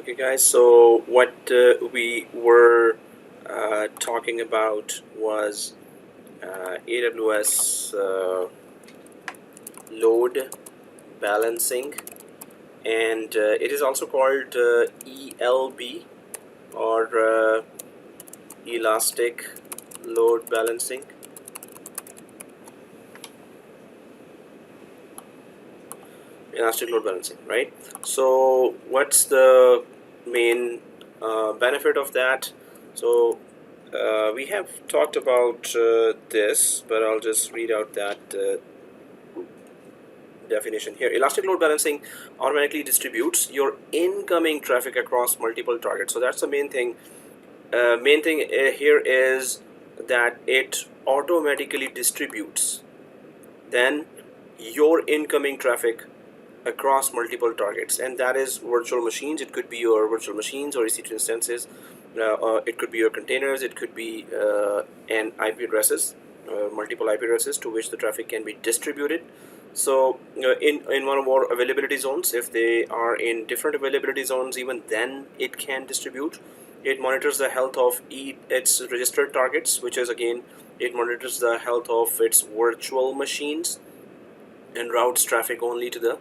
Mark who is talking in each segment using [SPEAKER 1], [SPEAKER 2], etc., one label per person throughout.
[SPEAKER 1] Okay guys, so what we were talking about was AWS load balancing, and it is also called ELB, or elastic load balancing. Right? So what's the main benefit of that? So we have talked about this, but I'll just read out that definition here. Elastic load balancing automatically distributes your incoming traffic across multiple targets. So that's the main thing. Main thing here is that it automatically distributes then your incoming traffic across multiple targets, and that is virtual machines. It could be your virtual machines or EC2 instances. It could be your containers. It could be an IP addresses, multiple IP addresses to which the traffic can be distributed. So in one or more availability zones, if they are in different availability zones, even then it can distribute. It monitors the health of its registered targets, which is again, it monitors the health of its virtual machines and routes traffic only to the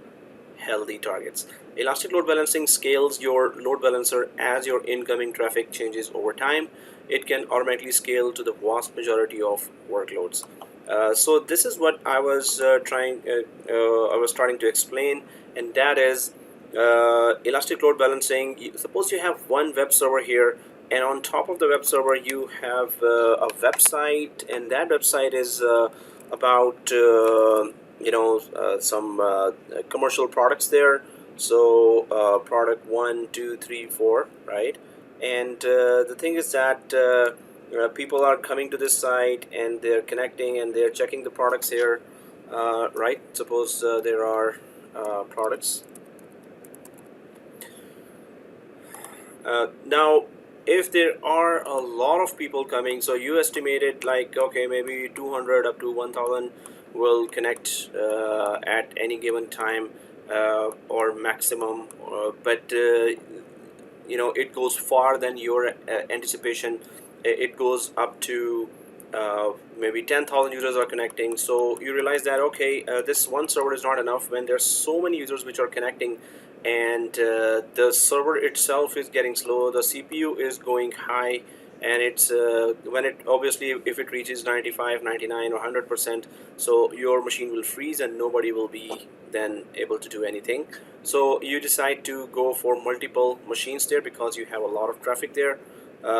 [SPEAKER 1] healthy targets. Elastic load balancing scales your load balancer as your incoming traffic changes over time. It can automatically scale to the vast majority of workloads. So this is what I was I was starting to explain, and that is elastic load balancing. Suppose you have one web server here, and on top of the web server you have a website, and that website is about some commercial products there. So product 1, 2, 3, 4, right? And the thing is that people are coming to this site and they're connecting and they're checking the products here, right? Suppose there are products. Now if there are a lot of people coming, so you estimated like, okay, maybe 200 up to 1000 will connect at any given time, or maximum, but it goes far than your anticipation. It goes up to maybe 10,000 users are connecting. So you realize that, okay, this one server is not enough when there's so many users which are connecting, and the server itself is getting slow, the CPU is going high, and it's when it obviously, if it reaches 95, 99 or 100%, so your machine will freeze and nobody will be then able to do anything. So you decide to go for multiple machines there because you have a lot of traffic there.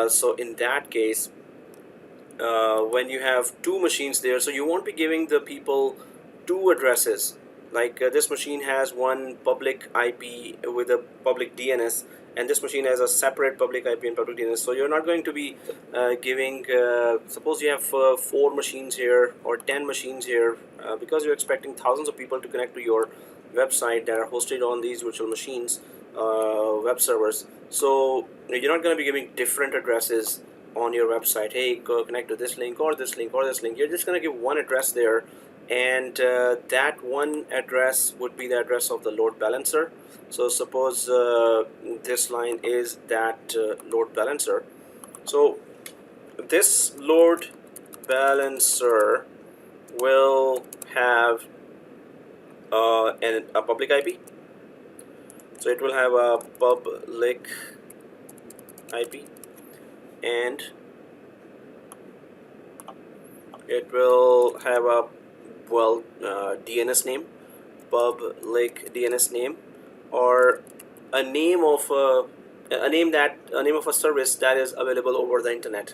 [SPEAKER 1] So in that case, when you have two machines there, so you won't be giving the people two addresses. Like this machine has one public IP with a public DNS, and this machine has a separate public IP and public DNS. So you're not going to be giving, suppose you have 4 machines here or 10 machines here, because you're expecting thousands of people to connect to your website that are hosted on these virtual machines, web servers. So you're not going to be giving different addresses on your website. Hey, go connect to this link or this link or this link. You're just going to give one address there, and that one address would be the address of the load balancer. So suppose this line is that load balancer. So this load balancer will have a public IP. So it will have a public IP, and it will have a DNS name, public DNS name, or a name of a name of a service that is available over the internet,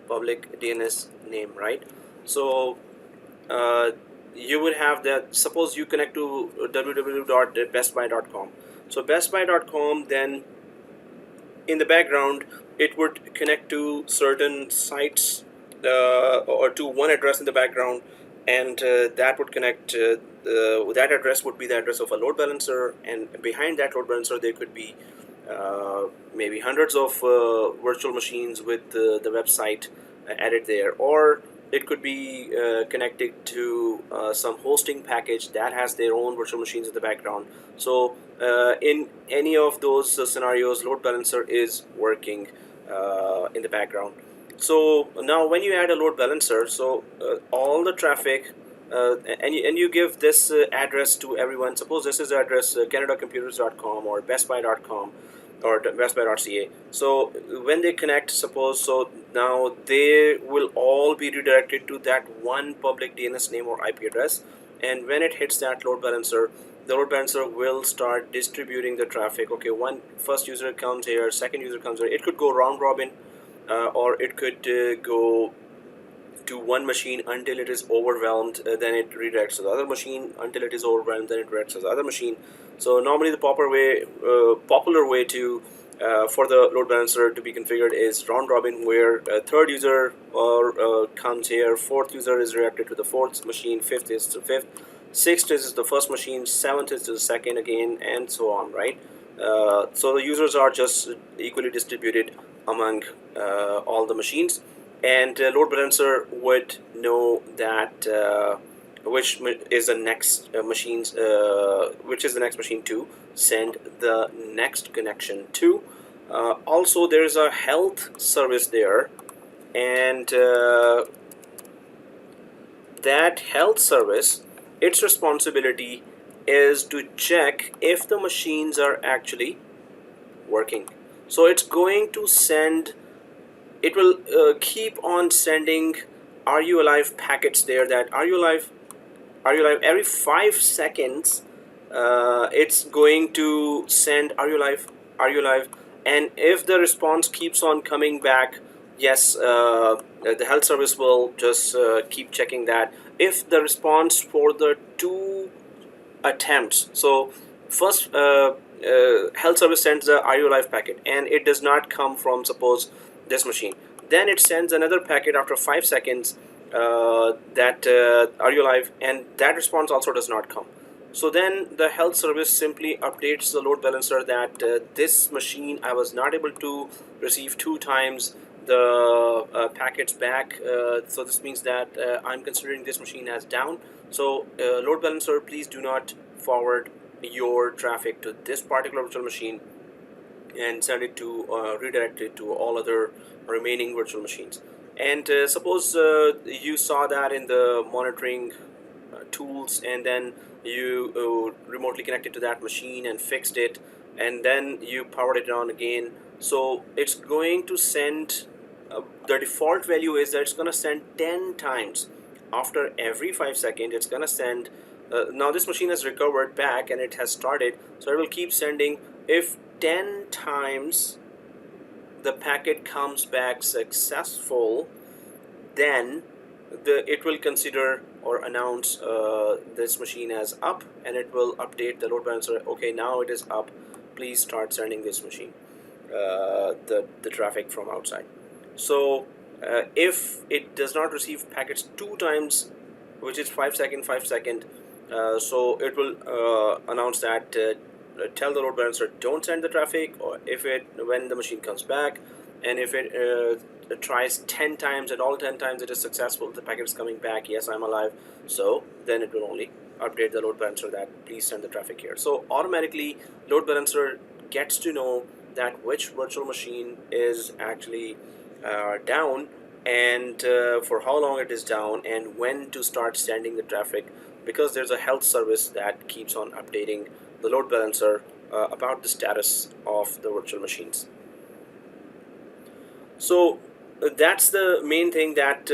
[SPEAKER 1] public DNS name, right? So you would have that. Suppose you connect to www.bestbuy.com. So bestbuy.com, then in the background it would connect to certain sites, or to one address in the background, and that would connect, that address would be the address of a load balancer, and behind that load balancer there could be maybe hundreds of virtual machines with the website added there, or it could be connected to some hosting package that has their own virtual machines in the background. So in any of those scenarios, load balancer is working in the background. So now when you add a load balancer, so all the traffic, and you give this address to everyone. Suppose this is the address canadacomputers.com or bestbuy.com or bestbuy.ca. So when they connect, suppose, so now they will all be redirected to that one public DNS name or IP address. And when it hits that load balancer, the load balancer will start distributing the traffic. Okay, first user comes here, second user comes here. It could go round robin, or it could go to one machine until it is overwhelmed, then it redirects to the other machine until it is overwhelmed, then it redirects to the other machine. So normally the popular way to for the load balancer to be configured is round robin, where third user comes here, fourth user is redirected to the fourth machine, fifth is to fifth, sixth is the first machine, seventh is to the second again, and so on, right? So the users are just equally distributed among all the machines, and load balancer would know that which is the next which is the next machine to send the next connection to. Also, there is a health service there, and that health service, its responsibility is to check if the machines are actually working. So it's going to send, it will keep on sending "Are you alive?" packets there, that "Are you alive? Are you alive?" Every 5 seconds, it's going to send "Are you alive? Are you alive?" And if the response keeps on coming back, yes, the health service will just keep checking that. If the response for the two attempts, so first health service sends the "Are you alive?" packet, and it does not come from, suppose, this machine. Then it sends another packet after 5 seconds, that "Are you alive?" and that response also does not come. So then the health service simply updates the load balancer that this machine, I was not able to receive 2 times the packets back, so this means that I'm considering this machine as down. So load balancer, please do not forward your traffic to this particular virtual machine and send it to redirect it to all other remaining virtual machines. And suppose you saw that in the monitoring tools, and then you remotely connected to that machine and fixed it, and then you powered it on again. So it's going to send, the default value is that it's going to send 10 times after every 5 seconds. It's going to send, now this machine has recovered back and it has started, so it will keep sending. If 10 times the packet comes back successful, then it will consider or announce this machine as up, and it will update the load balancer. Okay, now it is up, please start sending this machine the traffic from outside. So if it does not receive packets 2 times, which is 5 second, so it will announce that tell the load balancer don't send the traffic, or when the machine comes back, and if it tries 10 times, and all 10 times it is successful, the packet is coming back, yes, I'm alive, so then it will only update the load balancer that please send the traffic here. So automatically load balancer gets to know that which virtual machine is actually down, and for how long it is down, and when to start sending the traffic, because there's a health service that keeps on updating the load balancer about the status of the virtual machines. So that's the main thing that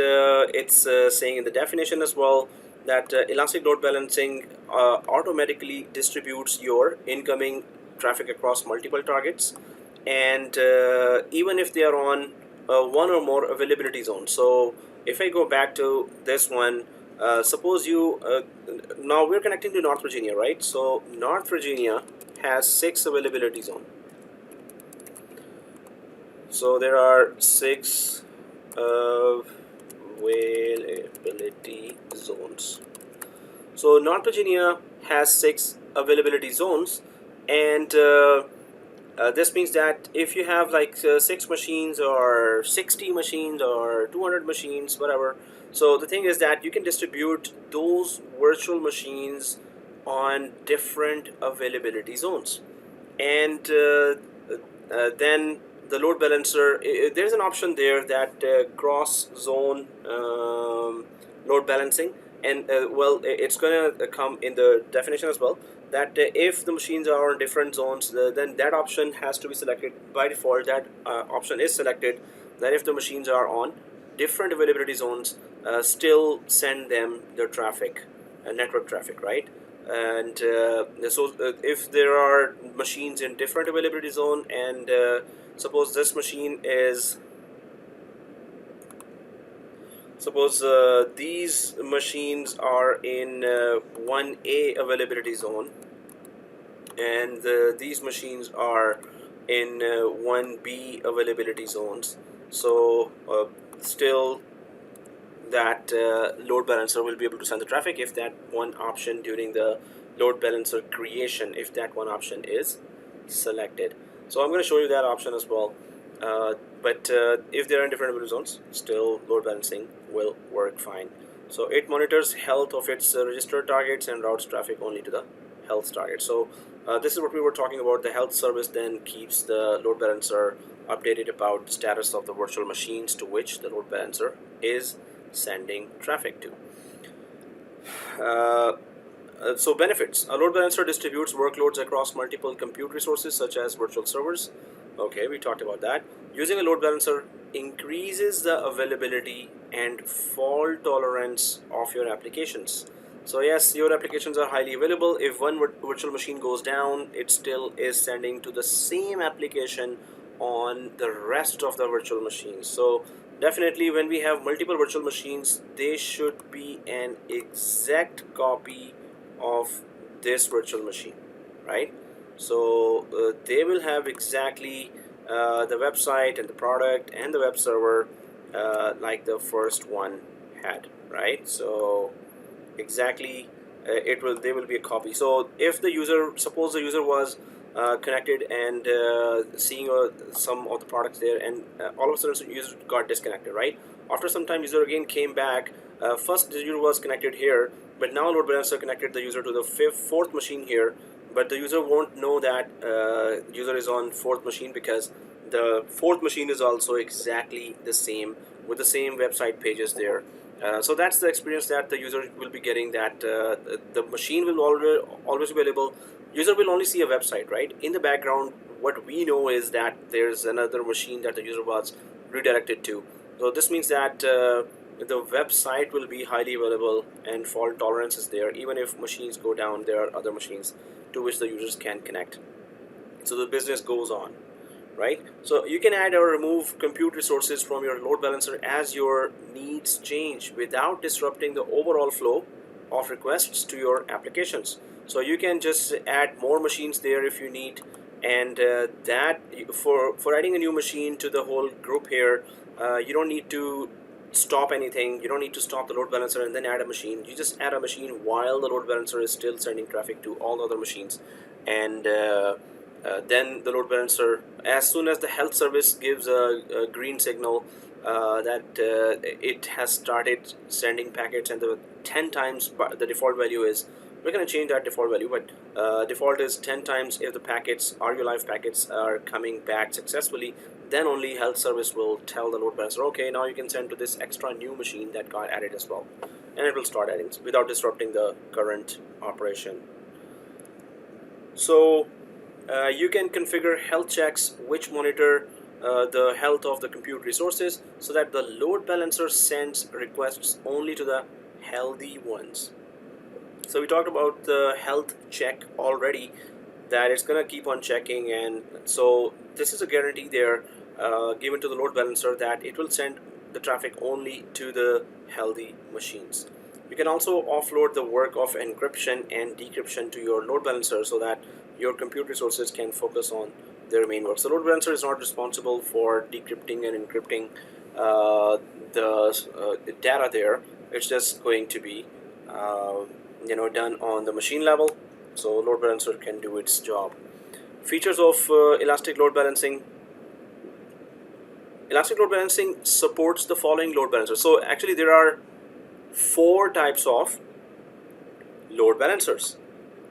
[SPEAKER 1] it's saying in the definition as well, that elastic load balancing automatically distributes your incoming traffic across multiple targets, and even if they are on one or more availability zones. So if I go back to this one, suppose now we're connecting to North Virginia, right? So North Virginia has 6 availability zones. So there are 6 availability zones. So North Virginia has 6 availability zones, and this means that if you have like 6 machines or 60 machines or 200 machines, whatever, so the thing is that you can distribute those virtual machines on different availability zones. And then the load balancer, there's an option there that cross zone load balancing, and well, it's going to come in the definition as well, that if the machines are on different zones, then that option has to be selected by default. That option is selected, that if the machines are on different availability zones, still send them the traffic, network traffic, right? And so if there are machines in different availability zone, and suppose this machine is, suppose these machines are in 1A availability zone, and these machines are in 1B availability zones. So still that load balancer will be able to send the traffic if that one option during the load balancer creation, if that one option is selected. So I'm going to show you that option as well. But if they're in different availability zones, still load balancing will work fine. So it monitors health of its registered targets and routes traffic only to the health target. So this is what we were talking about. The health service then keeps the load balancer updated about the status of the virtual machines to which the load balancer is sending traffic to. So benefits. A load balancer distributes workloads across multiple compute resources such as virtual servers. Okay, we talked about that. Using a load balancer increases the availability and fault tolerance of your applications. So yes, your applications are highly available. If one virtual machine goes down, it still is sending to the same application on the rest of the virtual machines. So definitely when we have multiple virtual machines, they should be an exact copy of this virtual machine, right? So they will have exactly the website and the product and the web server like the first one had, right? So exactly they will be a copy. So if the user, suppose the user was connected and seeing some of the products there, and all of a sudden the user got disconnected, right? After some time, user again came back. First the user was connected here, but now load balancer connected the user to the fourth machine here, but the user won't know that user is on fourth machine, because the fourth machine is also exactly the same with the same website pages there. So that's the experience that the user will be getting, that the machine will always be available. User will only see a website, right? In the background, what we know is that there's another machine that the user was redirected to. So this means that the website will be highly available and fault tolerance is there. Even if machines go down, there are other machines to which the users can connect. So the business goes on, right? So you can add or remove compute resources from your load balancer as your needs change without disrupting the overall flow of requests to your applications. So you can just add more machines there if you need, and that for adding a new machine to the whole group here, you don't need to stop anything. You don't need to stop the load balancer and then add a machine. You just add a machine while the load balancer is still sending traffic to all the other machines, and then the load balancer, as soon as the health service gives a green signal that it has started sending packets, and the 10 times the default value is, we're going to change that default value, but default is 10 times if the packets, RU live packets, are coming back successfully, then only health service will tell the load balancer, okay, now you can send to this extra new machine that got added as well, and it will start adding without disrupting the current operation. So you can configure health checks which monitor the health of the compute resources, so that the load balancer sends requests only to the healthy ones. So we talked about the health check already, that it's going to keep on checking, and so this is a guarantee there given to the load balancer that it will send the traffic only to the healthy machines. You can also offload the work of encryption and decryption to your load balancer, so that your compute resources can focus on their main work. So load balancer is not responsible for decrypting and encrypting the data there. It's just going to be done on the machine level, so load balancer can do its job. Features of elastic load balancing. Elastic load balancing supports the following load balancers. So actually there are 4 types of load balancers.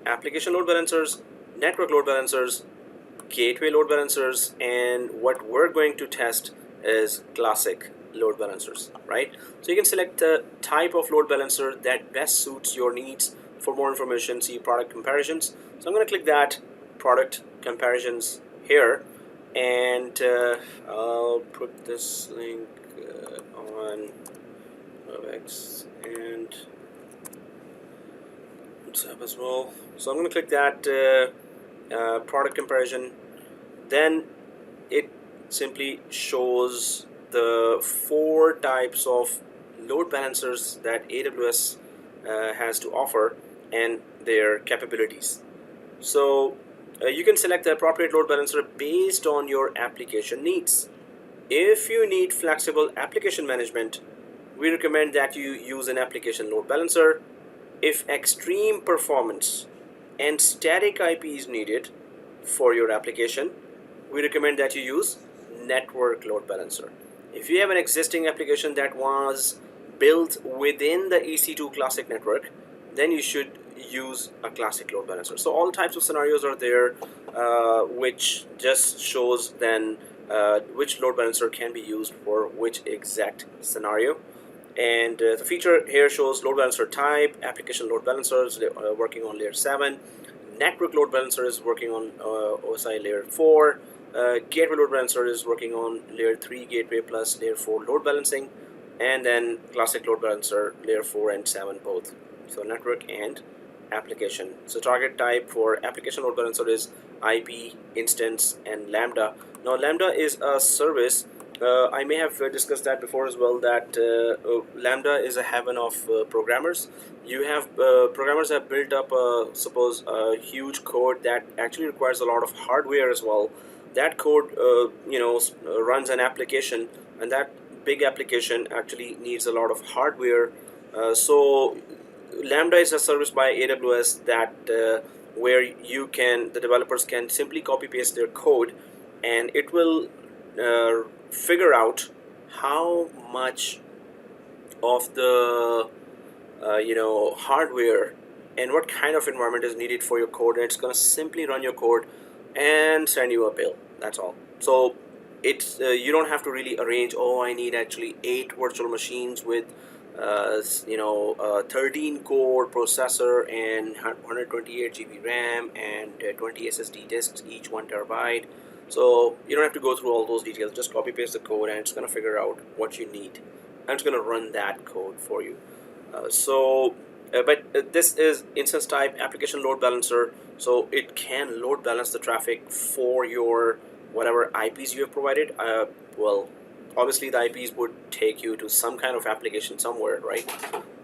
[SPEAKER 1] application load balancers, network load balancers, gateway load balancers, and what we're going to test is classic load balancers, right? So you can select the type of load balancer that best suits your needs. For more information, see product comparisons. So I'm going to click that product comparisons here, and I'll put this link on WebEx and WhatsApp as well. So I'm going to click that product comparison. Then it simply shows the 4 types of load balancers that AWS has to offer and their capabilities. So you can select the appropriate load balancer based on your application needs. If you need flexible application management, we recommend that you use an application load balancer. If extreme performance and static IP is needed for your application, we recommend that you use network load balancer. If you have an existing application that was built within the EC2 classic network, then you should use a classic load balancer. So all types of scenarios are there, which just shows then which load balancer can be used for which exact scenario. And the feature here shows load balancer type, application load balancers working on layer 7, network load balancer is working on OSI layer 4, gateway load balancer is working on layer 3 gateway plus layer 4 load balancing, and then classic load balancer layer 4 and 7 both. So network and application. So target type for application load balancer is IP, instance, and Lambda. Now Lambda is a service. I may have discussed that before as well, that Lambda is a heaven of programmers. You have programmers have built up suppose a huge code that actually requires a lot of hardware as well. That code runs an application, and that big application actually needs a lot of hardware. So Lambda is a service by AWS that where the developers can simply copy paste their code, and it will figure out how much of the hardware and what kind of environment is needed for your code, and it's going to simply run your code and send you a bill. That's all. So it's you don't have to really arrange, oh, I need actually 8 virtual machines with 13 core processor and 128 GB RAM and 20 SSD disks, each 1 terabyte. So you don't have to go through all those details. Just copy paste the code, and it's going to figure out what you need, and it's going to run that code for you. But this is instance type application load balancer, so it can load balance the traffic for your whatever IPs you have provided. Well, obviously the IPs would take you to some kind of application somewhere, right?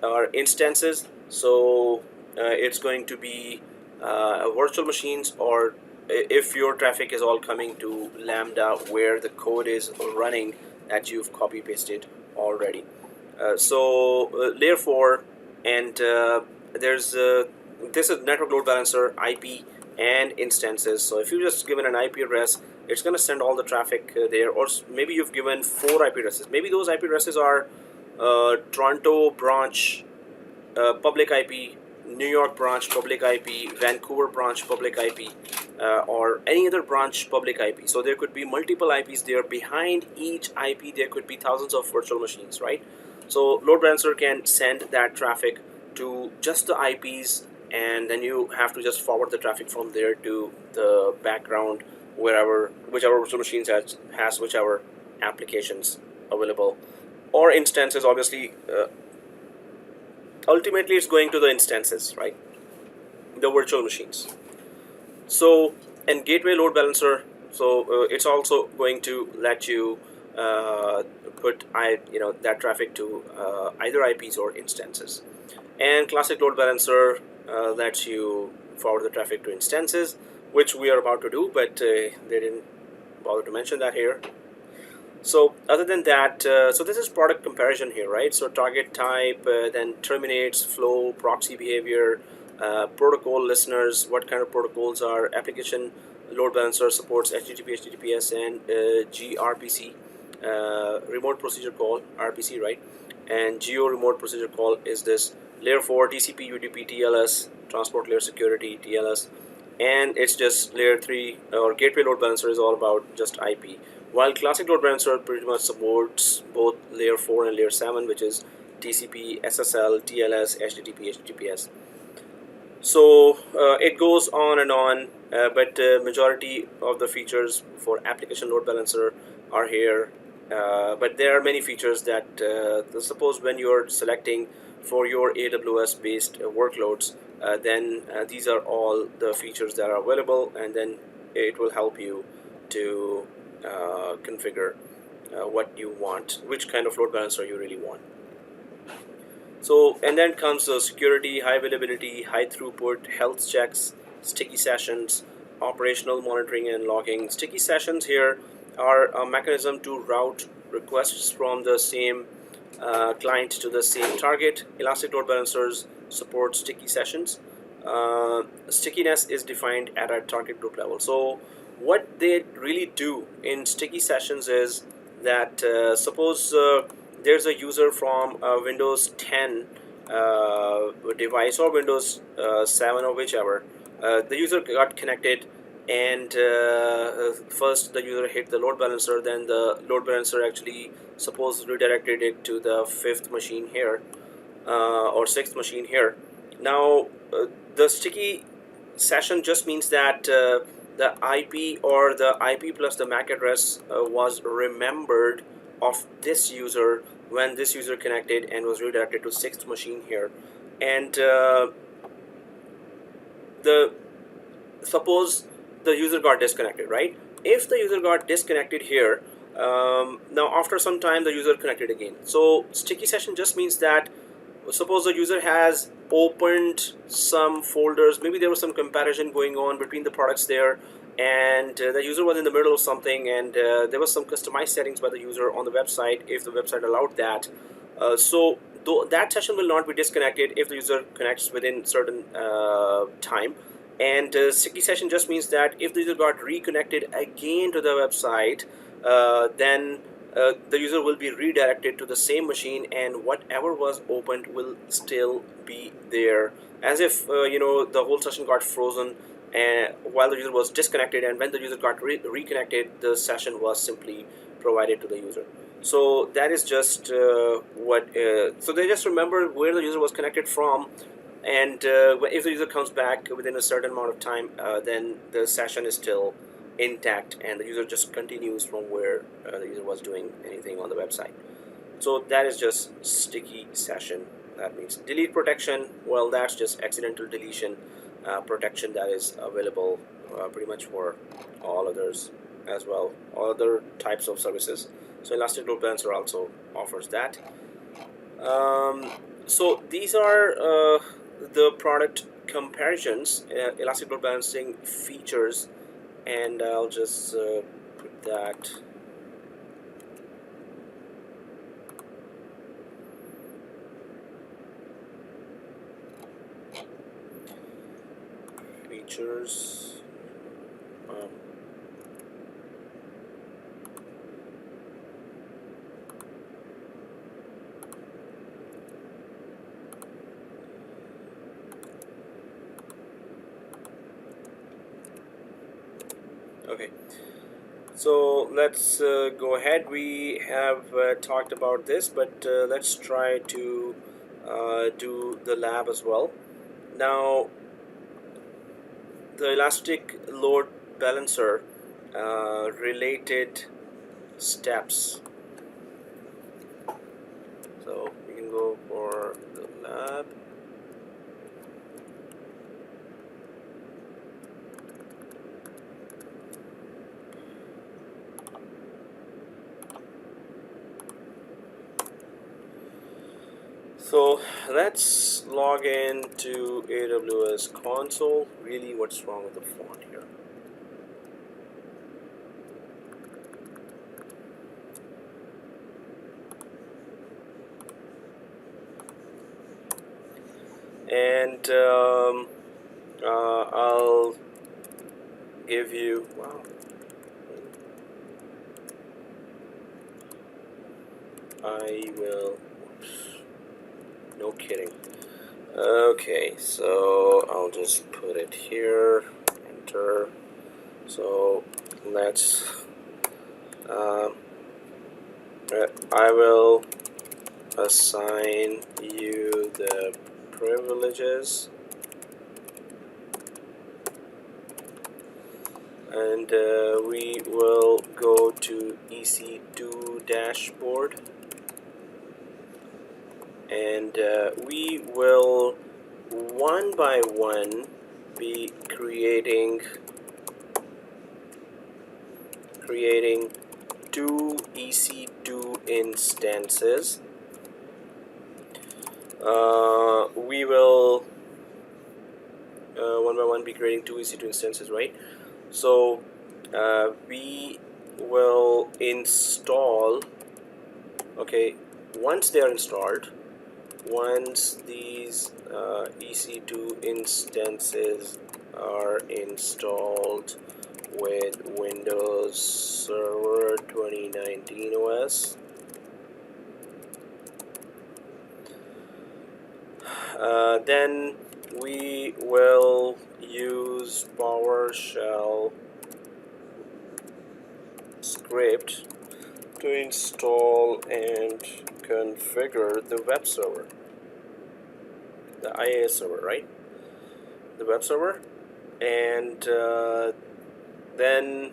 [SPEAKER 1] Or instances, so it's going to be virtual machines, or if your traffic is all coming to Lambda where the code is running that you've copy pasted already. Layer 4, and there's this is network load balancer, IP, and instances. So if you just given an IP address, it's going to send all the traffic there, or maybe you've given 4 IP addresses. Maybe those IP addresses are Toronto branch public IP, New York branch public IP, Vancouver branch public IP, or any other branch public IP. So there could be multiple IPs there. Behind each IP there could be thousands of virtual machines, right? So load balancer can send that traffic to just the IPs, and then you have to just forward the traffic from there to the background, whichever virtual machines has whichever applications available, or instances. Obviously ultimately it's going to the instances, right, the virtual machines. So, and gateway load balancer, so it's also going to let you put that traffic to either IPs or instances. And classic load balancer lets you forward the traffic to instances, which we are about to do, but they didn't bother to mention that here. So other than that, so this is product comparison here, right? So target type, then terminates, flow, proxy behavior, protocol listeners, what kind of protocols are, application load balancer supports HTTP, HTTPS, and gRPC, remote procedure call, RPC, right? And geo remote procedure call is this layer 4 TCP UDP TLS, transport layer security TLS, and it's just layer 3 or gateway load balancer is all about just IP, while classic load balancer pretty much supports both layer 4 and layer 7, which is TCP, SSL, TLS, HTTP, HTTPS. So it goes on and on, but majority of the features for application load balancer are here. But there are many features that suppose when you're selecting for your AWS based workloads, then these are all the features that are available, and then it will help you to configure what you want, which kind of load balancer you really want. So, and then comes the security, high availability, high throughput, health checks, sticky sessions, operational monitoring and logging. Sticky sessions here are a mechanism to route requests from the same client to the same target. Elastic load balancers support sticky sessions. Stickiness is defined at a target group level. So what they really do in sticky sessions is that suppose there's a user from a Windows 10 device or Windows 7 or whichever. The user got connected, and first the user hit the load balancer, then the load balancer actually suppose redirected it to the 5th machine here or 6th machine here. Now the sticky session just means that the IP or the IP plus the MAC address was remembered of this user when this user connected and was redirected to 6th machine here. And the suppose the user got disconnected, right? If the user got disconnected here, now after some time the user connected again. So sticky session just means that suppose the user has opened some folders, maybe there was some comparison going on between the products there, and the user was in the middle of something, and there was some customized settings by the user on the website if the website allowed that. So that session will not be disconnected if the user connects within certain time. And sticky session just means that if the user got reconnected again to the website, then the user will be redirected to the same machine, and whatever was opened will still be there, as if the whole session got frozen while the user was disconnected, and when the user got reconnected, the session was simply provided to the user. So that is just so they just remember where the user was connected from, and if the user comes back within a certain amount of time, then the session is still intact, and the user just continues from where the user was doing anything on the website. So that is just sticky session. That means delete protection. Well, that's just accidental deletion protection that is available pretty much for all others as well, all other types of services. So Elastic Load Balancer also offers that. So these are the product comparisons, Elastic Load Balancing features, and I'll just put that. Features. Okay, so let's go ahead. We have talked about this, but let's try to do the lab as well. Now, the Elastic Load Balancer related steps. So we can go for the lab. So let's log in to AWS console. Really, what's wrong with the font here? And I'll give you, wow, I will, no kidding. Okay, so I'll just put it here, enter. So let's I will assign you the privileges, and we will go to EC2 dashboard, and we will one by one be creating two EC2 instances. We will one by one be creating two EC2 instances, right? So we will install, okay, once they are installed, once these EC2 instances are installed with Windows Server 2019 OS, then we will use PowerShell script to install and configure the web server, the IIS server, right? The web server, and then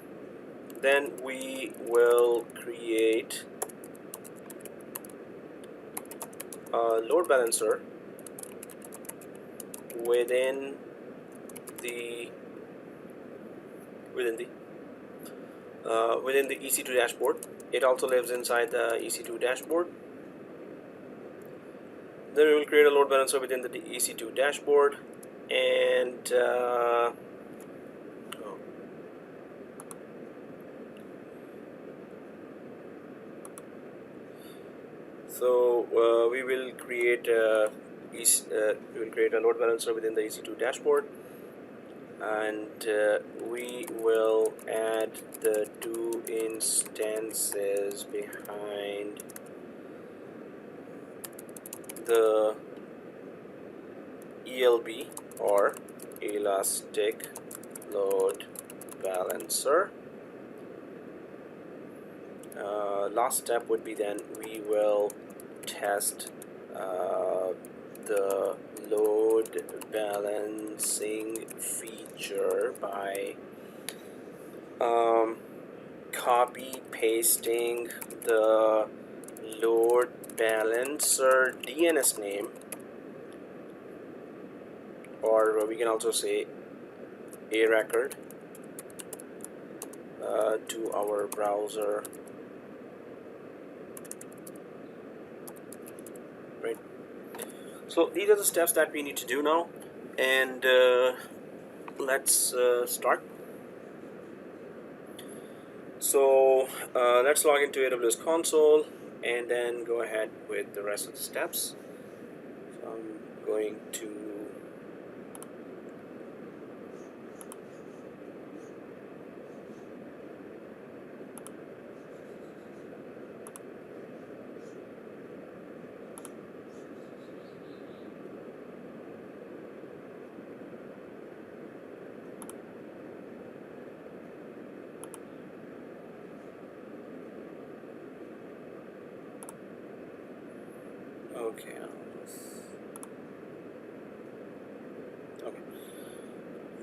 [SPEAKER 1] we will create a load balancer within the EC2 dashboard. It also lives inside the EC2 dashboard. Then we will create a load balancer within the EC2 dashboard, and so we will create a load balancer within the EC2 dashboard, and we will add the two instances behind the ELB, or Elastic Load Balancer. Last step would be then we will test the load balancing feature by copy pasting the load balancer DNS name, or we can also say a record, to our browser, right? So these are the steps that we need to do now, and let's start. So let's log into AWS console and then go ahead with the rest of the steps. So I'm going to okay.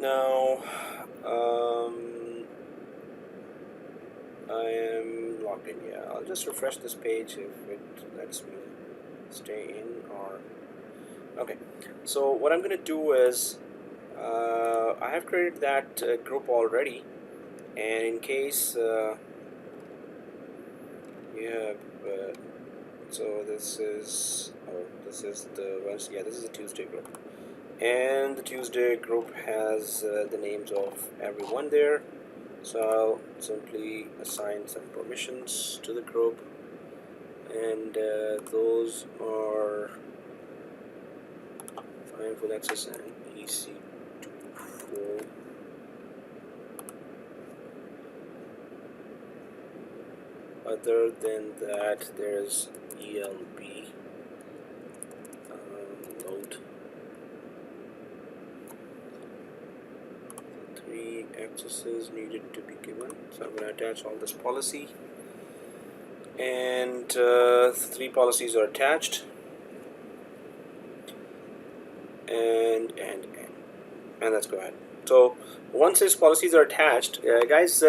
[SPEAKER 1] Now I am logged in. Yeah, I'll just refresh this page if it lets me stay in, or okay. So what I'm gonna do is I have created that group already, and in case you have so this is the Wednesday. Yeah, this is the Tuesday group, and the Tuesday group has the names of everyone there. So I'll simply assign some permissions to the group, and those are fine full access and EC2 full. Other than that, there's ELB load accesses needed to be given. So I'm going to attach all this policy, and 3 policies are attached, and let's go ahead. So once these policies are attached, guys,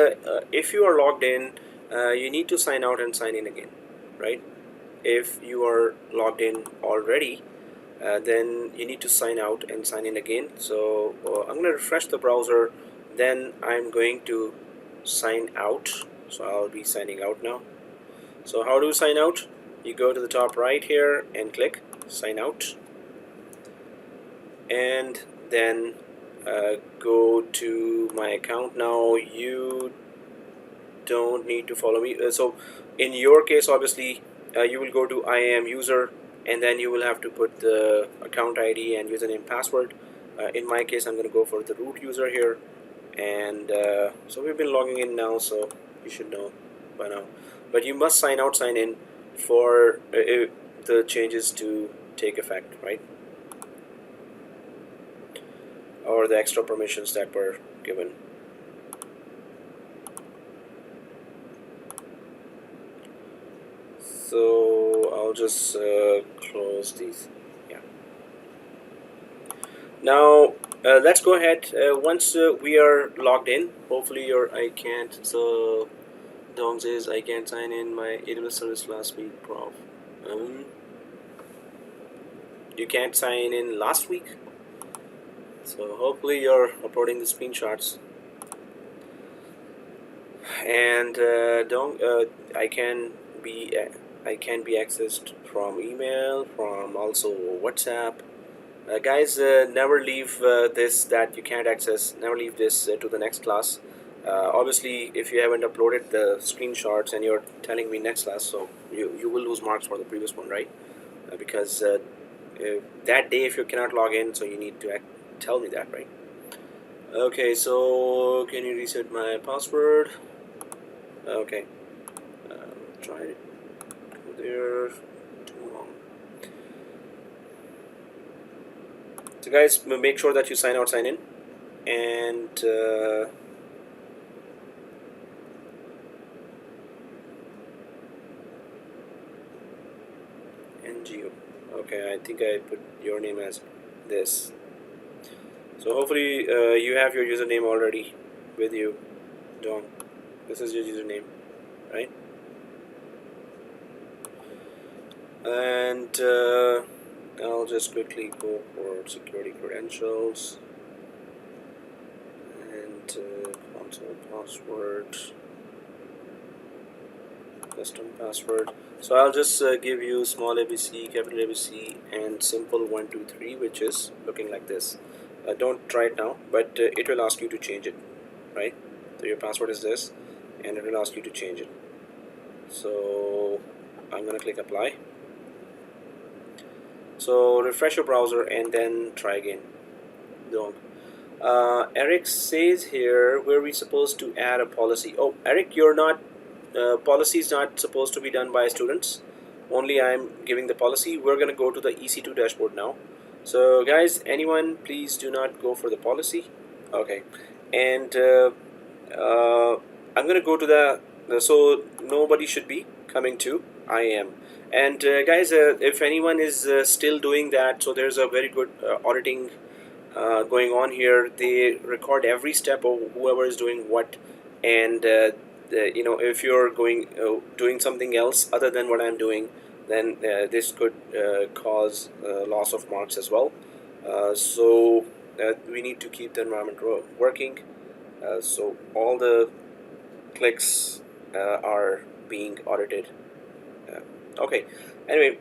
[SPEAKER 1] if you are logged in, you need to sign out and sign in again, right? If you are logged in already, then you need to sign out and sign in again. So I'm going to refresh the browser, then I'm going to sign out. So I'll be signing out now. So how do you sign out? You go to the top right here and click sign out, and then go to my account. Now you don't need to follow me. So in your case, obviously, you will go to I am user, and then you will have to put the account ID and username password. In my case, I'm going to go for the root user here, and so we've been logging in now, so you should know by now. But you must sign out, sign in for the changes to take effect, right? Or the extra permissions that were given. So I'll just close these. Yeah. Now let's go ahead. Once we are logged in, hopefully I can't. So Dong says I can't sign in my AWS service last week, prof. You can't sign in last week. So hopefully you're uploading the screenshots. And I can be accessed from email, from also WhatsApp. Guys, never leave this that you can't access. Never leave this to the next class. Obviously, if you haven't uploaded the screenshots and you're telling me next class, so you will lose marks for the previous one, right? Because that day, if you cannot log in, so you need to tell me that, right? Okay, so can you reset my password? Okay, try it. Go there. Too long. So guys, make sure that you sign out, sign in, and NGO. Okay, I think I put your name as this. So hopefully you have your username already with you, Don. This is your username, right? And I'll just quickly go for security credentials and console password, custom password. So I'll just give you small ABC, capital ABC, and simple 123, which is looking like this. Don't try it now, but it will ask you to change it, right? So your password is this, and it will ask you to change it. So I'm gonna click apply. So refresh your browser and then try again. Don't. Eric says here, where we supposed to add a policy? Oh, Eric, you're not. Policy is not supposed to be done by students. Only I'm giving the policy. We're gonna go to the EC2 dashboard now. So guys, anyone, please do not go for the policy. Okay, and I'm gonna go to so nobody should be coming to IAM. And guys, if anyone is still doing that, so there's a very good auditing going on here. They record every step of whoever is doing what, and if you're doing something else other than what I'm doing, then this could cause loss of marks as well. So we need to keep the environment working. So all the clicks are being audited. Okay, anyway,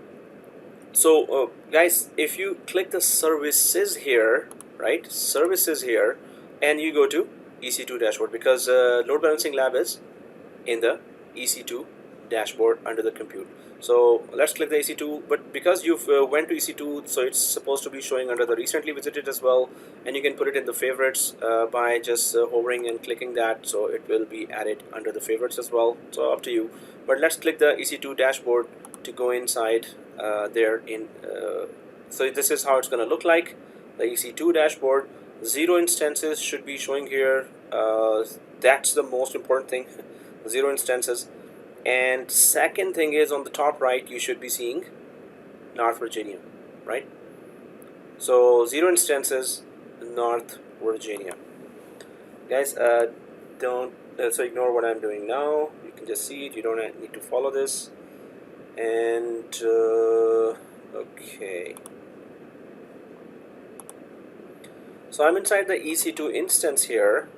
[SPEAKER 1] so guys, if you click the services here, right, services here, and you go to EC2 dashboard, because load balancing lab is in the EC2 dashboard under the compute. So let's click the EC2, but because you've went to EC2, so it's supposed to be showing under the recently visited as well, and you can put it in the favorites by just hovering and clicking that, so it will be added under the favorites as well. So up to you, but let's click the EC2 dashboard to go inside there. So this is how it's going to look like, the EC2 dashboard. 0 instances should be showing here, That's the most important thing. 0 instances. And second thing is, on the top right you should be seeing North Virginia, right? So 0 instances, North Virginia. Guys, don't so ignore what I'm doing now. You can just see it. You don't need to follow this. And okay, so I'm inside the EC2 instance here,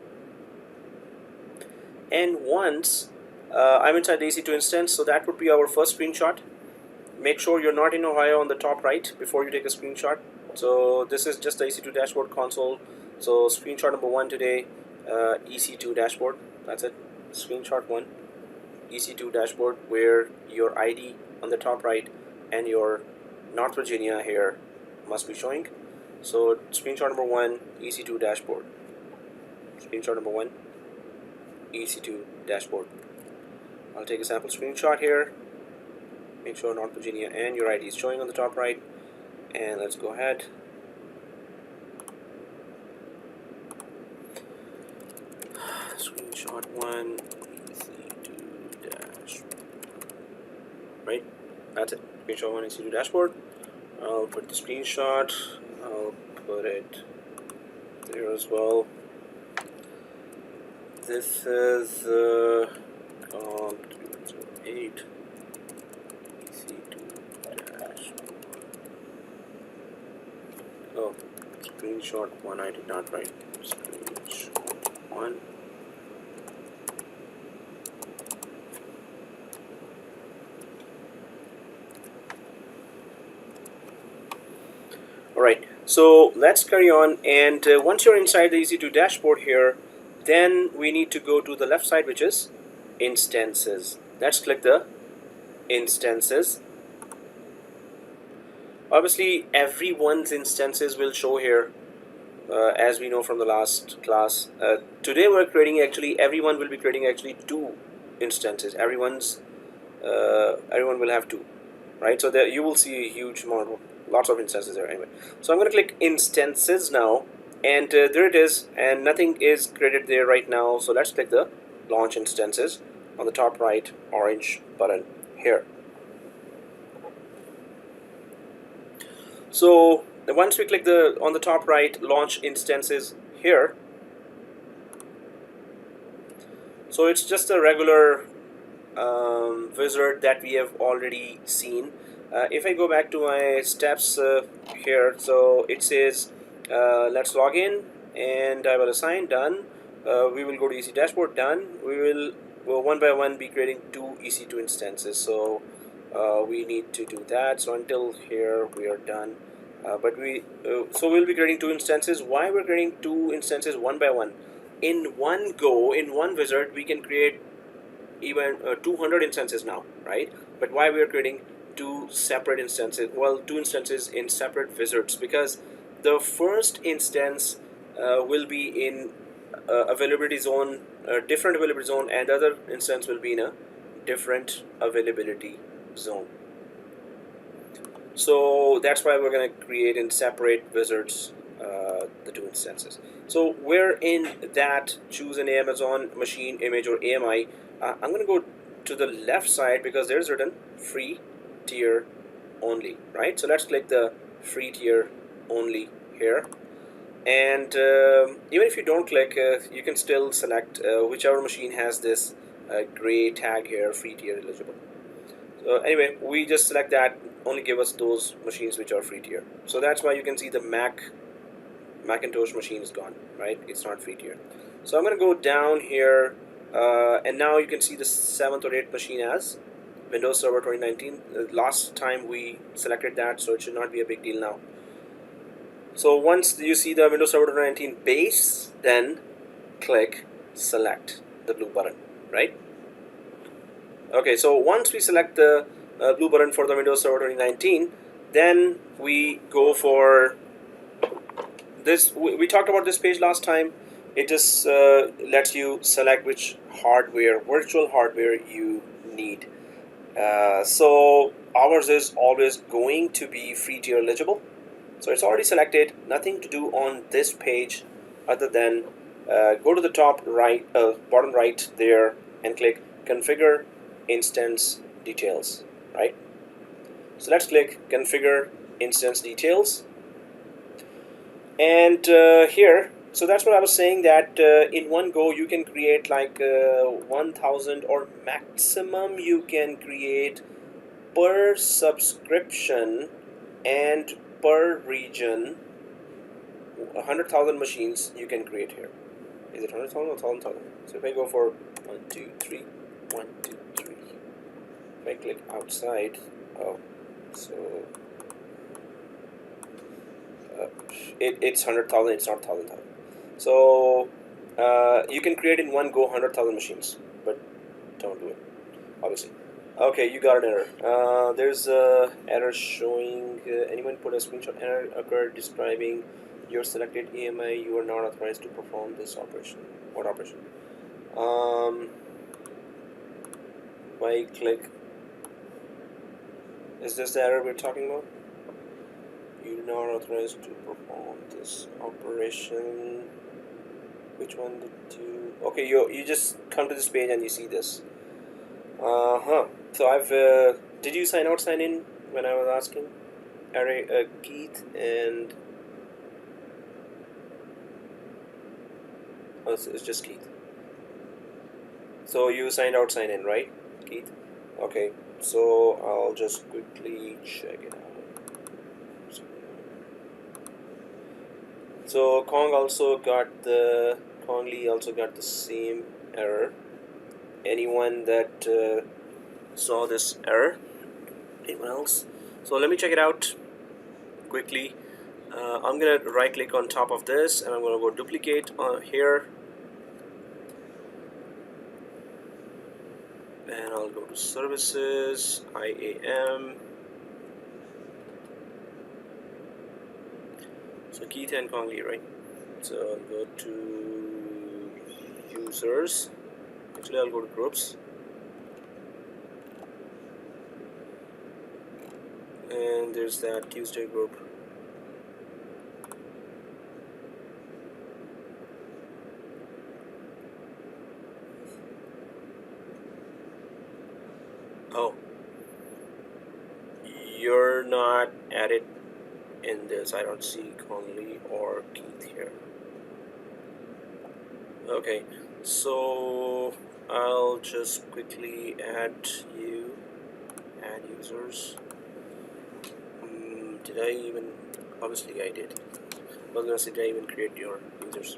[SPEAKER 1] and once I'm inside the EC2 instance, so that would be our first screenshot. Make sure you're not in Ohio on the top right before you take a screenshot. So this is just the EC2 dashboard console. So screenshot number 1 today, EC2 dashboard. That's it. Screenshot 1, EC2 dashboard, where your ID on the top right and your North Virginia here must be showing. So screenshot number 1, EC2 dashboard. Screenshot number 1, EC2 dashboard. I'll take a sample screenshot here. Make sure North Virginia and your ID is showing on the top right. And let's go ahead. Screenshot 1, EC2 dashboard. Right? That's it. Screenshot 1, EC2 dashboard. I'll put the screenshot. I'll put it there as well. This is COMP3108 EC2 dashboard. Oh, screenshot 1, I did not write. Screenshot 1. Alright, so let's carry on, and once you're inside the EC2 dashboard here, then we need to go to the left side, which is instances. Let's click the instances. Obviously everyone's instances will show here, as we know from the last class. Today we're creating, actually everyone will be creating actually 2 instances. Everyone will have 2, right? So there you will see a huge amount of lots of instances there anyway. So I'm going to click instances now, and there it is, and nothing is created there right now. So let's click the launch instances on the top right orange button here. So once we click the on the top right launch instances here, so it's just a regular wizard that we have already seen. If I go back to my steps here, so it says let's log in, and I will assign, done. We will go to EC dashboard, done. We will one by one be creating 2 EC2 instances, so we need to do that. So until here we are done, but so we'll be creating 2 instances. Why we're creating 2 instances one by one? In one go, in one wizard, we can create even 200 instances now, right? But why we are creating 2 separate instances? Well, 2 instances in separate wizards, because the first instance will be in availability zone, different availability zone, and the other instance will be in a different availability zone. So that's why we're going to create in separate wizards the 2 instances. So where in that choose an Amazon machine image or AMI, I'm going to go to the left side, because there's written free tier only, right? So let's click the free tier only here, and even if you don't click, you can still select whichever machine has this gray tag here, free tier eligible. So anyway, we just select that, only give us those machines which are free tier. So that's why you can see the Macintosh machine is gone, right? It's not free tier. So I'm going to go down here, and now you can see the 7th or 8th machine as Windows Server 2019. Last time we selected that, so it should not be a big deal now. So once you see the Windows Server 2019 base, then click select, the blue button, right? Okay, so once we select the blue button for the Windows Server 2019, then we go for this. We talked about this page last time. It just lets you select which hardware, virtual hardware you need. So ours is always going to be free tier eligible. So it's already selected, nothing to do on this page other than go to the top right, bottom right there, and click Configure Instance Details, right? So let's click Configure Instance Details. And here, so that's what I was saying, that in one go you can create like 1000, or maximum you can create per subscription and per region. 100,000 machines you can create here. Is it 100,000 or 1,000? So if I go for 1, 2, 3, 1, 2, 3, if I click outside, oh, so it's 100,000, it's not 1,000. So you can create in one go 100,000 machines, but don't do it, obviously. Okay, you got an error. There's a error showing anyone put a screenshot. Error occurred describing your selected EMI. You are not authorized to perform this operation. What operation? If I click, is this the error we're talking about? You're not authorized to perform this operation. Which one did you? Okay, you just come to this page and you see this. So I've did you sign out, sign in when I was asking? Keith and oh, it's just Keith. So you signed out, sign in, right, Keith? Okay, so I'll just quickly check it out. So Kong Lee also got the same error. Anyone that saw this error? Anyone else? So let me check it out quickly. I'm gonna right click on top of this and I'm gonna go duplicate here, and I'll go to services, IAM. So Keith and Kong Lee, right? So I'll go to users. Actually, I'll go to groups. And there's that Tuesday group. Oh, you're not added in this. I don't see Conley or Keith here. Okay, so I'll just quickly add you, add users. Did I even? Obviously I did. I was gonna say, did I even create your users?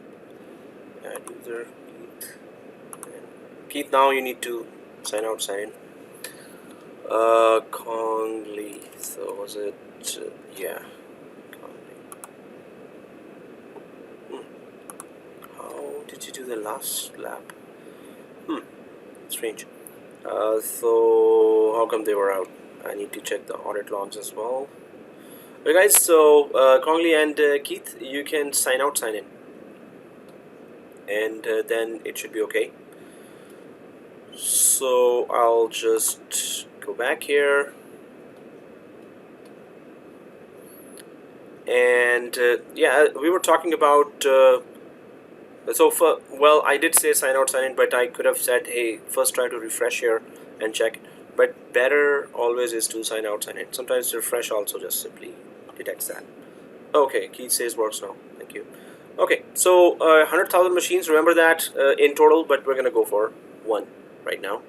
[SPEAKER 1] Add user, Keith. And Keith, now you need to sign out, sign in. Conley. So was it? Yeah. Conley. How did you do the last lap? Strange. So how come they were out? I need to check the audit logs as well. Okay, guys. So Conley and Keith, you can sign out, sign in, and then it should be okay. So I'll just go back here, and yeah, we were talking about well, I did say sign out, sign in, but I could have said, hey, first try to refresh here and check, but better always is to sign out, sign in. Sometimes refresh also just simply detects that. Okay, Keith says works now. Thank you. Okay, so 100,000 machines, remember that in total, but we're gonna go for one right now.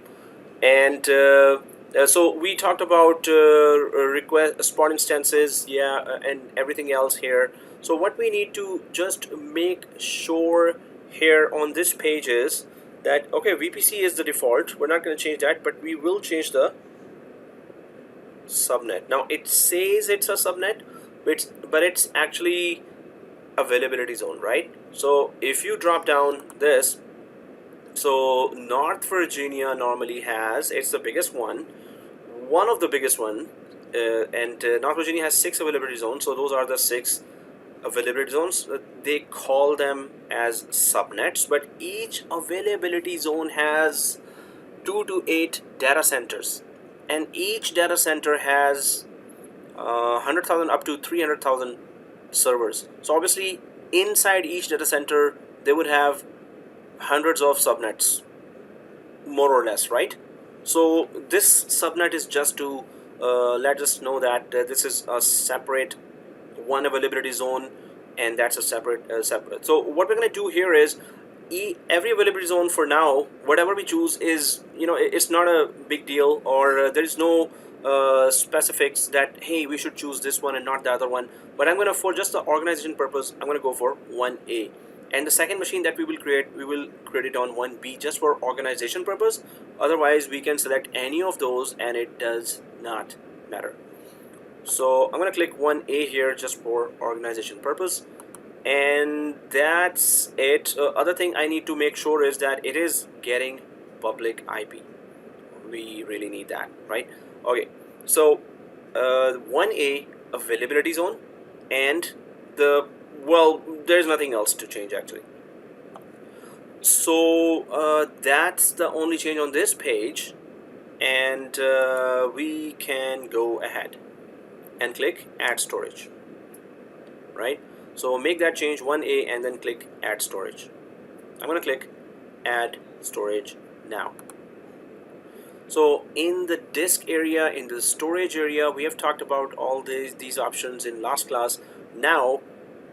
[SPEAKER 1] And so we talked about request spot instances, yeah, and everything else here. So what we need to just make sure here on this page is that, okay, VPC is the default. We're not going to change that, but we will change the subnet. Now it says it's a subnet, but it's actually availability zone, right? So if you drop down this, so North Virginia normally has, it's the biggest one of the biggest one, and North Virginia has 6 availability zones. So those are the 6 availability zones. They call them as subnets, but each availability zone has 2 to 8 data centers, and each data center has 100,000 up to 300,000 servers. So obviously inside each data center they would have hundreds of subnets, more or less, right? So this subnet is just to let us know that this is a separate one availability zone, and that's a separate. So what we're going to do here is every availability zone for now, whatever we choose is, it's not a big deal, or there is no specifics that, hey, we should choose this one and not the other one. But I'm going to, for just the organization purpose, I'm going to go for 1A. And the second machine that we will create it on 1B just for organization purpose. Otherwise, we can select any of those and it does not matter. So I'm going to click 1A here just for organization purpose. And that's it. Other thing I need to make sure is that it is getting public IP. We really need that, right? Okay, so 1A availability zone, and there's nothing else to change actually. So that's the only change on this page, and we can go ahead and click add storage, right? So make that change 1A and then click add storage. I'm going to click add storage now. So in the disk area, in the storage area, we have talked about all these options in last class. Now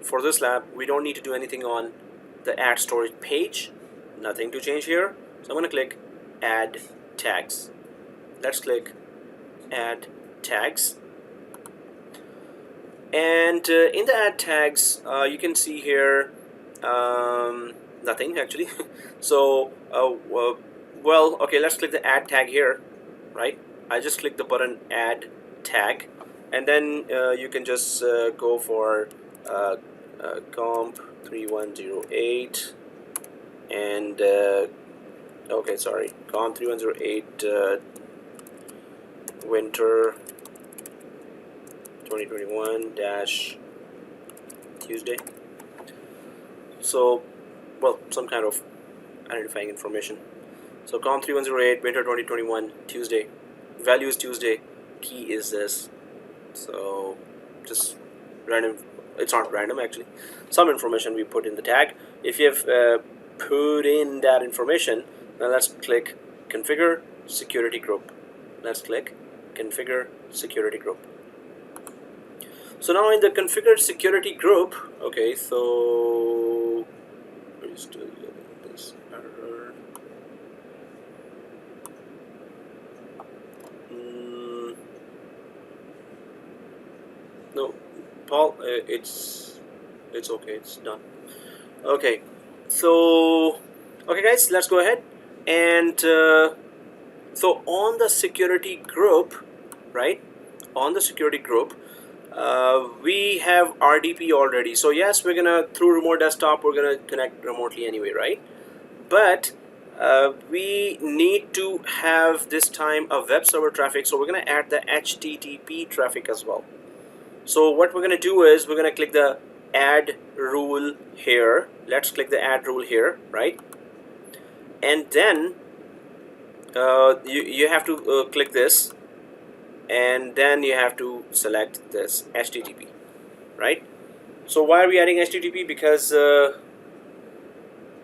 [SPEAKER 1] for this lab, we don't need to do anything on the add storage page. Nothing to change here. So I'm going to click add tags. Let's click add tags. And in the add tags, you can see here nothing actually. So okay, let's click the add tag here, right? I just click the button add tag, and then you can just go for COMP3108 and okay, sorry, COMP3108 winter 2021 Tuesday. So, some kind of identifying information. So COMP3108 winter 2021 Tuesday. Value is Tuesday. Key is this. So just random. It's not random actually. Some information we put in the tag. If you have put in that information, now let's click configure security group. Let's click configure security group. So now in the configured security group, okay, so we're still getting this error. No, Paul, it's okay, it's done. Okay, so okay guys, let's go ahead and so on the security group, right? On the security group, we have RDP already. So yes, we're gonna, through remote desktop, we're gonna connect remotely anyway, right? But we need to have this time a web server traffic, so we're gonna add the HTTP traffic as well. So what we're gonna do is we're gonna click the add rule here. Let's click the add rule here, right? And then you have to click this, and then you have to select this HTTP, right? So why are we adding HTTP? Because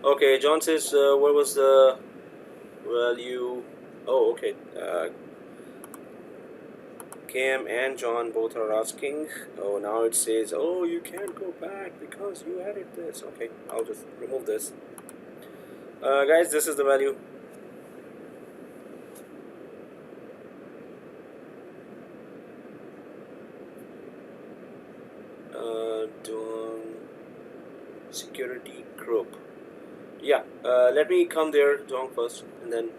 [SPEAKER 1] okay, John says what was the value? Oh, okay. Cam and John both are asking. Oh, now it says, oh, you can't go back because you added this. Okay, I'll just remove this. Guys, this is the value. Security group. Yeah, let me come there, John, first, and then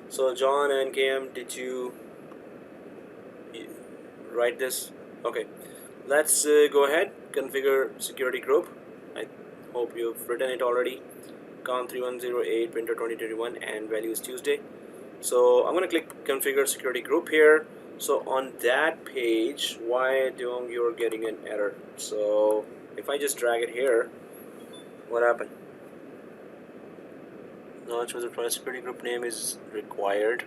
[SPEAKER 1] so John and Cam, did you write this? Okay, let's go ahead, configure security group. I hope you've written it already. COMP3108 winter 2021 and value is Tuesday. So I'm gonna click configure security group here. So on that page, why do you're getting an error? So if I just drag it here, what happened? Knowledge was a security group name is required.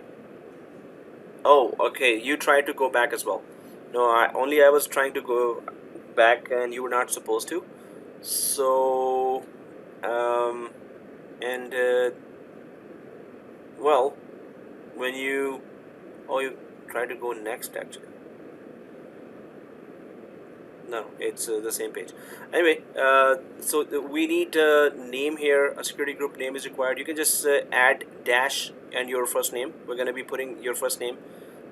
[SPEAKER 1] Oh, okay, you tried to go back as well. No, I was trying to go back and you were not supposed to. So And well, when you you try to go next, actually. No, it's the same page. Anyway, so we need a name here. A security group name is required. You can just add dash and your first name. We're going to be putting your first name,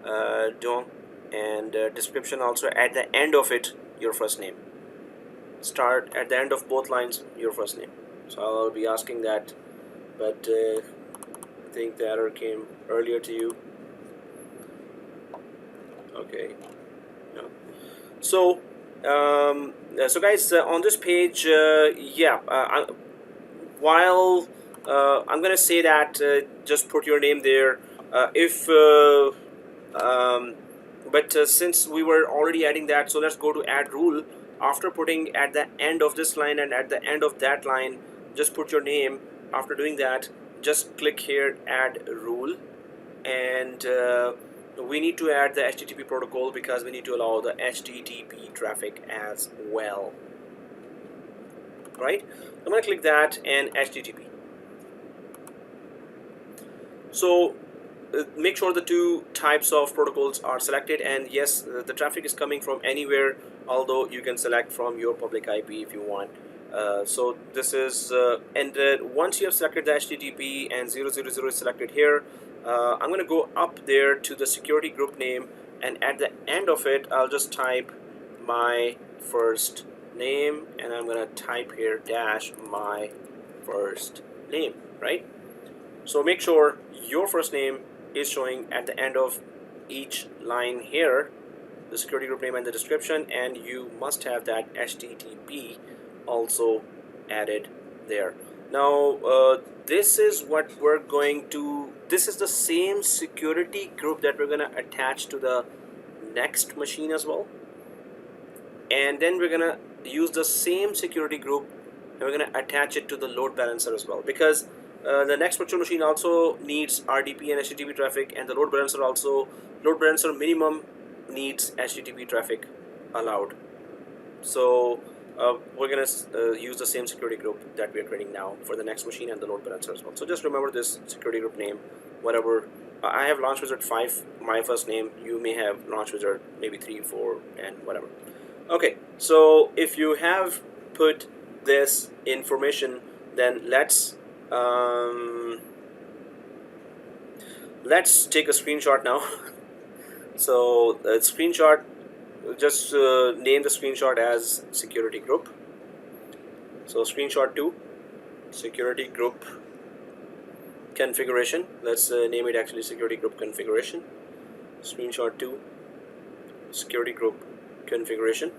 [SPEAKER 1] Dong, and description also at the end of it, your first name. Start at the end of both lines, your first name. So I'll be asking that, but I think the error came earlier to you. Okay. No. So so guys, on this page, while I'm gonna say that just put your name there. If but since we were already adding that, so let's go to add rule. After putting at the end of this line and at the end of that line, just put your name. After doing that, just click here, add rule, and we need to add the HTTP protocol because we need to allow the HTTP traffic as well, right? I'm going to click that and HTTP. So make sure the two types of protocols are selected, and yes, the traffic is coming from anywhere, although you can select from your public IP if you want. So this is and once you have selected the HTTP and 000 is selected here, I'm going to go up there to the security group name, and at the end of it I'll just type my first name, and I'm going to type here dash my first name, right? So make sure your first name is showing at the end of each line here, the security group name and the description, and you must have that HTTP also added there. Now this is what we're going to, this is the same security group that we're going to attach to the next machine as well, and then we're going to use the same security group and we're going to attach it to the load balancer as well, because the next virtual machine also needs RDP and HTTP traffic, and the load balancer minimum needs HTTP traffic allowed. So we're going to use the same security group that we are creating now for the next machine and the load balancer as well. So just remember this security group name, whatever. I have launch wizard 5, my first name. You may have launch wizard maybe 3, 4, and whatever. Okay, so if you have put this information, then let's take a screenshot now. So screenshot, just name the screenshot as security group. So screenshot 2, security group configuration. Let's name it actually security group configuration. Screenshot 2, security group configuration.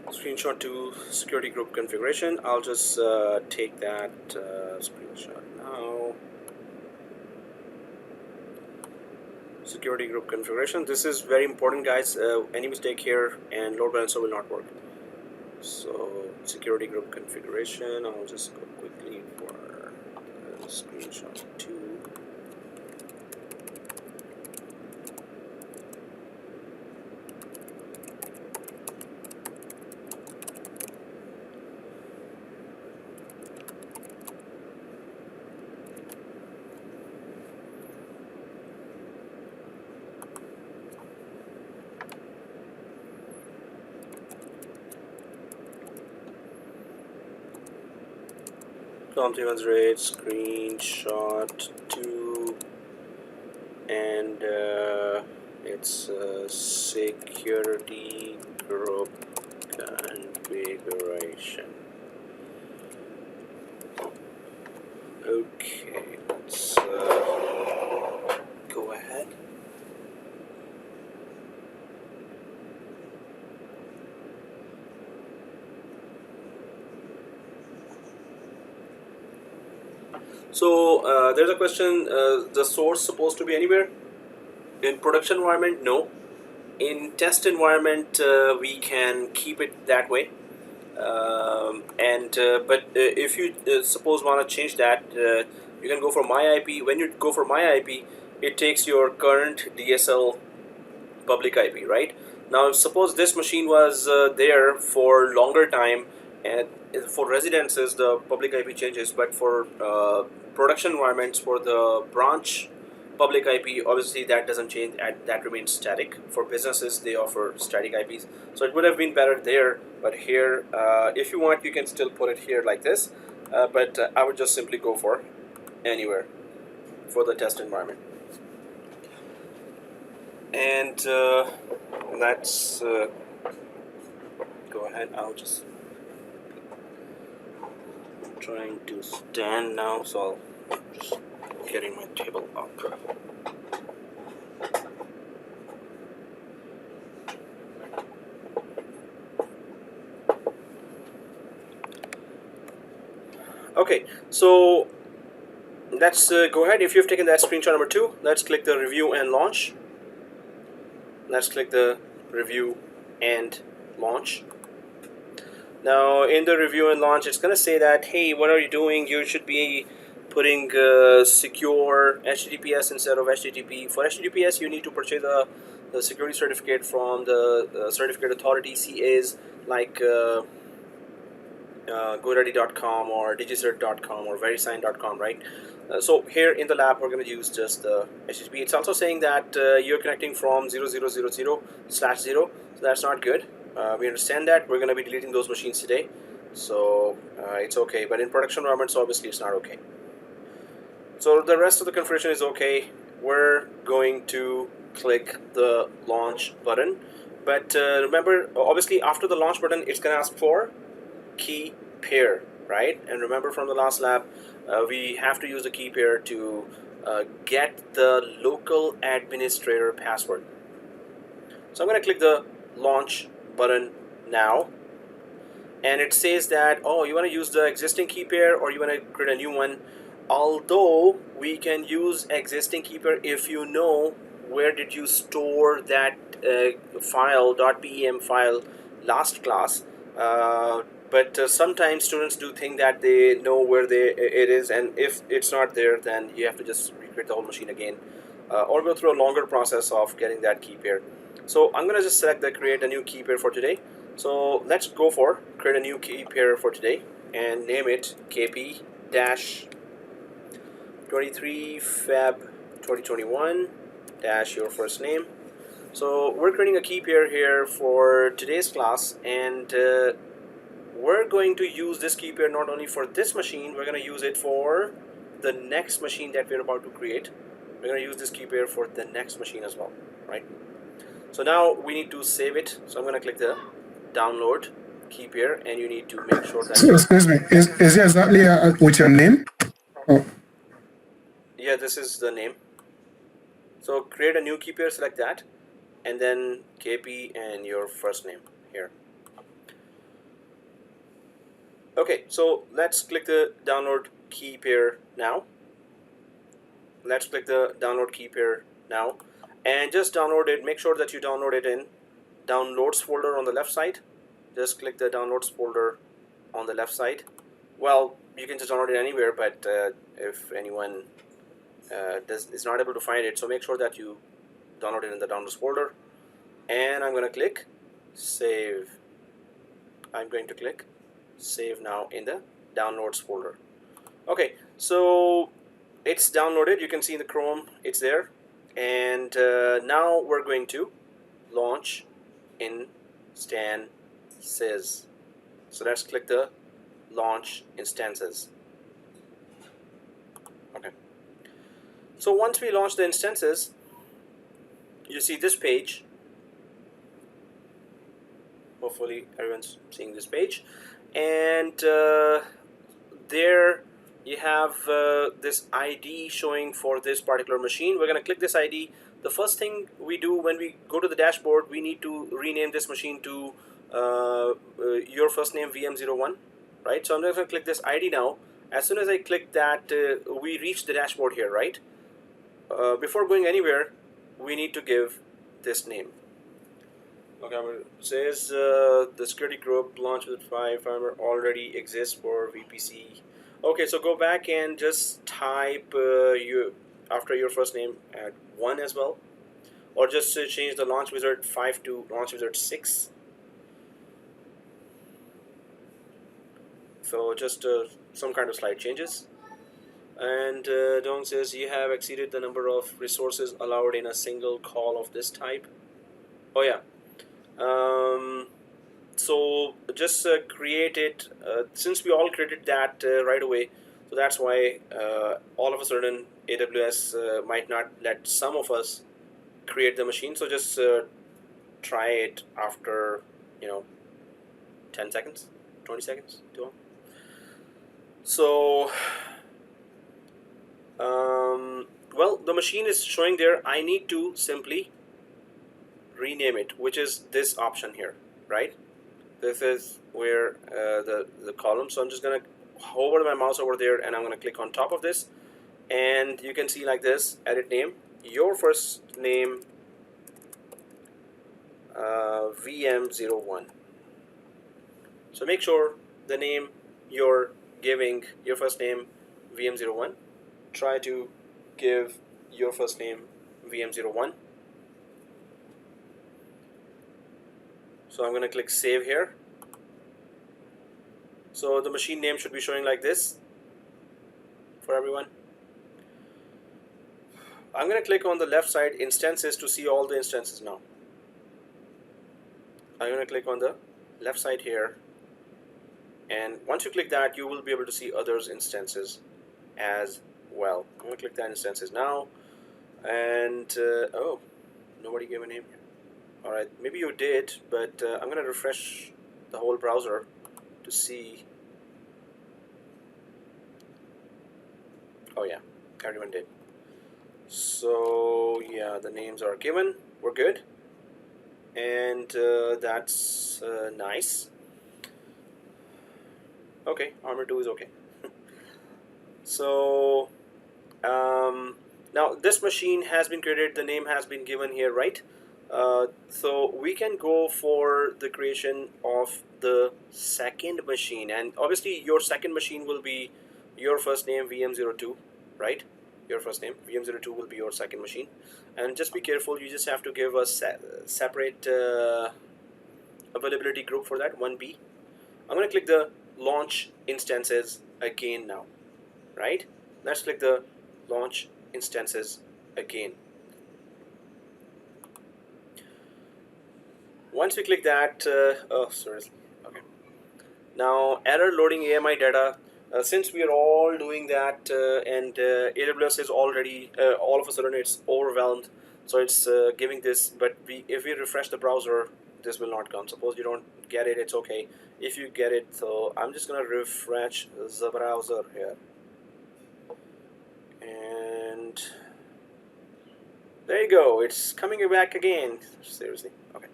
[SPEAKER 1] Screenshot to security group configuration. I'll just take that screenshot now. Security group configuration. This is very important, guys. Any mistake here and load balancer will not work. So security group configuration. I'll just go quickly for screenshot 2. COMP3108 screenshot 2, and it's security group configuration. Okay, let's go ahead. So there's a question, the source supposed to be anywhere? In production environment, no. In test environment, we can keep it that way. But if you suppose want to change that, you can go for my IP. When you go for my IP, it takes your current DSL public IP, right? Now suppose this machine was there for longer time, And for residences, the public IP changes, but for production environments, for the branch public IP, obviously that doesn't change, and that remains static. For businesses, they offer static IPs. So it would have been better there, but here, if you want, you can still put it here like this, but I would just simply go for anywhere for the test environment. And let's go ahead. I'll just trying to stand now, so I'm just getting my table up. Okay, so let's go ahead. If you've taken that screenshot number 2, let's click the review and launch. Let's click the review and launch. Now in the review and launch, it's going to say that, hey, what are you doing? You should be putting secure HTTPS instead of HTTP. For HTTPS, you need to purchase the security certificate from the certificate authority, CAs, like GoDaddy.com or Digicert.com or VeriSign.com, right? So here in the lab, we're going to use just the HTTP. It's also saying that you're connecting from 0000/0, so that's not good. We understand that. We're going to be deleting those machines today, so it's okay. But in production environments, obviously it's not okay. So the rest of the configuration is okay. We're going to click the launch button. But remember, obviously after the launch button, it's going to ask for key pair, right? And remember from the last lab, we have to use the key pair to get the local administrator password. So I'm going to click the launch button now, and it says that, oh, you want to use the existing key pair or you want to create a new one. Although we can use existing key pair if you know where did you store that file, .pem file last class. But sometimes students do think that they know where it is, and if it's not there, then you have to just recreate the whole machine again, or go through a longer process of getting that key pair. So I'm gonna just select the create a new key pair for today. So let's go for create a new key pair for today and name it KP-23Feb2021 dash your first name. So we're creating a key pair here for today's class, and we're going to use this key pair not only for this machine, we're going to use it for the next machine that we're about to create. We're going to use this key pair for the next machine as well, right? So now we need to save it. So I'm going to click the download key pair, and you need to make sure that...
[SPEAKER 2] So, excuse me, is it exactly with your name? Oh.
[SPEAKER 1] Yeah, this is the name. So create a new key pair, select that, and then KP and your first name here. Okay, so let's click the download key pair now. Let's click the download key pair now, and just download it. Make sure that you download it in downloads folder on the left side. Just click the downloads folder on the left side. Well, you can just download it anywhere, but if anyone is not able to find it, so make sure that you download it in the downloads folder. And I'm going to click save. I'm going to click save now in the downloads folder. Okay, so it's downloaded. You can see in the Chrome it's there, and now we're going to launch instances. So let's click the launch instances. Okay, so once we launch the instances, you see this page. Hopefully everyone's seeing this page, and there you have this ID showing for this particular machine. We're going to click this ID. The first thing we do when we go to the dashboard, we need to rename this machine to your first name VM01, right? So I'm just going to click this ID now. As soon as I click that, we reach the dashboard here, right? Before going anywhere, we need to give this name. Okay, it says the security group launched with 5 firmware already exists for VPC. Okay, so go back and just type after your first name add 1 as well, or just change the launch wizard 5 to launch wizard 6. So just some kind of slight changes. And Dong says you have exceeded the number of resources allowed in a single call of this type. Oh yeah. So just create it, since we all created that right away, so that's why all of a sudden AWS might not let some of us create the machine. So just try it after 10 seconds, 20 seconds, too long. So well, the machine is showing there. I need to simply rename it, which is this option here, right? This is where the column. So I'm just gonna hover my mouse over there, and I'm gonna click on top of this, and you can see like this: edit name, your first name, VM01. So make sure the name you're giving, your first name, VM01. Try to give your first name VM01. So I'm going to click save here. So the machine name should be showing like this for everyone. I'm going to click on the left side instances to see all the instances now. I'm going to click on the left side here, and once you click that, you will be able to see others instances as well. I'm going to click that instances now, and oh, nobody gave a name here. All right, maybe you did, but I'm going to refresh the whole browser to see. Oh yeah, everyone did. So yeah, the names are given. We're good, and that's nice. Okay, Armor 2 is okay. So now this machine has been created. The name has been given here, right? So we can go for the creation of the second machine, and obviously your second machine will be your first name VM02, right? Your first name VM02 will be your second machine, and just be careful. You just have to give a separate availability group for that, 1B. I'm going to click the launch instances again now, right? Let's click the launch instances again. Once we click that, oh, sorry. Okay. Now, error loading AMI data. Since we are all doing that, and AWS is already, all of a sudden it's overwhelmed, so it's giving this. But if we refresh the browser, this will not come. Suppose you don't get it, it's okay. If you get it, so I'm just gonna refresh the browser here, and there you go. It's coming back again. Seriously, okay.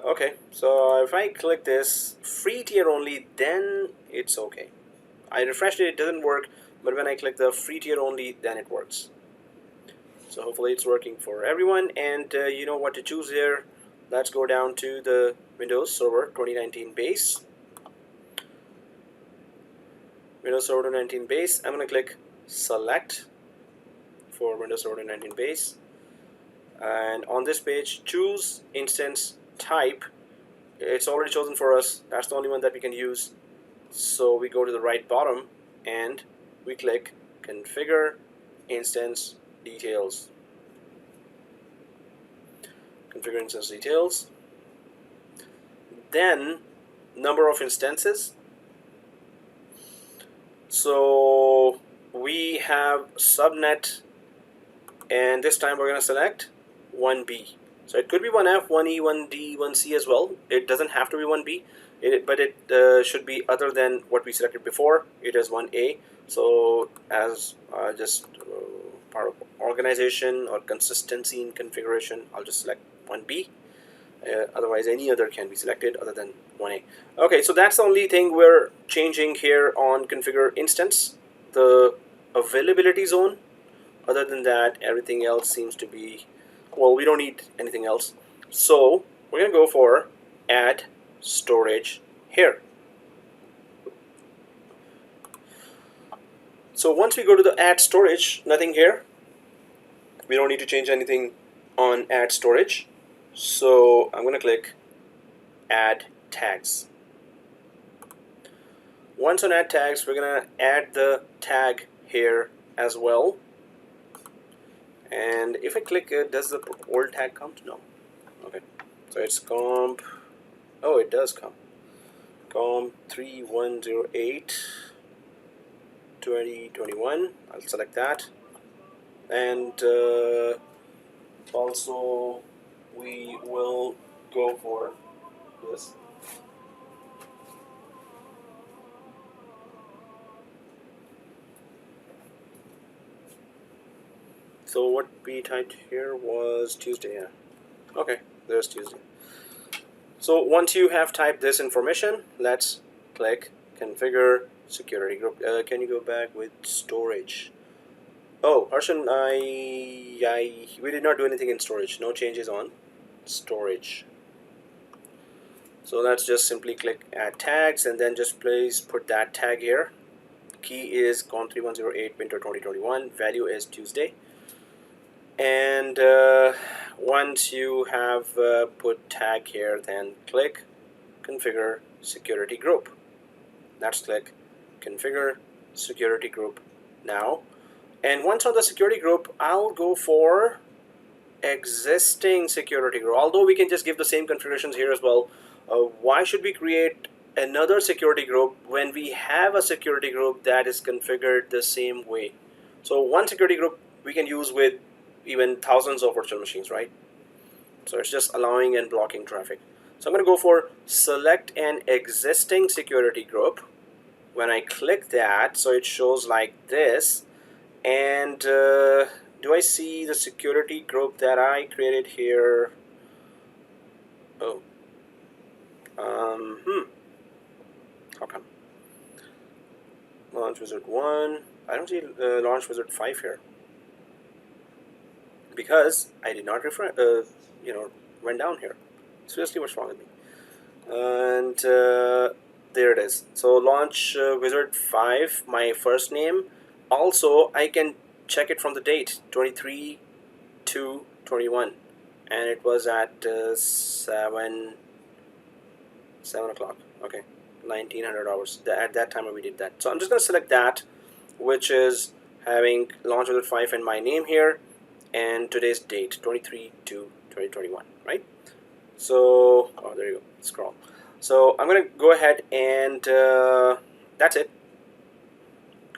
[SPEAKER 1] Okay, so if I click this free tier only, then it's okay. I refreshed it, it doesn't work, but when I click the free tier only, then it works. So hopefully it's working for everyone, and you know what to choose here. Let's go down to the Windows Server 2019 base. Windows Server 2019 base, I'm going to click select for Windows Server 2019 base. And on this page, choose instance type. It's already chosen for us. That's the only one that we can use. So we go to the right bottom and we click configure instance details. Configure instance details. Then number of instances. So we have subnet, and this time we're going to select 1B. So it could be 1F, 1E, 1D, 1C as well. It doesn't have to be 1B, but it should be other than what we selected before. It is 1A. So as just part of organization or consistency in configuration, I'll just select 1B. Otherwise, any other can be selected other than 1A. Okay, so that's the only thing we're changing here on configure instance, the availability zone. Other than that, everything else seems to be, well, we don't need anything else. So we're going to go for add storage here. So once we go to the add storage, nothing here. We don't need to change anything on add storage. So I'm going to click add tags. Once on add tags, we're going to add the tag here as well. And if I click it, does the old tag come? No. Okay. So it's comp. Oh, it does come. COMP3108 2021. I'll select that. And also we will go for this. So what we typed here was Tuesday, yeah. Okay, there's Tuesday. So once you have typed this information, let's click configure security group. Can you go back with storage? Oh, Harshan, we did not do anything in storage. No changes on storage. So let's just simply click add tags and then just please put that tag here. Key is COMP3108 winter 2021. Value is Tuesday. And once you have put tag here, then click configure security group. Let's click configure security group now. And once on the security group, I'll go for existing security group. Although we can just give the same configurations here as well. Why should we create another security group when we have a security group that is configured the same way? So one security group we can use with even thousands of virtual machines, right? So it's just allowing and blocking traffic. So I'm going to go for select an existing security group. When I click that, so it shows like this. And do I see the security group that I created here? Oh. How come? Launch Wizard 1. I don't see Launch Wizard 5 here. Because I did not went down here. Seriously, what's wrong with me? And there it is. So Launch Wizard 5, my first name. Also, I can check it from the date, 23/2/21, and it was at 7 o'clock. Okay, 1900 hours. At that time we did that. So I'm just going to select that, which is having Launch Wizard 5 and my name here, and today's date, 23/2/2021, right? So, oh, there you go, scroll. So I'm going to go ahead and that's it.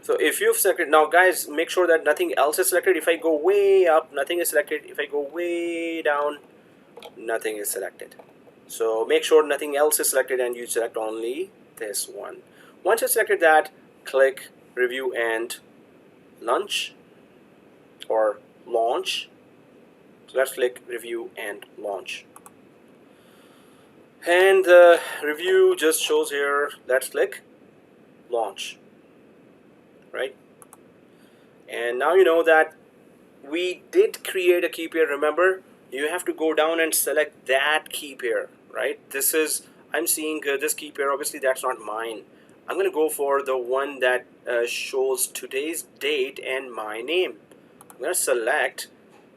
[SPEAKER 1] So if you've selected, now guys, make sure that nothing else is selected. If I go way up, nothing is selected. If I go way down, nothing is selected. So make sure nothing else is selected and you select only this one. Once you selected that, click review and launch or launch. So let's click review and launch. And the review just shows here. Let's click launch. Right? And now you know that we did create a key pair. Remember, you have to go down and select that key pair, right? This is, I'm seeing this key pair. Obviously, that's not mine. I'm going to go for the one that shows today's date and my name. I'm going to select,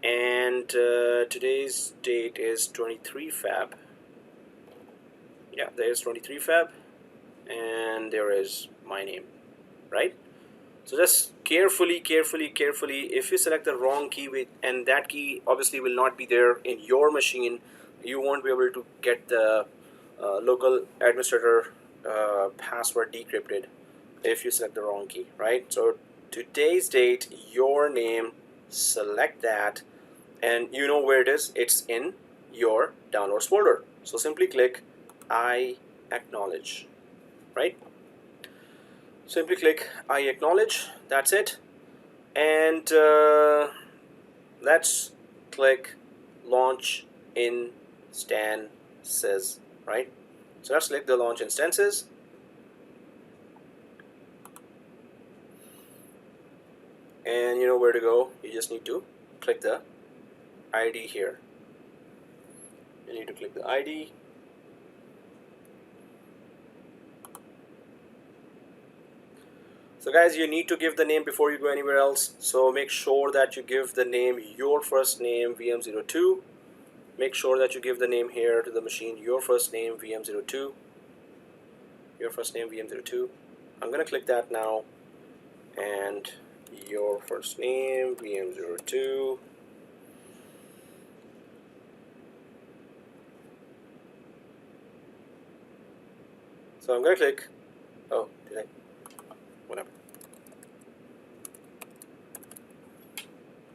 [SPEAKER 1] and today's date is 23 Feb. Yeah, there's 23 Feb, and there is my name, right? So just carefully, if you select the wrong key and that key obviously will not be there in your machine, you won't be able to get the local administrator password decrypted if you select the wrong key, right? So today's date, your name, select that, and you know where it is. It's in your downloads folder. So simply click I acknowledge, right? Simply click I acknowledge. That's it. And let's click launch instances, right? So let's click the launch instances. And you know where to go. You just need to click the ID here. You need to click the ID. So guys, you need to give the name before you go anywhere else. So make sure that you give the name your first name, VM02, make sure that you give the name here to the machine, your first name VM02, your first name VM02. I'm gonna click that now, and your first name VM02. So I'm gonna click, oh, did I, whatever.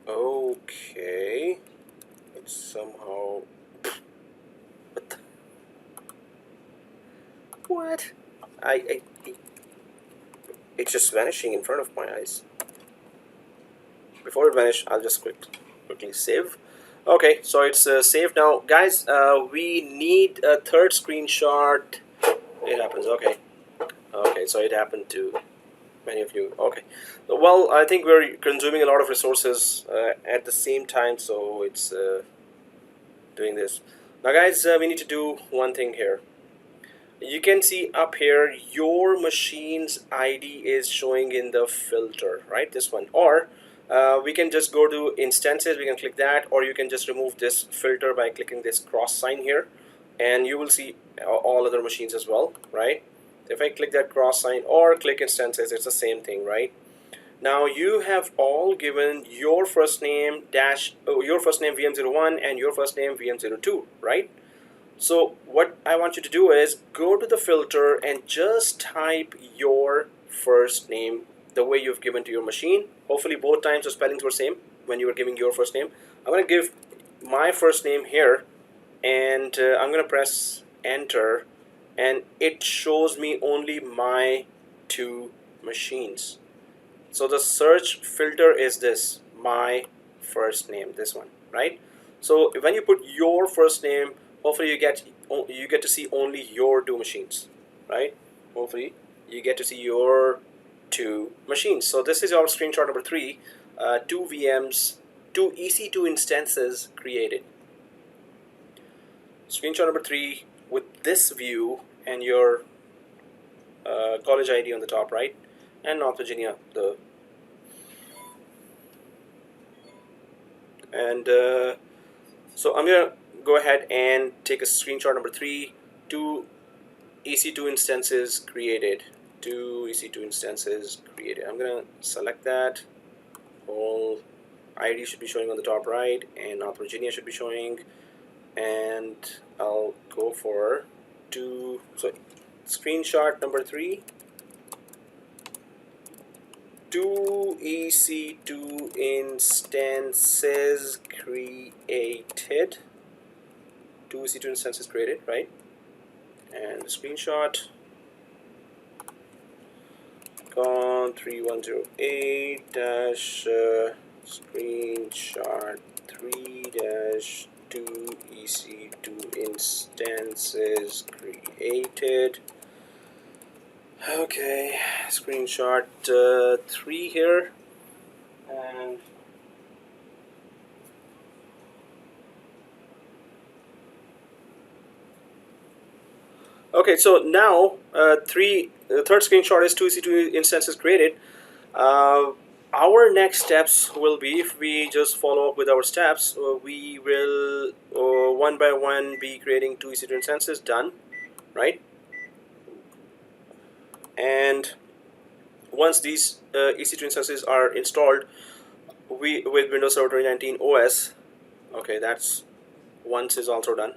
[SPEAKER 1] Okay, it's somehow, what? It's just vanishing in front of my eyes. Before it vanishes, I'll just quickly save. Okay, so it's saved now. Guys, we need a third screenshot. It happens, okay. Okay, so it happened to many of you. Okay, well, I think we're consuming a lot of resources at the same time, so it's doing this. Now guys, we need to do one thing here. You can see up here your machine's ID is showing in the filter, right? This one. Or we can just go to instances, we can click that, or you can just remove this filter by clicking this cross sign here, and you will see all other machines as well, right? If I click that cross sign or click instances, it's the same thing, right? Now you have all given your first name your first name VM01 and your first name VM02, right? So what I want you to do is go to the filter and just type your first name the way you've given to your machine. Hopefully both times the spellings were same when you were giving your first name. I'm going to give my first name here, and I'm going to press enter, and it shows me only my two machines. So the search filter is this, my first name, this one, right? So when you put your first name, hopefully you get to see only your two machines, right? Hopefully you get to see your two machines. So this is our screenshot number 3. Two VMs, two EC2 instances created. Screenshot number 3 with this view and your college ID on the top right, and North Virginia, so I'm gonna go ahead and take a screenshot number 3. Two EC2 instances created. Two EC2 instances created. I'm gonna select that. All ID should be showing on the top right, and North Virginia should be showing. And I'll go for screenshot number 3. Two EC2 instances created. Two EC2 instances created, right? And the screenshot COMP3108 screenshot 3 two EC2 instances created. Okay, screenshot 3 here, and okay, so now the third screenshot is two EC2 instances created. Our next steps will be, if we just follow up with our steps, we will one by one be creating two EC2 instances, done, right? And once these EC2 instances are installed, with Windows Server 2019 OS, okay, that's once is also done.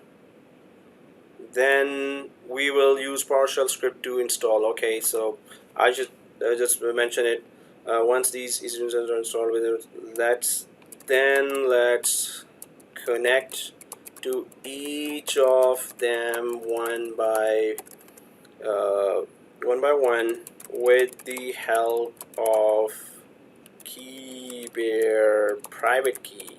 [SPEAKER 1] Then we will use PowerShell script to install. Okay, so I should just mention it. Once these EC2 instances are installed, let's connect to each of them one by one with the help of keypair private key.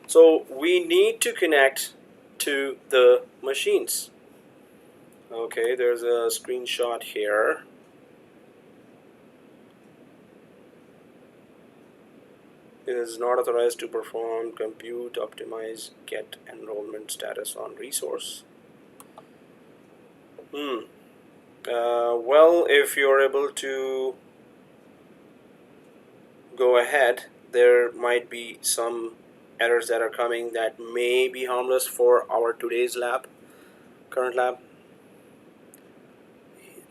[SPEAKER 1] So we need to connect to the machines. Okay, there's a screenshot here. It is not authorized to perform compute, optimize, get enrollment status on resource. Well, if you're able to go ahead, there might be some errors that are coming that may be harmless for our today's lab, current lab.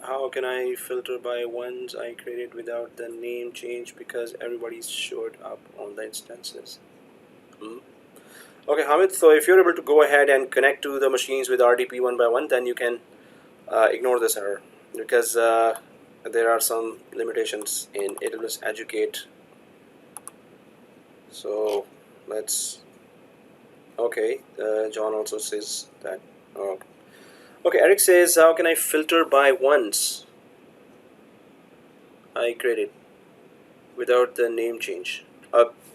[SPEAKER 1] How can I filter by ones I created without the name change because everybody's showed up on the instances? Okay, Hamid, so if you're able to go ahead and connect to the machines with RDP one by one, then you can ignore this error, because there are some limitations in AWS Educate. So let's, okay, John also says that. Oh. Okay, Eric says, how can I filter by ones I created without the name change?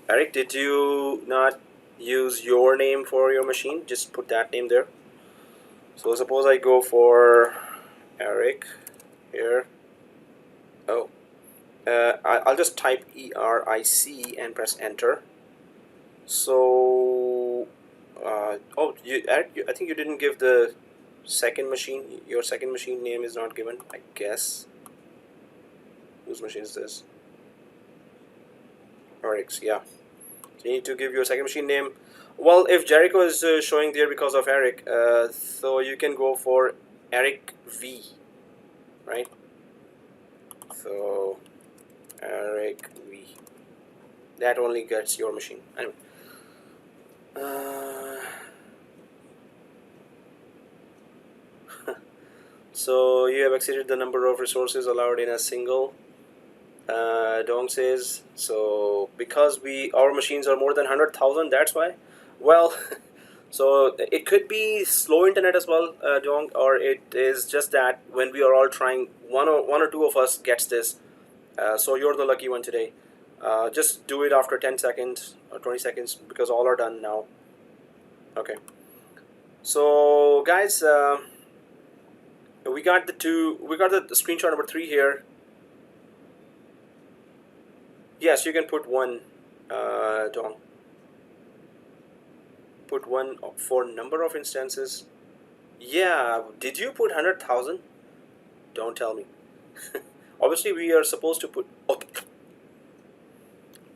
[SPEAKER 1] Eric, did you not use your name for your machine? Just put that name there. So suppose I go for Eric here. Oh, I'll just type ERIC and press enter. So, oh, Eric, I think you didn't give the second machine. Your second machine name is not given, I guess. Whose machine is this? Eric's, yeah. So you need to give your second machine name. Well, if Jericho is showing there because of Eric, so you can go for Eric V, right? So Eric V. That only gets your machine. Anyway. So you have exceeded the number of resources allowed in a single. Dong says, so because our machines are more than 100,000, that's why. Well, so it could be slow internet as well, Dong, or it is just that when we are all trying, one or two of us gets this. So you're the lucky one today. Just do it after 10 seconds or 20 seconds because all are done now. Okay. So guys, we got the screenshot number 3 here. Yes, you can put one, Dong. Put one for number of instances. Yeah, did you put 100,000? Don't tell me. Obviously, we are supposed to put. Oh.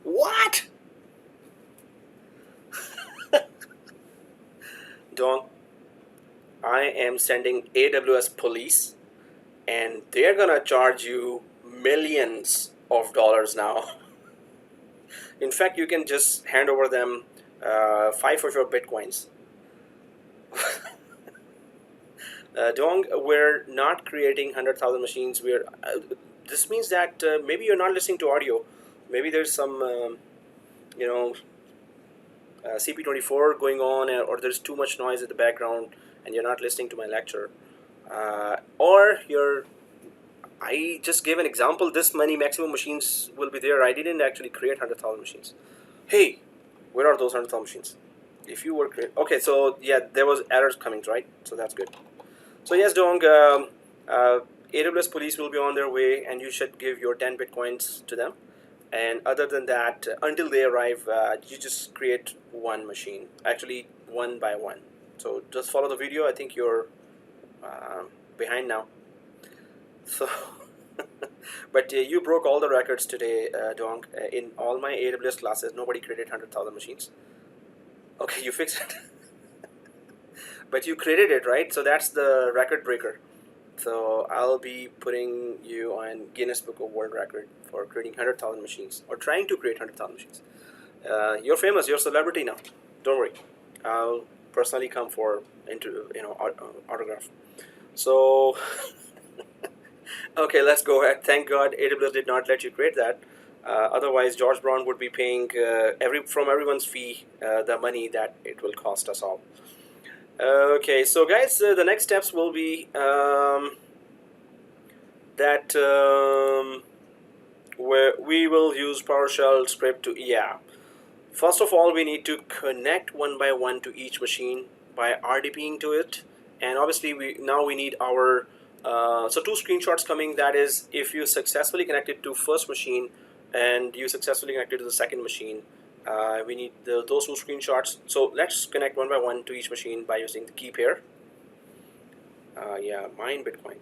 [SPEAKER 1] What? Dong, I am sending AWS police, and they're gonna charge you millions of dollars now. In fact, you can just hand over them 5 of your bitcoins. Dong, we're not creating 100,000 machines. This means that maybe you're not listening to audio. Maybe there's some, CP24 going on, or there's too much noise in the background, and you're not listening to my lecture. Or I just gave an example. This many maximum machines will be there. I didn't actually create 100,000 machines. Hey, where are those 100,000 machines? If you were okay, so yeah, there was errors coming, right? So that's good. So yes, Dong, AWS police will be on their way, and you should give your 10 bitcoins to them. And other than that, until they arrive, you just create one machine, actually one by one. So just follow the video. I think you're behind now. So, but you broke all the records today, Dong. In all my AWS classes, nobody created 100,000 machines. Okay, you fixed it. But you created it, right? So that's the record breaker. So I'll be putting you on Guinness Book of World Record for creating 100,000 machines, or trying to create 100,000 machines. You're famous. You're a celebrity now. Don't worry. I'll personally come for autograph. So okay, let's go ahead. Thank God AWS did not let you create that. Otherwise, George Brown would be paying from everyone's fee the money that it will cost us all. Okay, so guys, the next steps will be where we will use PowerShell script to, first of all, we need to connect one by one to each machine by RDPing to it. And obviously we need our so 2 screenshots coming. That is, if you successfully connected to first machine and you successfully connected to the second machine, we need those 2 screenshots. So let's connect one by one to each machine by using the keypair. Mine Bitcoin.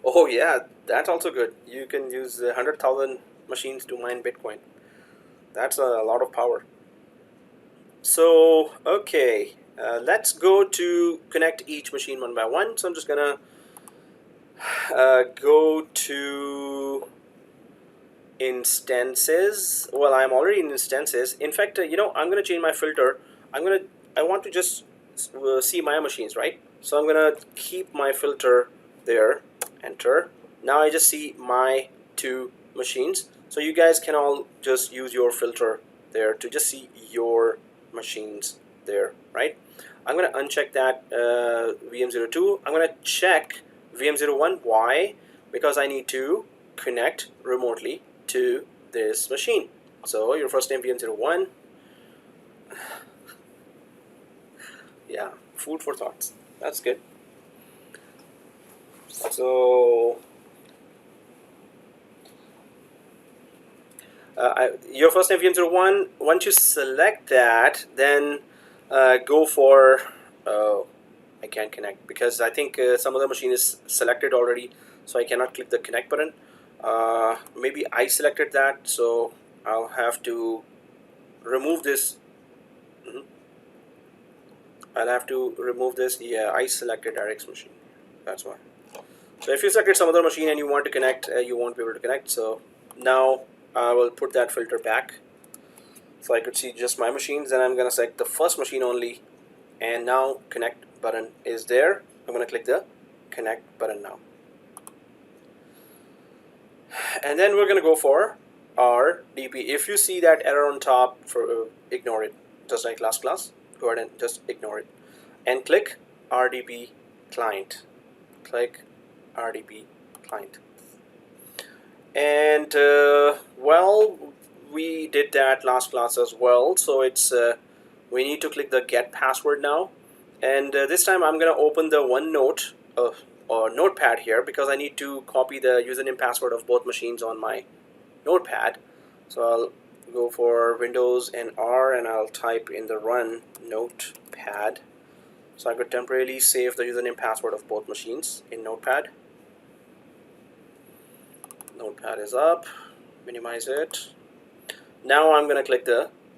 [SPEAKER 1] Oh yeah, that's also good. You can use 100,000 machines to mine Bitcoin. That's a lot of power. So, okay, let's go to connect each machine one by one. So I'm just gonna go to instances. Well, I'm already in instances. In fact, I'm gonna change my filter. I want to just see my machines, right? So I'm gonna keep my filter there. Enter. Now I just see my two machines. So you guys can all just use your filter there to just see your machines there, right? I'm gonna uncheck that VM02. I'm gonna check VM01. Why? Because I need to connect remotely to this machine. So your first name VM01. Yeah, food for thoughts. That's good. So your first name VM01. Once you select that, then go for I can't connect because I think some other machine is selected already, so I cannot click the connect button. Maybe I selected that, so I'll have to remove this. I'll have to remove this. Yeah, I selected Eric's machine. That's why. So if you selected some other machine and you want to connect, you won't be able to connect. So now I will put that filter back so I could see just my machines. Then I'm going to select the first machine only. And now connect button is there. I'm going to click the connect button now. And then we're going to go for our DP. If you see that error on top, ignore it. Just like last class, go ahead and just ignore it. And click RDP client. Click RDP client. And well, we did that last class as well. So it's we need to click the get password now. And this time I'm going to open the OneNote or notepad here because I need to copy the username password of both machines on my notepad. So I'll go for Windows and R and I'll type in the run notepad. So I could temporarily save the username password of both machines in notepad. Notepad is up, minimize it. Now I'm going to click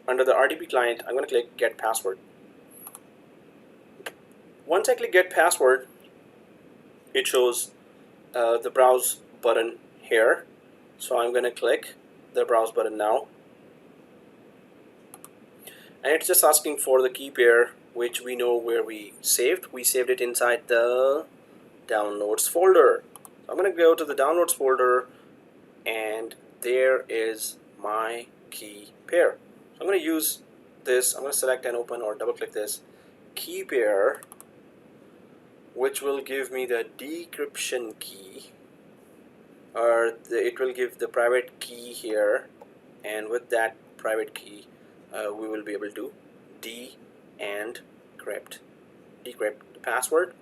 [SPEAKER 1] under the RDP client, I'm going to click get password. Once I click get password, it shows the browse button here. So I'm going to click the browse button now. And it's just asking for the key pair, which we know where we saved. We saved it inside the downloads folder. So I'm going to go to the downloads folder and there is my key pair. So I'm going to use this. I'm going to select and open or double click this key pair, which will give me the decryption key, or it will give the private key here, and with that private key we will be able to decrypt the password.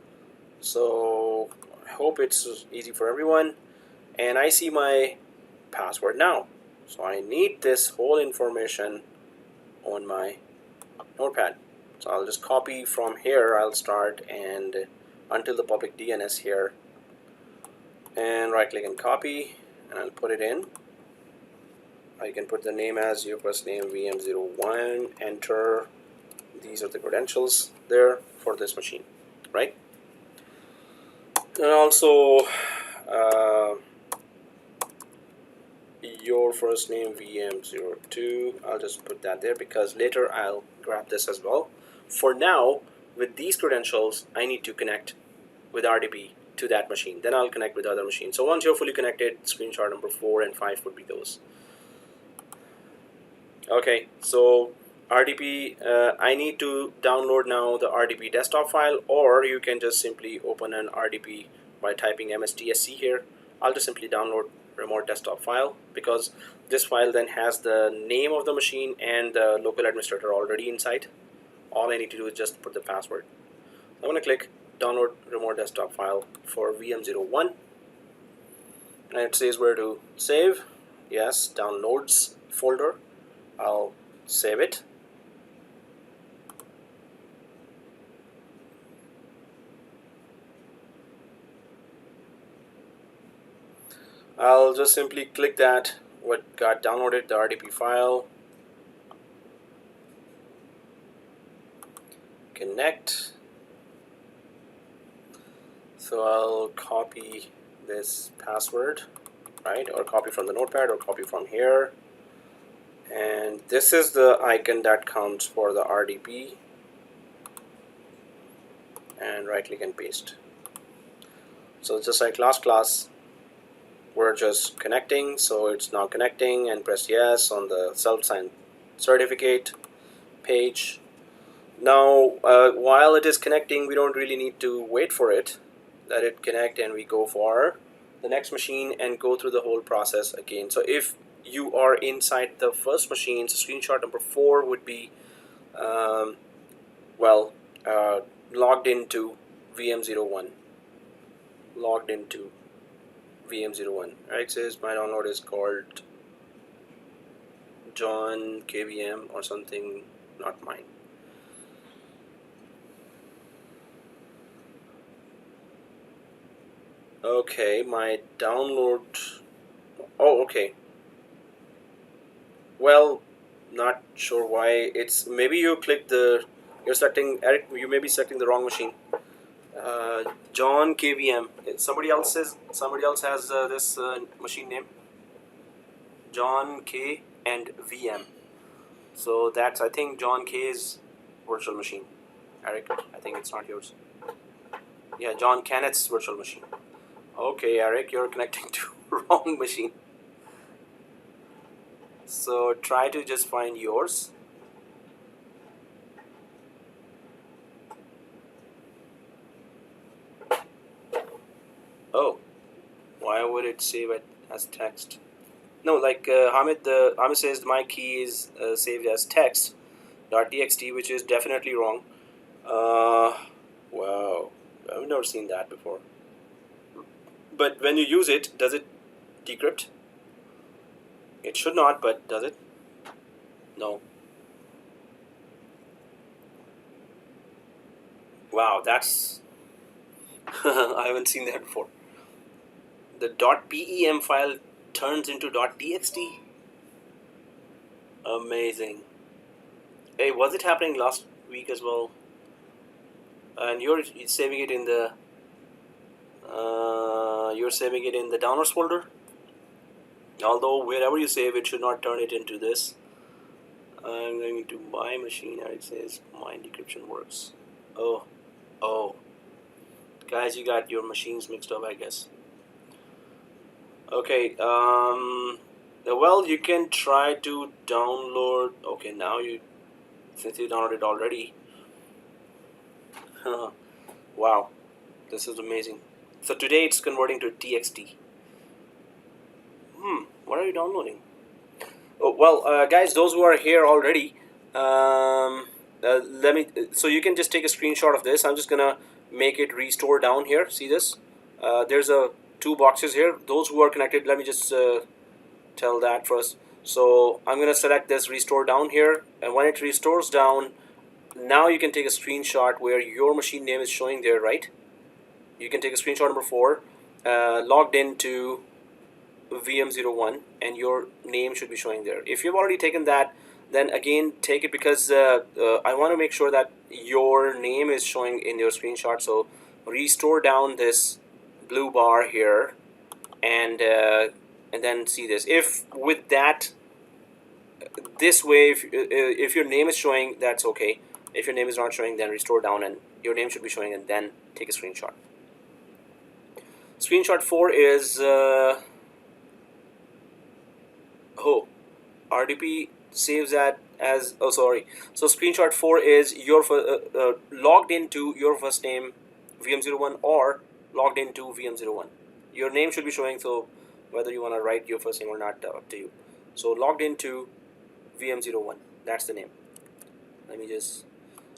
[SPEAKER 1] So I hope it's easy for everyone, and I see my password now. So I need this whole information on my notepad. So I'll just copy from here. I'll start and until the public DNS here, and right click and copy, and I'll put it in. I can put the name as your first name VM01, enter. These are the credentials there for this machine, right? And also your first name VM02. I'll just put that there because later I'll grab this as well. For now, with these credentials, I need to connect with RDP to that machine. Then I'll connect with other machines. So once you're fully connected, screenshot number 4 and 5 would be those. Okay, so RDP, I need to download now the RDP desktop file, or you can just simply open an RDP by typing mstsc here. I'll just simply download remote desktop file because this file then has the name of the machine and the local administrator already inside. All I need to do is just put the password. I'm going to click download remote desktop file for VM01, and it says where to save. Yes, downloads folder. I'll save it. I'll just simply click that what got downloaded, the RDP file, connect. So I'll copy this password, right, or copy from the notepad or copy from here, and this is the icon that counts for the RDP, and right click and paste. So just like last class, we're just connecting, so it's now connecting, and press yes on the self-signed certificate page. Now while it is connecting, we don't really need to wait for it. Let it connect and we go for the next machine and go through the whole process again. So if you are inside the first machine, so screenshot number 4 would be logged into VM01. Logged into VM01. Right, says my download is called John KVM or something, not mine. Okay, my download. Oh, okay. Well, not sure why. It's maybe you click the. You're selecting Eric. You may be selecting the wrong machine. John KVM. Somebody else has this machine name. John K and VM. So that's, I think, John K's virtual machine. Eric, I think it's not yours. Yeah, John Kenneth's virtual machine. Okay, Eric, you're connecting to wrong machine. So try to just find yours. Oh, why would it save it as text? No, like Hamid says my key is saved as text.txt, which is definitely wrong. Wow, I've never seen that before. But when you use it, does it decrypt? It should not, but does it? No. Wow, that's I haven't seen that before. The .pem file turns into .txt. Amazing. Hey, was it happening last week as well? And you're saving it in the downloads folder. Although wherever you save it should not turn it into this. I'm going to my machine, and it says my decryption works. Oh, guys, you got your machines mixed up, I guess. Okay, well, you can try to download. Okay, now since you downloaded already. Wow, this is amazing. So today it's converting to txt. What are you downloading? Oh, well, guys, those who are here already, so you can just take a screenshot of this. I'm just gonna make it restore down here. See this? There's two boxes here. Those who are connected, let me just tell that first. So I'm gonna select this restore down here, and when it restores down, now you can take a screenshot where your machine name is showing there, right? You can take a screenshot number 4, logged into VM01, and your name should be showing there. If you've already taken that, then again take it, because I want to make sure that your name is showing in your screenshot. So restore down this blue bar here, and then see this. If with that, this way, if your name is showing, that's okay. If your name is not showing, then restore down and your name should be showing, and then take a screenshot. Screenshot 4 is RDP saves that as, so screenshot 4 is your logged into your first name VM01 or logged into VM01. Your name should be showing, so whether you want to write your first name or not, up to you. So logged into VM01, that's the name. Let me just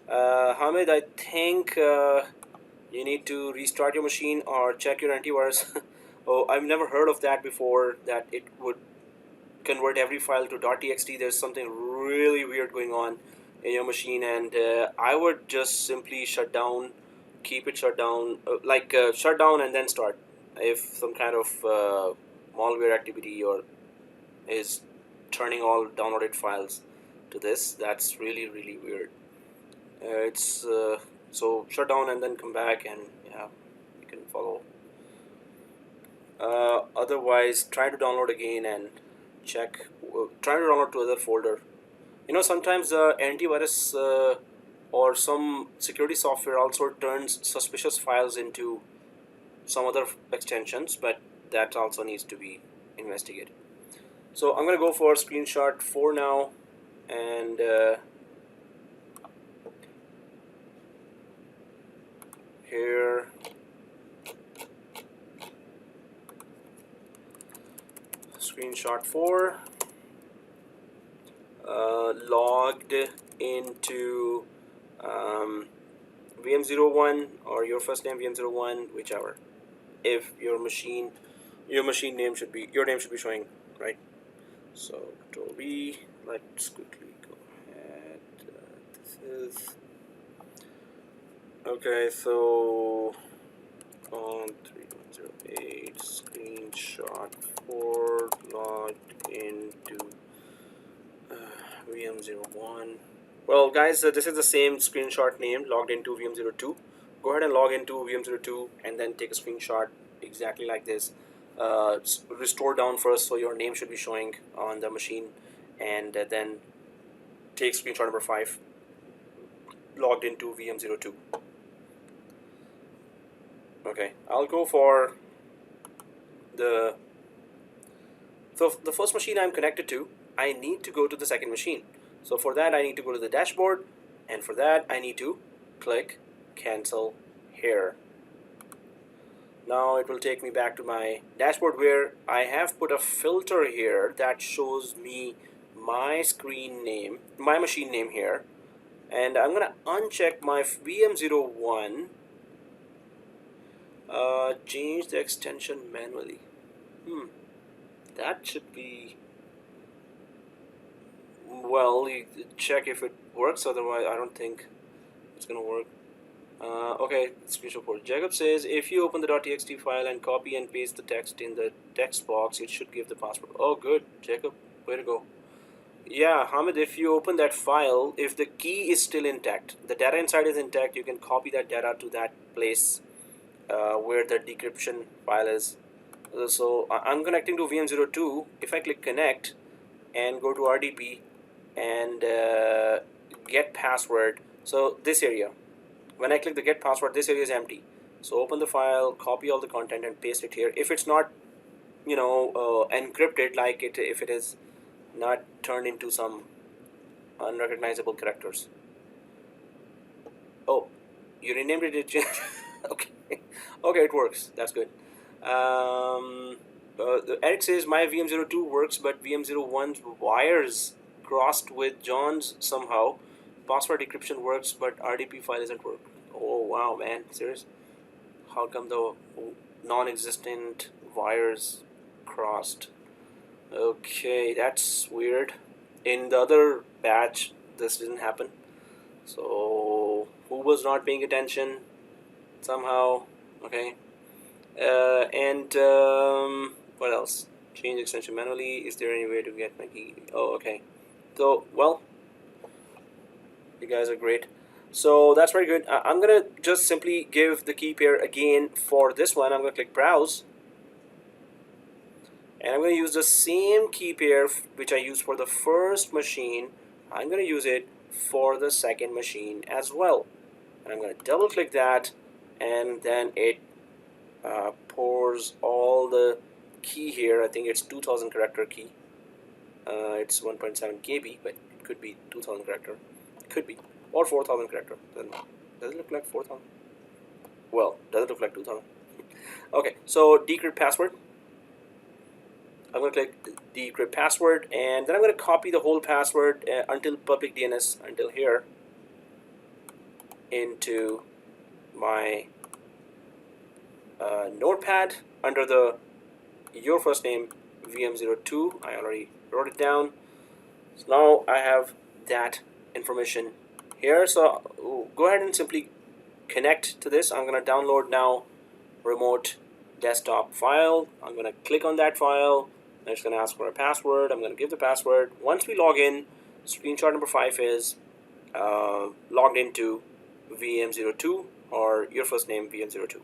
[SPEAKER 1] Hamid, I think you need to restart your machine or check your antivirus. Oh, I've never heard of that before, that it would convert every file to .txt. There's something really weird going on in your machine, and I would just simply shut down, keep it shut down, shut down and then start. If some kind of malware activity or is turning all downloaded files to this, that's really, really weird. It's so shut down and then come back, and yeah, you can follow. Otherwise, try to download again and check. Try to download to other folder. Sometimes the antivirus or some security software also turns suspicious files into some other extensions, but that also needs to be investigated. So I'm gonna go for screenshot 4 now, and here screenshot 4, logged into VM01 or your first name VM01, whichever. If your machine name should be, your name should be showing, right? So Control B. Let's quickly go ahead. This is okay. So on 3108 screenshot 4 logged into VM01. Well, guys, this is the same screenshot name logged into VM02. Go ahead and log into VM02 and then take a screenshot exactly like this. Restore down first, so your name should be showing on the machine, and then take screenshot number 5 logged into VM02. Okay, I'll go for the first machine I'm connected to. I need to go to the second machine. So for that, I need to go to the dashboard, and for that, I need to click cancel here. Now it will take me back to my dashboard, where I have put a filter here that shows me my screen name, my machine name here, and I'm gonna uncheck my VM01, change the extension manually. That should be, well, you check if it works, otherwise I don't think it's gonna work. Okay, screenshot report. Jacob says if you open the .txt file and copy and paste the text in the text box, it should give the password. Oh, good, Jacob, way to go. Yeah, Hamid, if you open that file, if the key is still intact, the data inside is intact, you can copy that data to that place where the decryption file is. So I'm connecting to VM02. If I click connect and go to RDP and get password, so this area, when I click the get password, this area is empty. So open the file, copy all the content and paste it here. If it's not, encrypted, like if it is not turned into some unrecognizable characters. Oh, you renamed it. Okay, okay, it works. That's good. Eric says my VM02 works, but VM01's wires crossed with John's somehow. Password decryption works, but RDP file isn't work. Oh wow, man, serious? How come the non-existent wires crossed? Okay, that's weird. In the other batch, this didn't happen. So who was not paying attention somehow? Okay. What else? Change extension manually. Is there any way to get my key? Oh, okay. So, well, you guys are great. So that's very good. I'm gonna just simply give the key pair again for this one. I'm gonna click browse, and I'm gonna use the same key pair which I used for the first machine. I'm gonna use it for the second machine as well, and I'm gonna double click that, and then it pours all the key here. I think it's 2000 character key. It's 1.7 KB, but it could be 2000 character. It could be, or 4000 character. Does it look like 4000? Well, does it look like 2000? Okay, so decrypt password. I'm going to click decrypt password, and then I'm going to copy the whole password until public DNS, until here, into my notepad under the your first name VM02. I already wrote it down. So now I have that information here. So go ahead and simply connect to this. I'm going to download now remote desktop file. I'm going to click on that file. It's going to ask for a password. I'm going to give the password. Once we log in, screenshot number 5 is logged into VM02 or your first name VM02.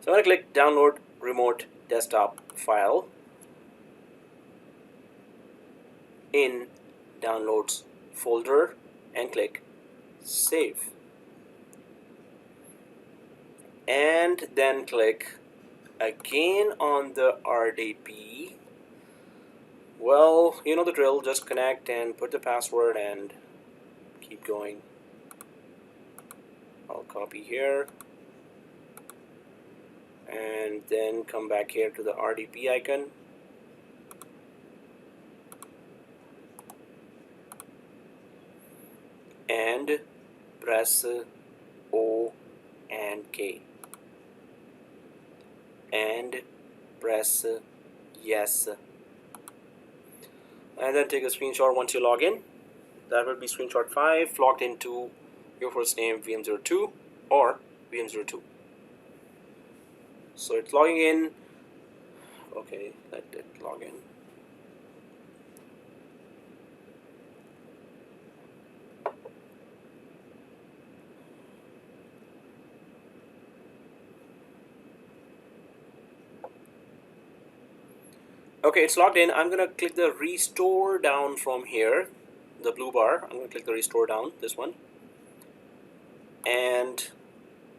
[SPEAKER 1] So I'm going to click download remote desktop file in downloads folder and click save. And then click again on the RDP. Well, you know the drill, just connect and put the password and keep going. I'll copy here and then come back here to the RDP icon. And press O and K. And press yes. And then take a screenshot once you log in. That will be screenshot 5, logged into your first name VM02 or VM02. So it's logging in. Okay, let it log in. Okay, it's logged in. I'm gonna click the restore down from here, the blue bar. I'm gonna click the restore down, this one. And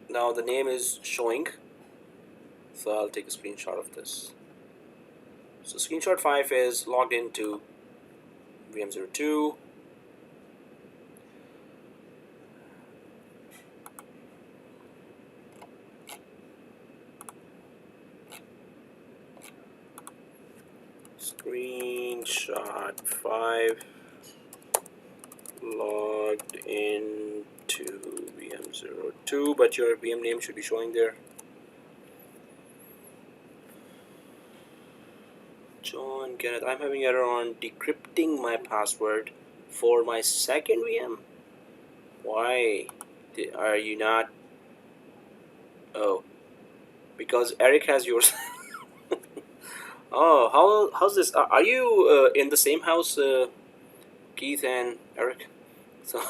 [SPEAKER 1] now the name is showing. So I'll take a screenshot of this. So screenshot 5 is logged into VM02. Screenshot 5 logged into VM02, but your VM name should be showing there. John Kenneth, I'm having error on decrypting my password for my second VM. Why are you not? Oh, because Eric has yours. Oh, how's this? Are you in the same house, Keith and Eric? So,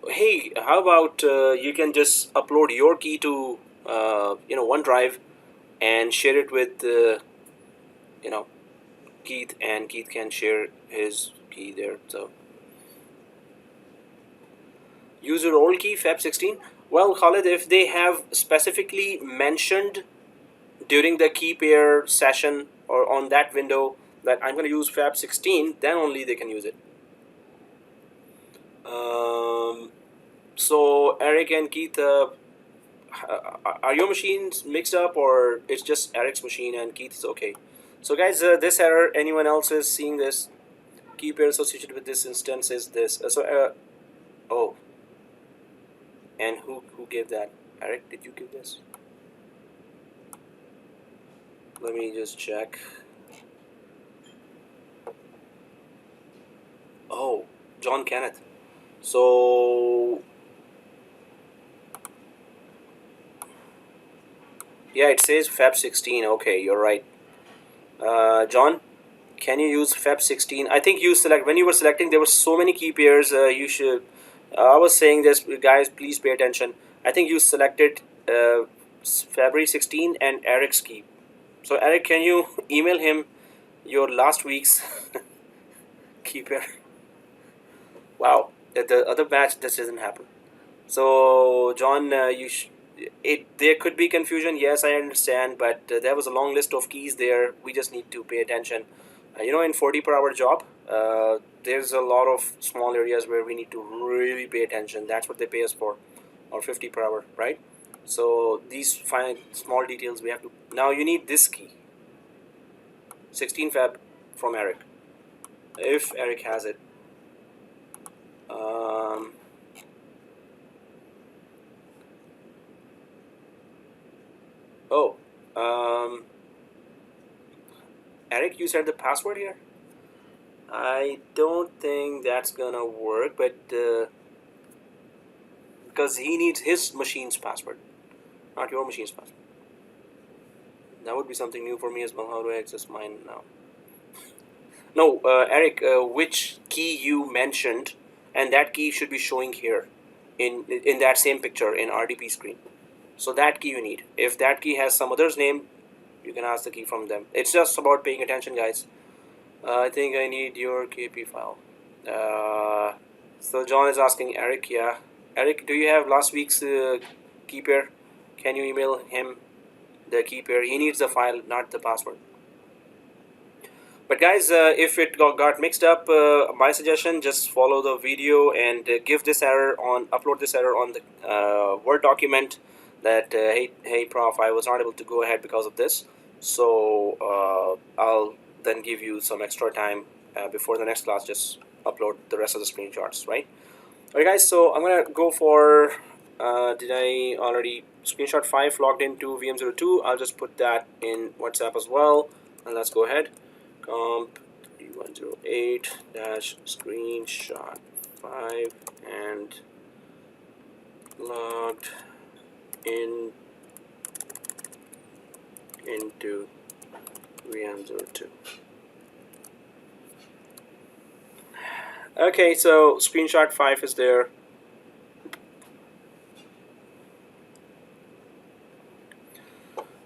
[SPEAKER 1] hey, how about you can just upload your key to OneDrive and share it with Keith, and Keith can share his key there. So, use your old key Feb16. Well, Khalid, if they have specifically mentioned during the keypair session or on that window that I'm going to use Fab16, then only they can use it. So Eric and Keith, are your machines mixed up, or it's just Eric's machine and Keith is okay? So guys, this error, anyone else is seeing this? Keypair associated with this instance is this. Oh, and who gave that? Eric, did you give this? Let me just check. Oh, John Kenneth. So, yeah, it says Feb16. Okay, you're right. John, can you use Feb16? I think you select, when you were selecting, there were so many key pairs. You should, I was saying this, guys, please pay attention. I think you selected February 16 and Eric's key. So Eric, can you email him your last week's key pair? Wow, at the other batch this doesn't happen. So John, there could be confusion. Yes, I understand, but there was a long list of keys there. We just need to pay attention. In 40 per hour job, there's a lot of small areas where we need to really pay attention. That's what they pay us for, or 50 per hour, right? So these fine small details we have to. Now you need this key. 16 Feb from Eric, if Eric has it. Eric, you said the password here? I don't think that's gonna work, but because he needs his machine's password, not your machine's password. That would be something new for me as well. How do I access mine now? No, Eric, which key you mentioned, and that key should be showing here in that same picture in RDP screen. So that key you need. If that key has some other's name, you can ask the key from them. It's just about paying attention, guys. I think I need your KP file. So John is asking Eric, yeah. Eric, do you have last week's keypair? Can you email him the keypair? He needs the file, not the password. But guys, if it got mixed up, my suggestion, just follow the video and give this error on, upload this error on the Word document that, hey prof, I was not able to go ahead because of this. So I'll then give you some extra time before the next class, just upload the rest of the screenshots, right? Alright guys, so I'm gonna go for, did I already, screenshot 5 logged into VM02. I'll just put that in WhatsApp as well, and let's go ahead. COMP3108 dash screenshot 5 and logged in into VM02. Okay, so screenshot 5 is there.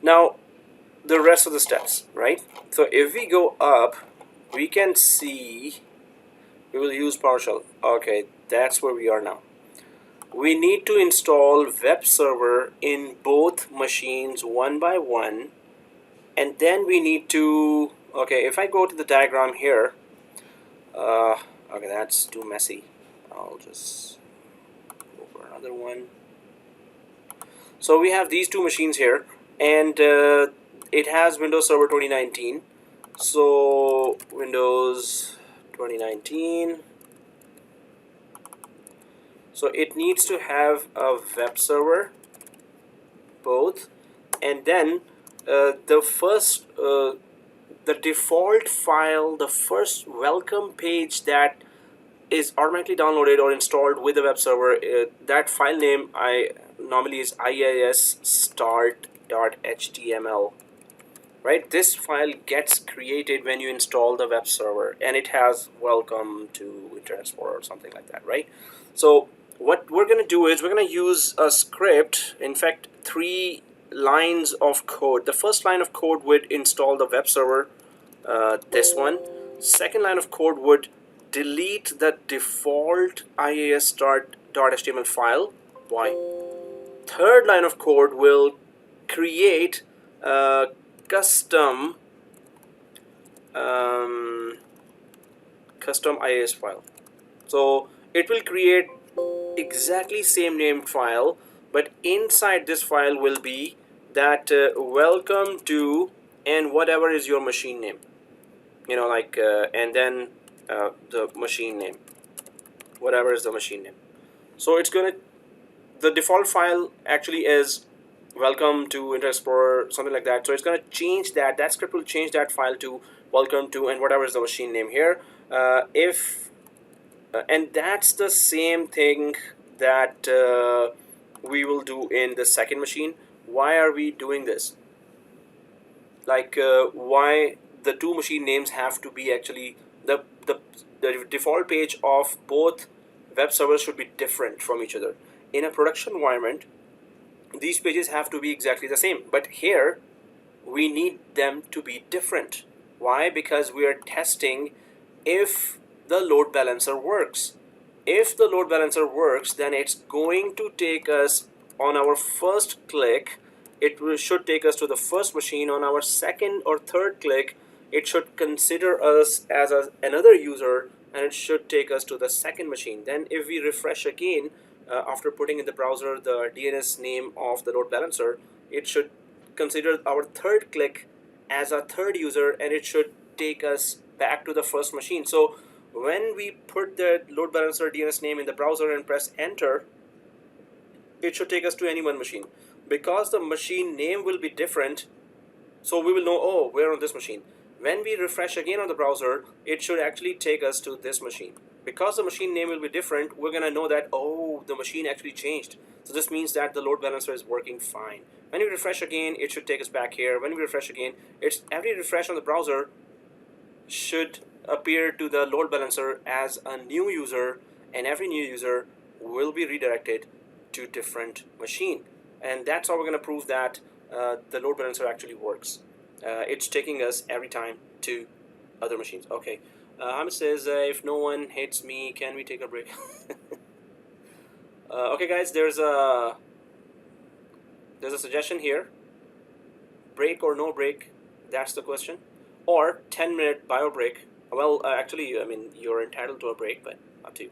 [SPEAKER 1] Now the rest of the steps, right? So if we go up, we can see, we will use PowerShell. Okay, that's where we are now. We need to install web server in both machines one by one, and then we need to, okay, if I go to the diagram here, okay, that's too messy. I'll just go for another one. So we have these two machines here, and it has Windows Server 2019. So Windows 2019. So it needs to have a web server, both, and then the first, the default file, the first welcome page that is automatically downloaded or installed with the web server, that file name normally is iisstart.html. Right, this file gets created when you install the web server, and it has welcome to Internet Explorer or something like that, right? So what we're going to do is we're going to use a script, in fact 3 lines of code. The first line of code would install the web server, this one. Second line of code would delete the default iisstart.html file. Why? Third line of code will create a custom IIS file. So it will create exactly same named file, but inside this file will be that welcome to and whatever is your machine name, you know, like and then the machine name, whatever is the machine name. So it's gonna, the default file actually is welcome to Internet Explorer, something like that. So it's going to change that. That script will change that file to welcome to and whatever is the machine name here. And that's the same thing that we will do in the second machine. Why are we doing this? Like why the two machine names have to be actually, the default page of both web servers should be different from each other. In a production environment, these pages have to be exactly the same, but here we need them to be different. Why? Because we are testing if the load balancer works. If the load balancer works, then it's going to take us, on our first click, it should take us to the first machine. On our second or third click, it should consider us as another user, and it should take us to the second machine. Then if we refresh again, after putting in the browser the DNS name of the load balancer, it should consider our third click as a third user, and it should take us back to the first machine. So when we put the load balancer DNS name in the browser and press enter, it should take us to any one machine. Because the machine name will be different, so we will know, oh, we're on this machine. When we refresh again on the browser, it should actually take us to this machine. Because the machine name will be different, we're gonna know that, oh, the machine actually changed. So this means that the load balancer is working fine. When we refresh again, it should take us back here. When we refresh again, every refresh on the browser should appear to the load balancer as a new user, and every new user will be redirected to different machine. And that's how we're going to prove that the load balancer actually works. It's taking us every time to other machines. Okay. Hamid says, if no one hits me, can we take a break? Okay, guys, there's a suggestion here. Break or no break? That's the question. Or 10-minute bio break. Well, actually, I mean, you're entitled to a break, but up to you.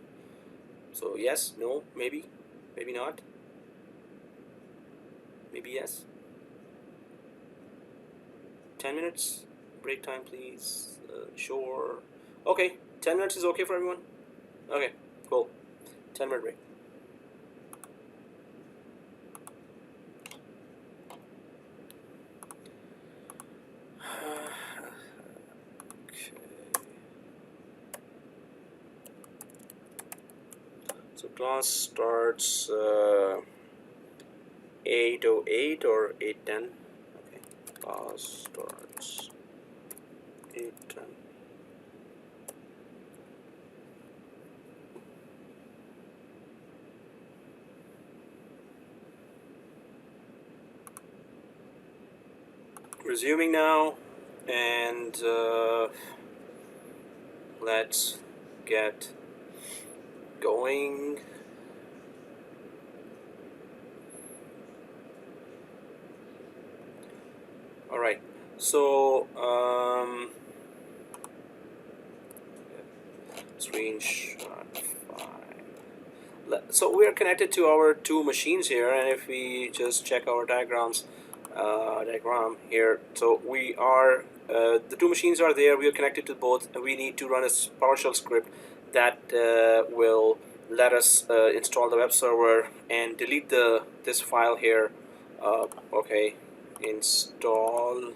[SPEAKER 1] So yes, no, maybe, maybe not. Maybe yes. 10 minutes break time, please. Sure. Okay, 10 minutes is okay for everyone? Okay, cool. 10-minute break. So class starts 8:08 or 8:10. Okay, class starts 8:10. Resuming now, and let's get going. All right, so screenshot 5. So we are connected to our two machines here, and if we just check our diagram here, so we are the two machines are there. We are connected to both, and we need to run a PowerShell script that will let us install the web server and delete this file here. Okay, install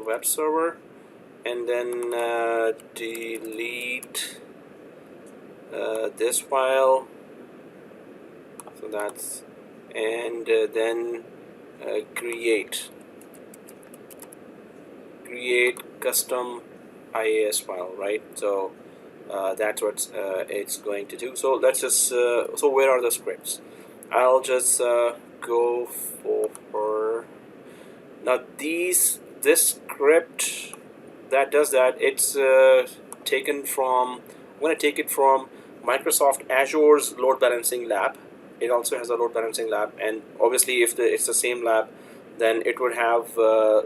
[SPEAKER 1] web server, and then delete this file. So that's, and then create custom IAS file, right? So that's what it's going to do. So let's just so where are the scripts? I'll just go for now this script that does that. It's taken from, I'm going to take it from Microsoft Azure's load balancing lab. It also has a load balancing lab, and obviously if it's the same lab, then it would have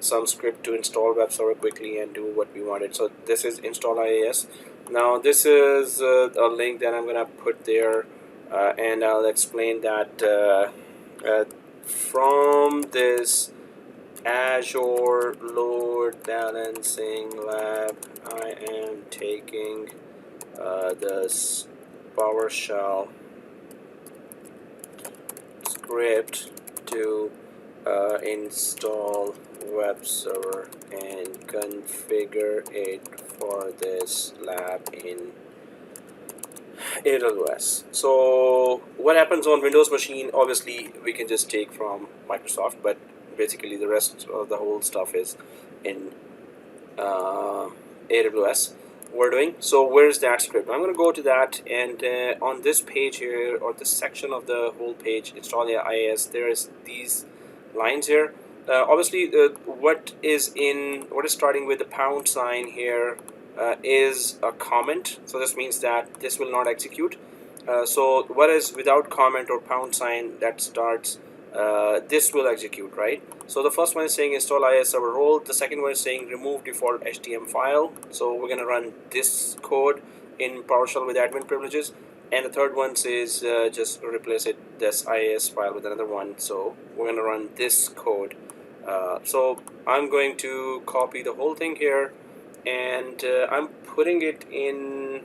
[SPEAKER 1] some script to install web server quickly and do what we wanted. So this is install IAS. Now this is a link that I'm gonna put there, and I'll explain that from this Azure load balancing lab, I am taking this PowerShell script to install web server and configure it for this lab in AWS. So what happens on Windows machine, obviously we can just take from Microsoft, but basically the rest of the whole stuff is in AWS we're doing. So where's that script? I'm going to go to that, and on this page here, or this section of the whole page, install the IAS, there is these lines here. Obviously what is starting with the pound sign here is a comment. So this means that this will not execute. So what is without comment or pound sign that starts, this will execute, right? So the first one is saying install IAS server role. The second one is saying remove default HTML file. So we're going to run this code in PowerShell with admin privileges. And the third one says just replace this IAS file with another one. So we're going to run this code. So I'm going to copy the whole thing here, and I'm putting it in.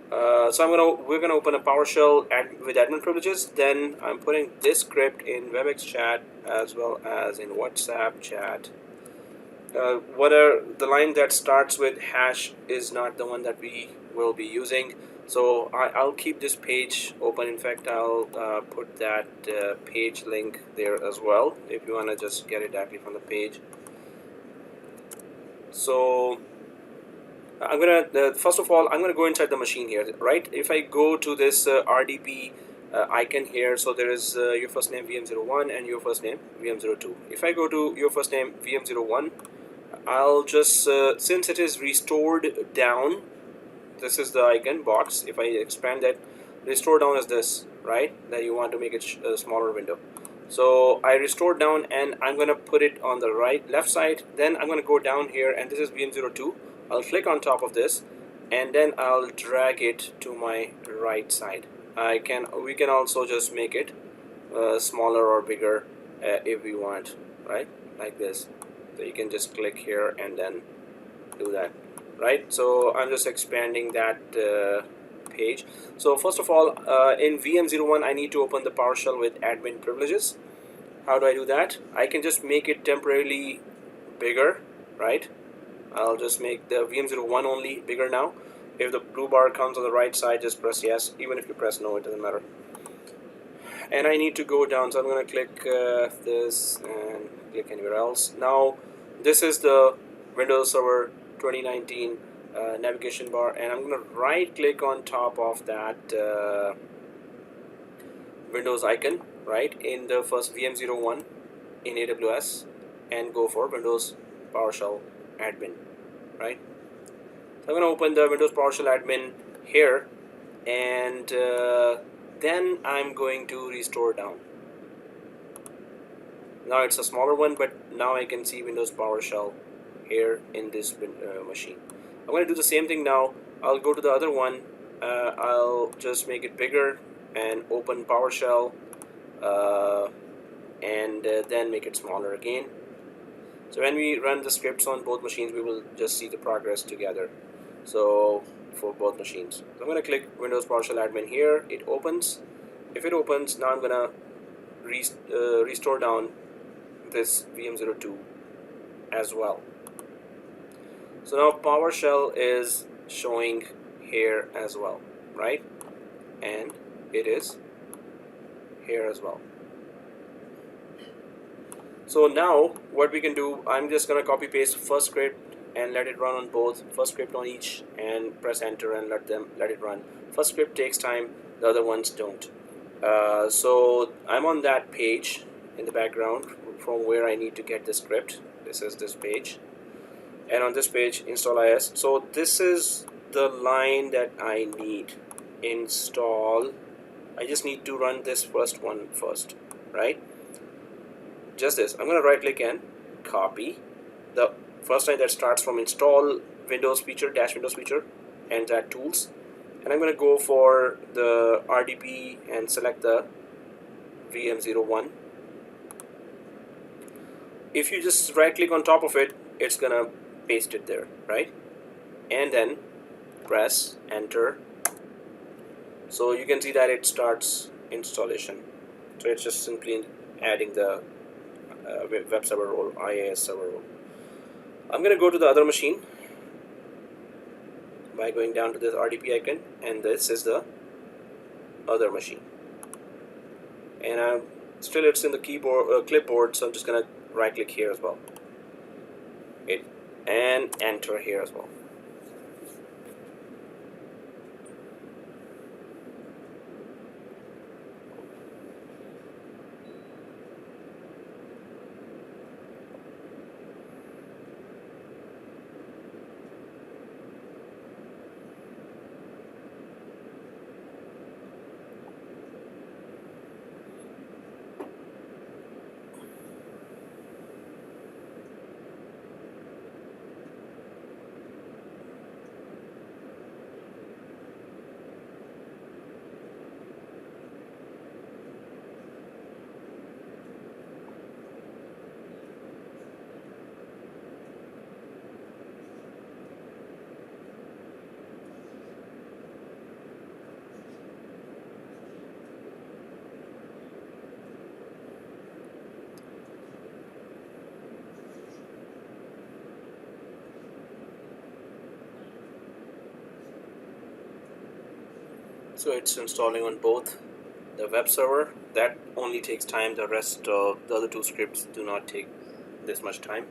[SPEAKER 1] So we're gonna open a PowerShell with admin privileges. Then I'm putting this script in WebEx chat as well as in WhatsApp chat. What are the line that starts with hash is not the one that we will be using. So I'll keep this page open. In fact, I'll put that page link there as well if you want to just get it directly from the page. So I'm gonna first of all I'm gonna go inside the machine here, right? If I go to this RDP icon here, so there is your first name VM01 and your first name VM02. If I go to your first name VM01, I'll just since it is restored down, this is the icon box. If I expand that, restore down is this, right? That you want to make it a smaller window. So I restored down and I'm gonna put it on the left side. Then I'm gonna go down here and this is VM02. I'll click on top of this and then I'll drag it to my right side. We can also just make it smaller or bigger if we want, right? Like this. So you can just click here and then do that, right? So I'm just expanding that page. So first of all, in VM01 I need to open the PowerShell with admin privileges. How do I do that? I can just make it temporarily bigger, right? I'll just make the VM01 only bigger now. If the blue bar comes on the right side, just press yes. Even if you press no, it doesn't matter. And I need to go down, so I'm going to click this and click anywhere else. Now this is the Windows Server 2019 navigation bar, and I'm going to right click on top of that Windows icon, right, in the first VM01 in AWS, and go for Windows PowerShell admin, right? So I'm going to open the Windows PowerShell admin here, and then I'm going to restore down. Now it's a smaller one, but now I can see Windows PowerShell here in this machine. I'm going to do the same thing now. I'll go to the other one. I'll just make it bigger and open PowerShell, and then make it smaller again. So when we run the scripts on both machines, we will just see the progress together. So for both machines, so I'm going to click Windows PowerShell admin here. It opens. If it opens, now I'm going to restore down this VM02 as well. So now PowerShell is showing here as well, right? And it is here as well. So now what we can do, I'm just going to copy paste first script and let it run on both, first script on each, and press enter and let it run. First script takes time, the other ones don't. So I'm on that page in the background from where I need to get the script. This is this page, and on this page install IS. So this is the line that I need. Install. I just need to run this first one first, right? Just this. I'm going to right click and copy the first line that starts from install Windows feature dash Windows feature and add tools, and I'm going to go for the RDP and select the VM01. If you just right click on top of it, it's going to paste it there, right? And then press enter. So you can see that it starts installation. So it's just simply adding the web server role, IIS server role. I'm going to go to the other machine by going down to this RDP icon, and this is the other machine. And still it's in the keyboard clipboard, so I'm just going to right click here as well. And enter here as well. So it's installing on both. The web server, that only takes time. The rest of the other two scripts do not take this much time.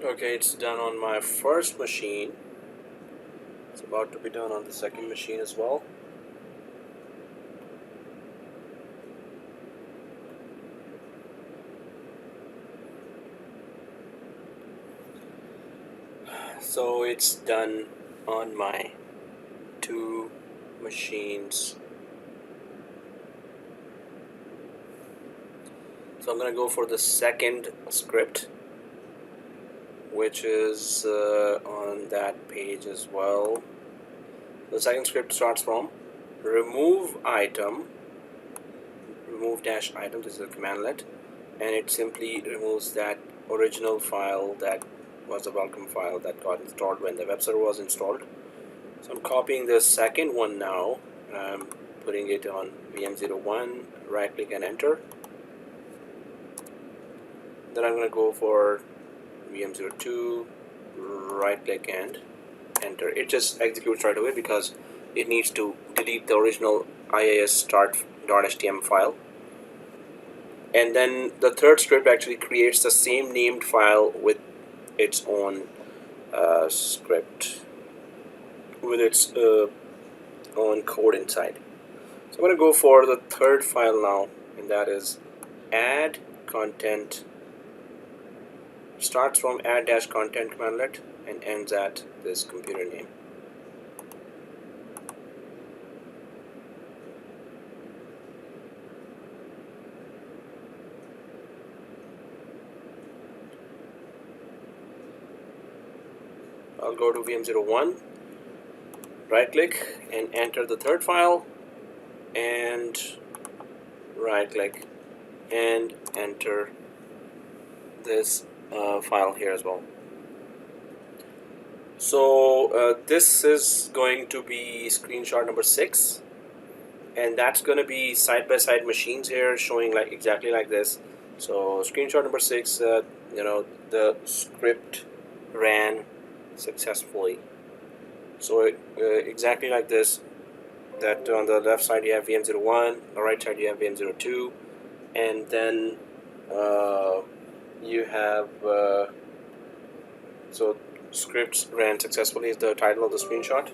[SPEAKER 1] Okay, it's done on my first machine. It's about to be done on the second machine as well. So it's done on my two machines. So I'm gonna go for the second script, which is on that page as well. The second script starts from remove item, remove dash item. This is a commandlet, and it simply removes that original file that was the welcome file that got installed when the web server was installed. So I'm copying the second one now. I'm putting it on VM01, right click and enter. Then I'm going to go for VM02, right click and enter. It just executes right away because it needs to delete the original IIS start.html file. And then the third script actually creates the same named file with its own script, with its own code inside. So I'm going to go for the third file now, and that is add content. Starts from add-content commandlet and ends at this computer name. I'll go to VM01, right click and enter the third file, and right click and enter this file here as well. So this is going to be screenshot number 6, and that's going to be side-by-side machines here showing like exactly like this. So screenshot number 6, the script ran successfully. So exactly like this, that on the left side you have VM01, on the right side you have VM02, and then you have so scripts ran successfully is the title of the screenshot.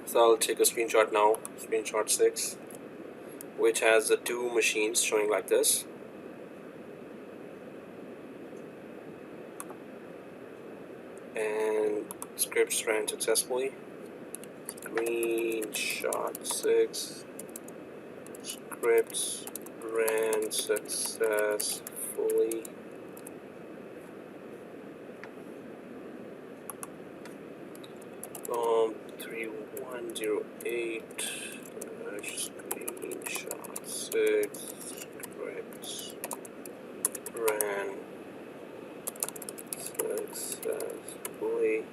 [SPEAKER 1] So I'll take a screenshot now, screenshot 6, which has the two machines showing like this. And scripts ran successfully. Screenshot 6, scripts ran successfully. COMP3108, screenshot 6, scripts ran successfully.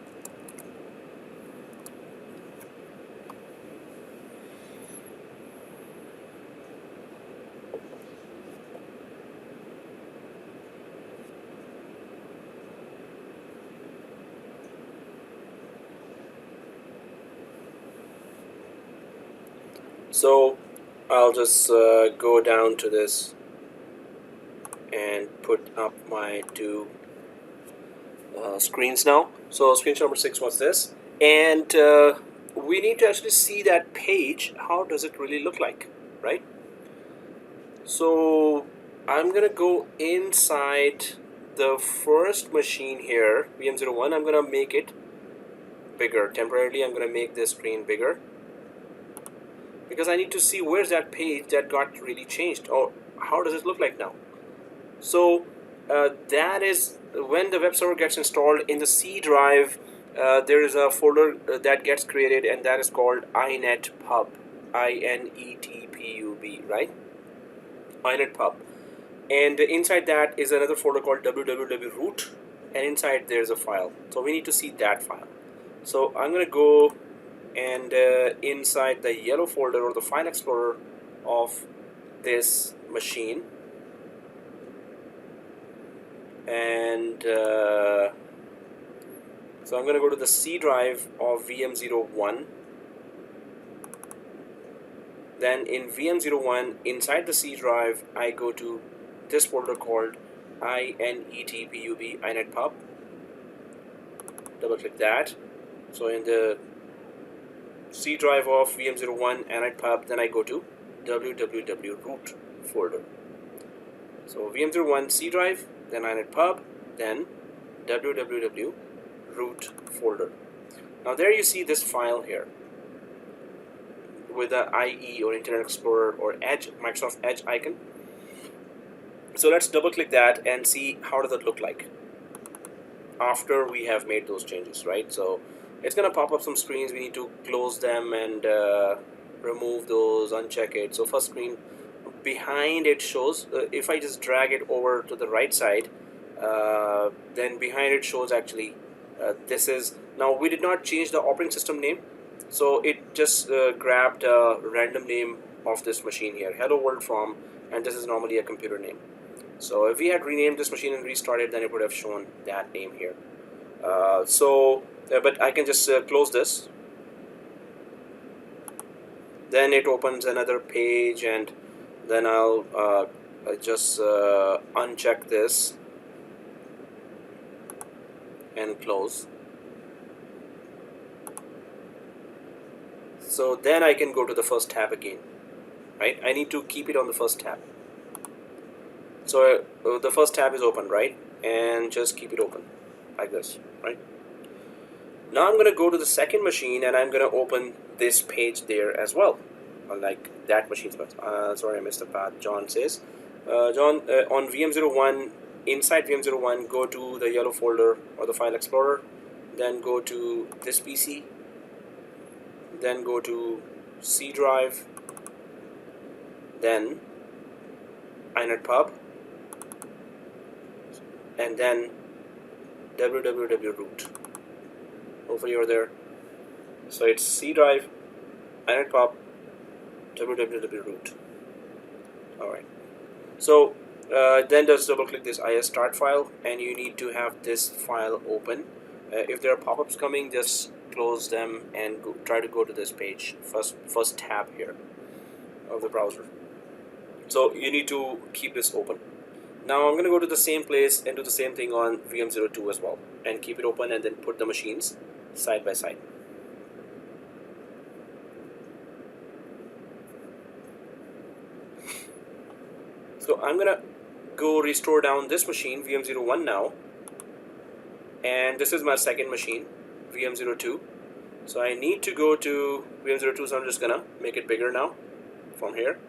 [SPEAKER 1] So I'll just go down to this and put up my two screens now. So screenshot number 6 was this, and we need to actually see that page. How does it really look like, right? So I'm gonna go inside the first machine here, VM01. I'm gonna make it bigger temporarily. I'm gonna make this screen bigger because I need to see where's that page that got really changed, or how does it look like now. So that is when the web server gets installed in the C drive. There is a folder that gets created, and that is called inetpub, INETPUB, right? inetpub. And inside that is another folder called www.root, and inside there's a file. So we need to see that file. So I'm going to go and inside the yellow folder or the file explorer of this machine, and so I'm going to go to the C drive of VM01. Then in VM01 inside the C drive, I go to this folder called INETPUB, inetpub. Double click that. So in the C drive of VM01 inetpub, then I go to www root folder. So VM01 C drive, then inetpub, then www root folder. Now there you see this file here with the IE or Internet Explorer or Edge, Microsoft Edge icon. So let's double click that and see how does it look like after we have made those changes, right? So it's gonna pop up some screens. We need to close them and remove those, uncheck it. So first screen behind it shows, if I just drag it over to the right side, then behind it shows actually this is, now we did not change the operating system name, so it just grabbed a random name of this machine here, hello world from, and this is normally a computer name. So if we had renamed this machine and restarted, then it would have shown that name here. But I can just close this. Then it opens another page, and then I'll just uncheck this and close. So then I can go to the first tab again, right? I need to keep it on the first tab. So the first tab is open, right? And just keep it open like this, right? Now I'm gonna go to the second machine and I'm gonna open this page there as well, like that machine's sorry, I missed the path. John says, John, on VM01, inside VM01, go to the yellow folder or the file explorer, then go to this PC, then go to C drive, then inetpub, and then www root. Hopefully you're there. So it's C drive, inetpub, www root. Alright. So then just double click this IS start file, and you need to have this file open. If there are pop-ups coming, just close them and try to go to this page, first tab here of the browser. So you need to keep this open. Now I'm going to go to the same place and do the same thing on VM02 as well, and keep it open and then put the machines side by side. So I'm going to go restore down this machine, VM01 now, and this is my second machine, VM02. So I need to go to VM02, so I'm just going to make it bigger now from here.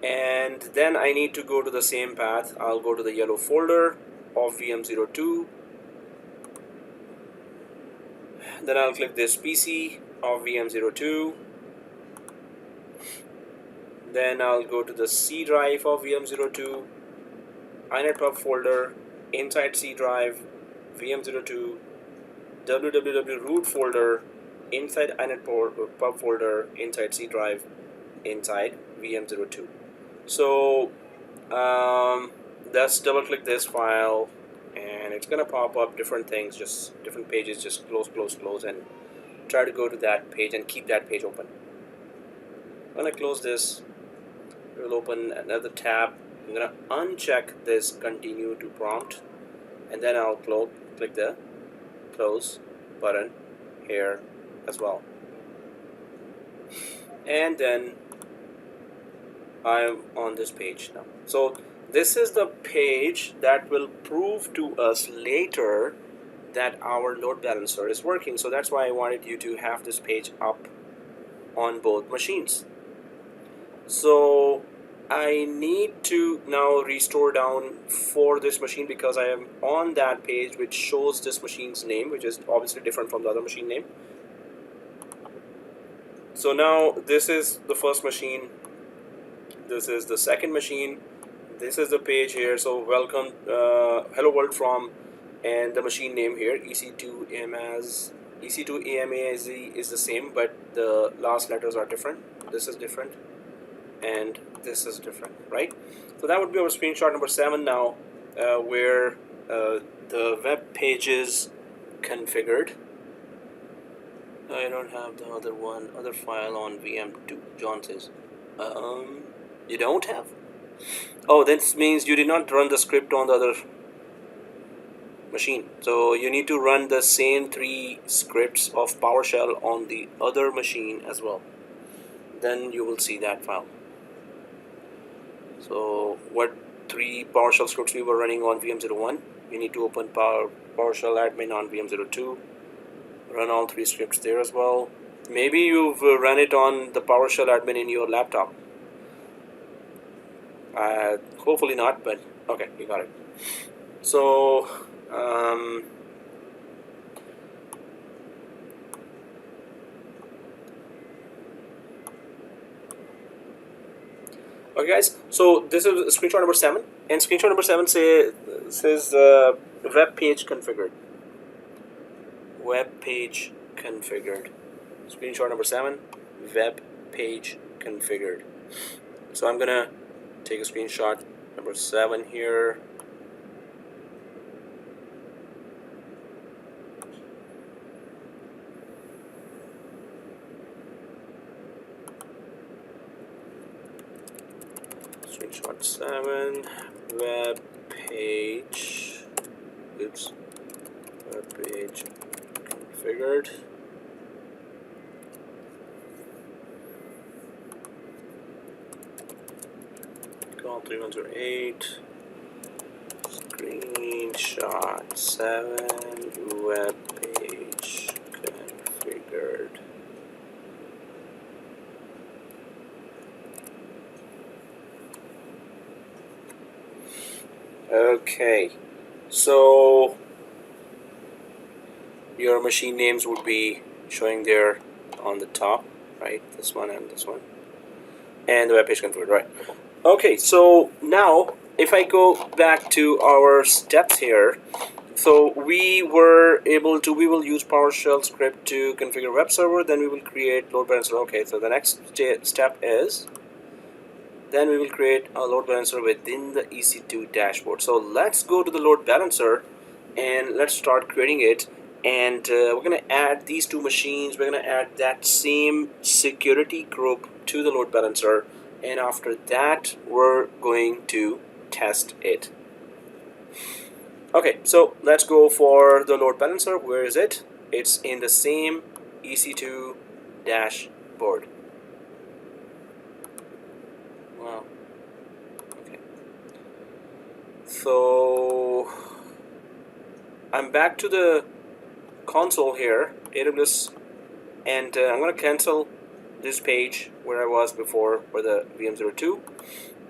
[SPEAKER 1] And then I need to go to the same path. I'll go to the yellow folder of VM02. Then I'll click this PC of VM02. Then I'll go to the C drive of VM02, inetpub folder, inside C drive, VM02, www root folder, inside inetpub folder, inside C drive, inside VM02. So let's double click this file, and it's gonna pop up different things, just different pages. Just close, and try to go to that page and keep that page open. When I close this, it will open another tab. I'm gonna uncheck this continue to prompt, and then I'll click the close button here as well, and then I'm on this page now. So this is the page that will prove to us later that our load balancer is working. So that's why I wanted you to have this page up on both machines. So I need to now restore down for this machine, because I am on that page which shows this machine's name, which is obviously different from the other machine name. So now this is the first machine, this is the second machine, this is the page here. So welcome, hello world from, and the machine name here, EC2AMA is the same, but the last letters are different. This is different, and this is different, right? So that would be our screenshot number 7 now, where the web page is configured. I don't have the other file on VM2. John says, you don't have? Oh, that means you did not run the script on the other machine. So you need to run the same 3 scripts of PowerShell on the other machine as well. Then you will see that file. So what 3 PowerShell scripts we were running on VM01? You need to open PowerShell admin on VM02. Run all 3 scripts there as well. Maybe you've run it on the PowerShell admin in your laptop. Hopefully not, but okay, you got it. So okay guys, so this is screenshot number 7, and screenshot number 7 says web page configured. Web page configured. Screenshot number 7, web page configured. So I'm gonna take a screenshot number 7 here. Screenshot 7, web page, web page configured. COMP3108, screenshot 7, web page configured. Okay, so your machine names would be showing there on the top, right? This one and this one, and the web page configured, right? Okay, so now if I go back to our steps here, so we will use PowerShell script to configure web server, then we will create load balancer. Okay, so the next step is, then we will create a load balancer within the EC2 dashboard. So let's go to the load balancer and let's start creating it. And we're going to add these 2 machines. We're going to add that same security group to the load balancer. And after that, we're going to test it. Okay, so let's go for the load balancer. Where is it? It's in the same EC2 dashboard. Wow. Okay. So I'm back to the console here, AWS, and I'm going to cancel this page where I was before for the VM02,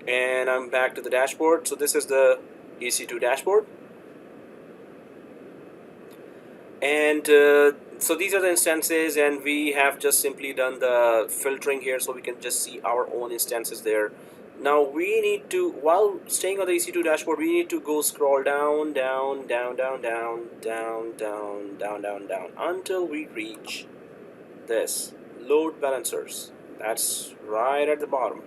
[SPEAKER 1] and I'm back to the dashboard. So this is the EC2 dashboard, and so these are the instances, and we have just simply done the filtering here, so we can just see our own instances there. Now we need to, while staying on the EC2 dashboard, we need to go scroll down, down, down, down, down, down, down, down, down, down, until we reach this, load balancers. That's right at the bottom.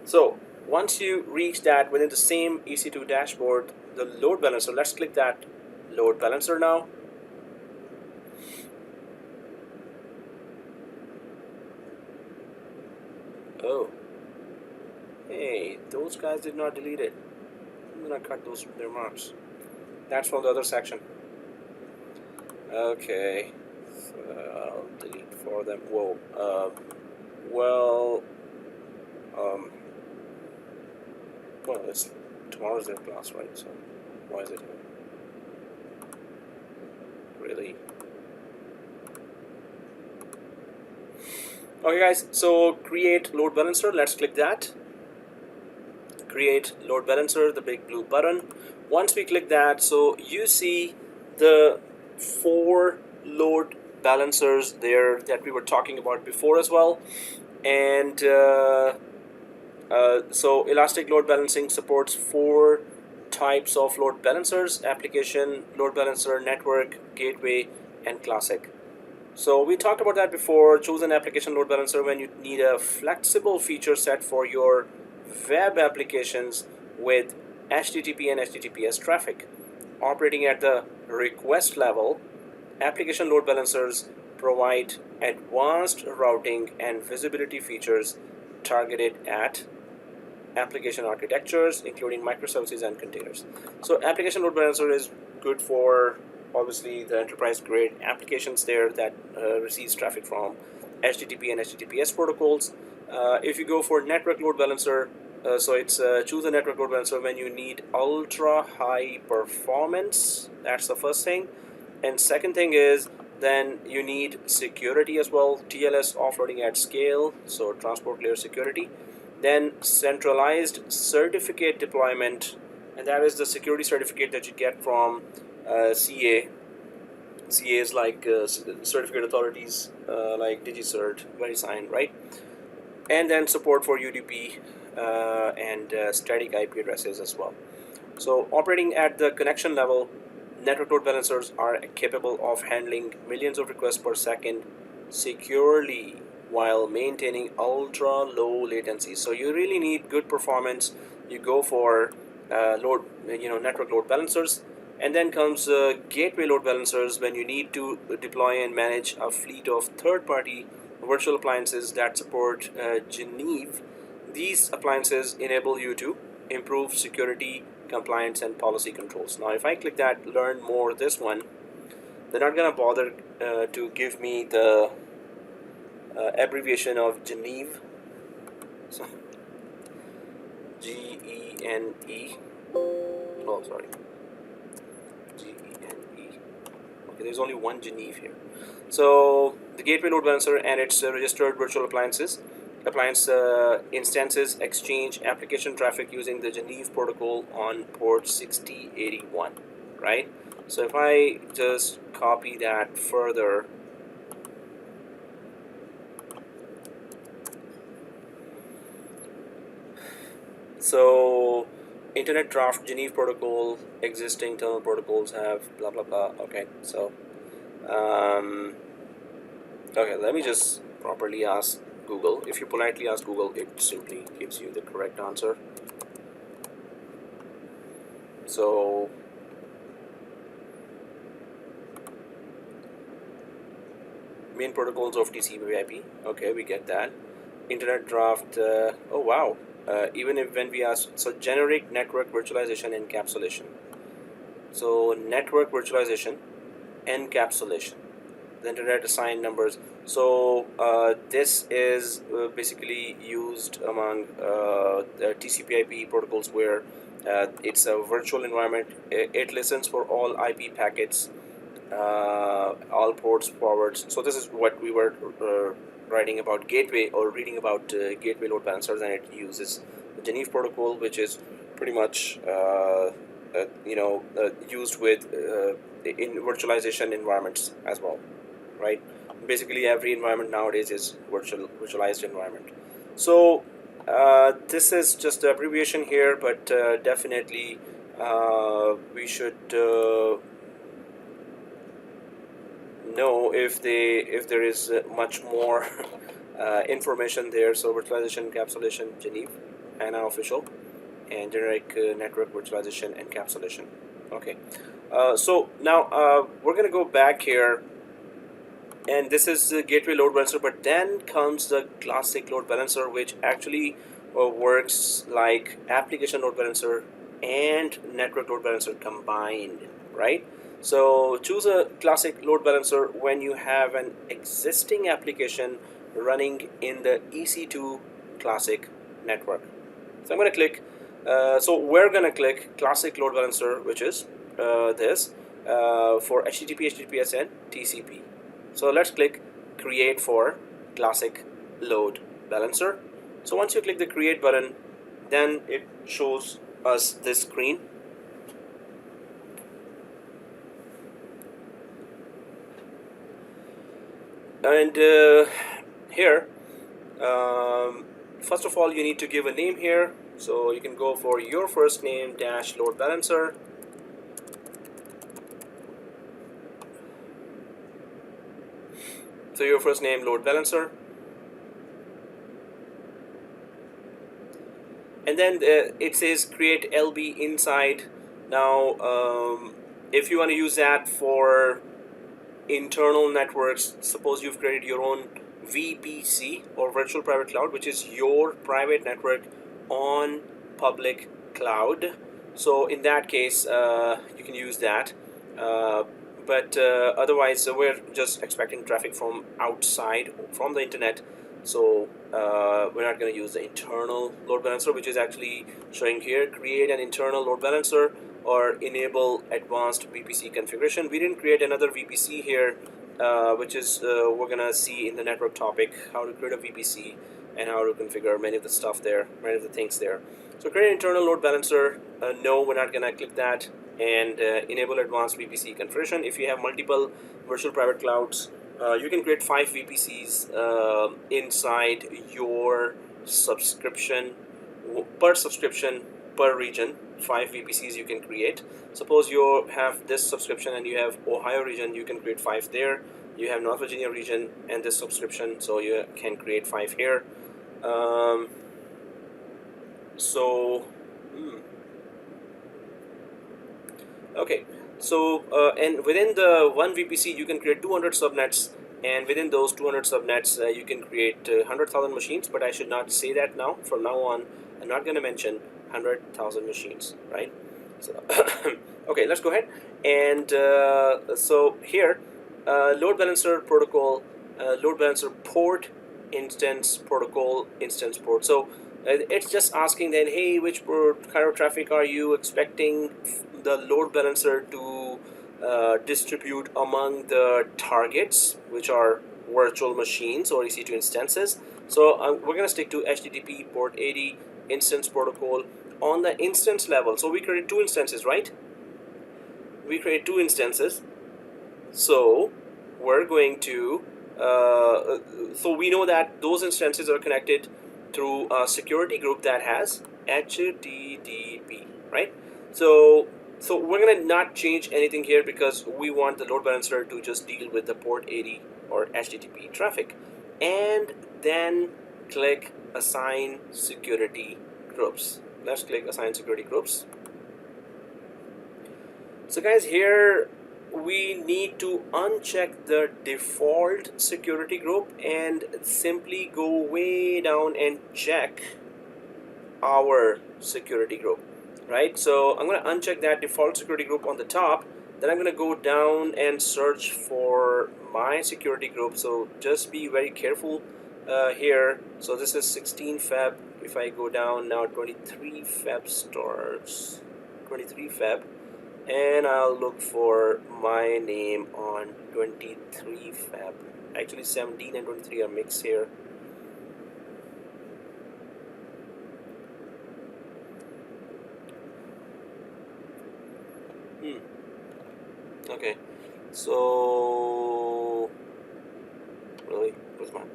[SPEAKER 1] So once you reach that within the same EC2 dashboard, the load balancer, let's click that load balancer now. Oh, hey, those guys did not delete it. I'm gonna cut those remarks. That's from the other section. Okay, so I'll delete for them. Whoa. Well, it's tomorrow's their class, right? So why is it here? Really? Okay guys, so create load balancer, let's click that. Create load balancer, the big blue button. Once we click that, so you see the 4 load balancers there that we were talking about before as well. And so Elastic Load Balancing supports 4 types of load balancers: application load balancer, network, gateway, and classic. So we talked about that before. Choose an application load balancer when you need a flexible feature set for your web applications with HTTP and HTTPS traffic operating at the request level. Application load balancers provide advanced routing and visibility features targeted at application architectures, including microservices and containers. So application load balancer is good for obviously the enterprise grade applications there that receives traffic from HTTP and HTTPS protocols. If you go for network load balancer, so it's choose a network load balancer when you need ultra high performance. That's the first thing. And second thing is then you need security as well, TLS offloading at scale, so transport layer security. Then centralized certificate deployment, and that is the security certificate that you get from CA. CA is like certificate authorities like DigiCert, VeriSign, right? And then support for UDP and static IP addresses as well. So operating at the connection level, network load balancers are capable of handling millions of requests per second securely while maintaining ultra low latency. So you really need good performance. You go for network load balancers, and then comes gateway load balancers when you need to deploy and manage a fleet of third-party virtual appliances that support Geneve. These appliances enable you to improve security, compliance, and policy controls. Now, if I click that, learn more, this one, they're not going to bother to give me the abbreviation of Geneve. So, Gene. Oh, sorry. Gene. Okay, there's only one Geneve here. So the gateway load balancer and its registered virtual appliance instances exchange application traffic using the Geneve protocol on port 6081, right? So if I just copy that further, so internet draft Geneve protocol, existing terminal protocols have blah blah blah. Okay, so okay, let me just properly ask Google. If you politely ask Google, it simply gives you the correct answer. So main protocols of TCP/IP. Okay, we get that. Internet draft. Oh wow. Even if when we ask, so generic network virtualization encapsulation. So network virtualization encapsulation. The internet assigned numbers. So this is basically used among the TCP/IP protocols where it's a virtual environment. It listens for all IP packets, all ports, forwards. So this is what we were writing about gateway, or reading about gateway load balancers, and it uses the Geneve protocol, which is pretty much used with in virtualization environments as well, right? Basically every environment nowadays is virtualized environment. So this is just the abbreviation here, but definitely we should know if there is much more information there. So virtualization encapsulation Geneve, ANA official, and generic network virtualization encapsulation. Okay, so now we're gonna go back here, and this is the gateway load balancer, but then comes the classic load balancer, which actually works like application load balancer and network load balancer combined, right? So choose a classic load balancer when you have an existing application running in the EC2 classic network. So I'm going to click, so we're going to click classic load balancer, which is this for HTTP, HTTPS, and TCP. So let's click create for classic load balancer. So once you click the create button, then it shows us this screen. And here, first of all, you need to give a name here. So you can go for your first name dash load balancer. So your first name load balancer. And then it says create LB inside. Now, if you want to use that for internal networks. Suppose you've created your own VPC or virtual private cloud, which is your private network on public cloud. So in that case, you can use that. But otherwise, we're just expecting traffic from outside, from the internet. So we're not going to use the internal load balancer, which is actually showing here. Create an internal load balancer or enable advanced VPC configuration. We didn't create another VPC here, which is we're gonna see in the network topic how to create a VPC and how to configure many of the stuff there, many of the things there. So create an internal load balancer. No, we're not gonna click that. And enable advanced VPC configuration. If you have multiple virtual private clouds, you can create 5 VPCs inside your subscription, per region. 5 VPCs you can create. Suppose you have this subscription and you have Ohio region, you can create 5 there. You have North Virginia region and this subscription, so you can create 5 here. Okay, so and within the one VPC you can create 200 subnets, and within those 200 subnets you can create 100,000 machines, but I should not say that now. From now on, I'm not going to mention 100,000 machines, right? So okay, let's go ahead. And so here, load balancer protocol, load balancer port, instance protocol, instance port. So it's just asking then, hey, which kind of traffic are you expecting the load balancer to distribute among the targets, which are virtual machines or EC2 instances. So we're going to stick to HTTP port 80 instance protocol on the instance level. So we created 2 instances, right? We created 2 instances. So we're going to so we know that those instances are connected through a security group that has HTTP, right? So we're gonna not change anything here because we want the load balancer to just deal with the port 80 or HTTP traffic. And then click assign security groups. Let's click assign security groups. So guys, here we need to uncheck the default security group and simply go way down and check our security group, right? So I'm going to uncheck that default security group on the top. Then I'm going to go down and search for my security group. So just be very careful here. So this is 16 Feb. If I go down now, 23 Feb starts, 23 Feb. And I'll look for my name on 23 Feb. Actually 17 and 23 are mixed here. Okay, so really, where's mine?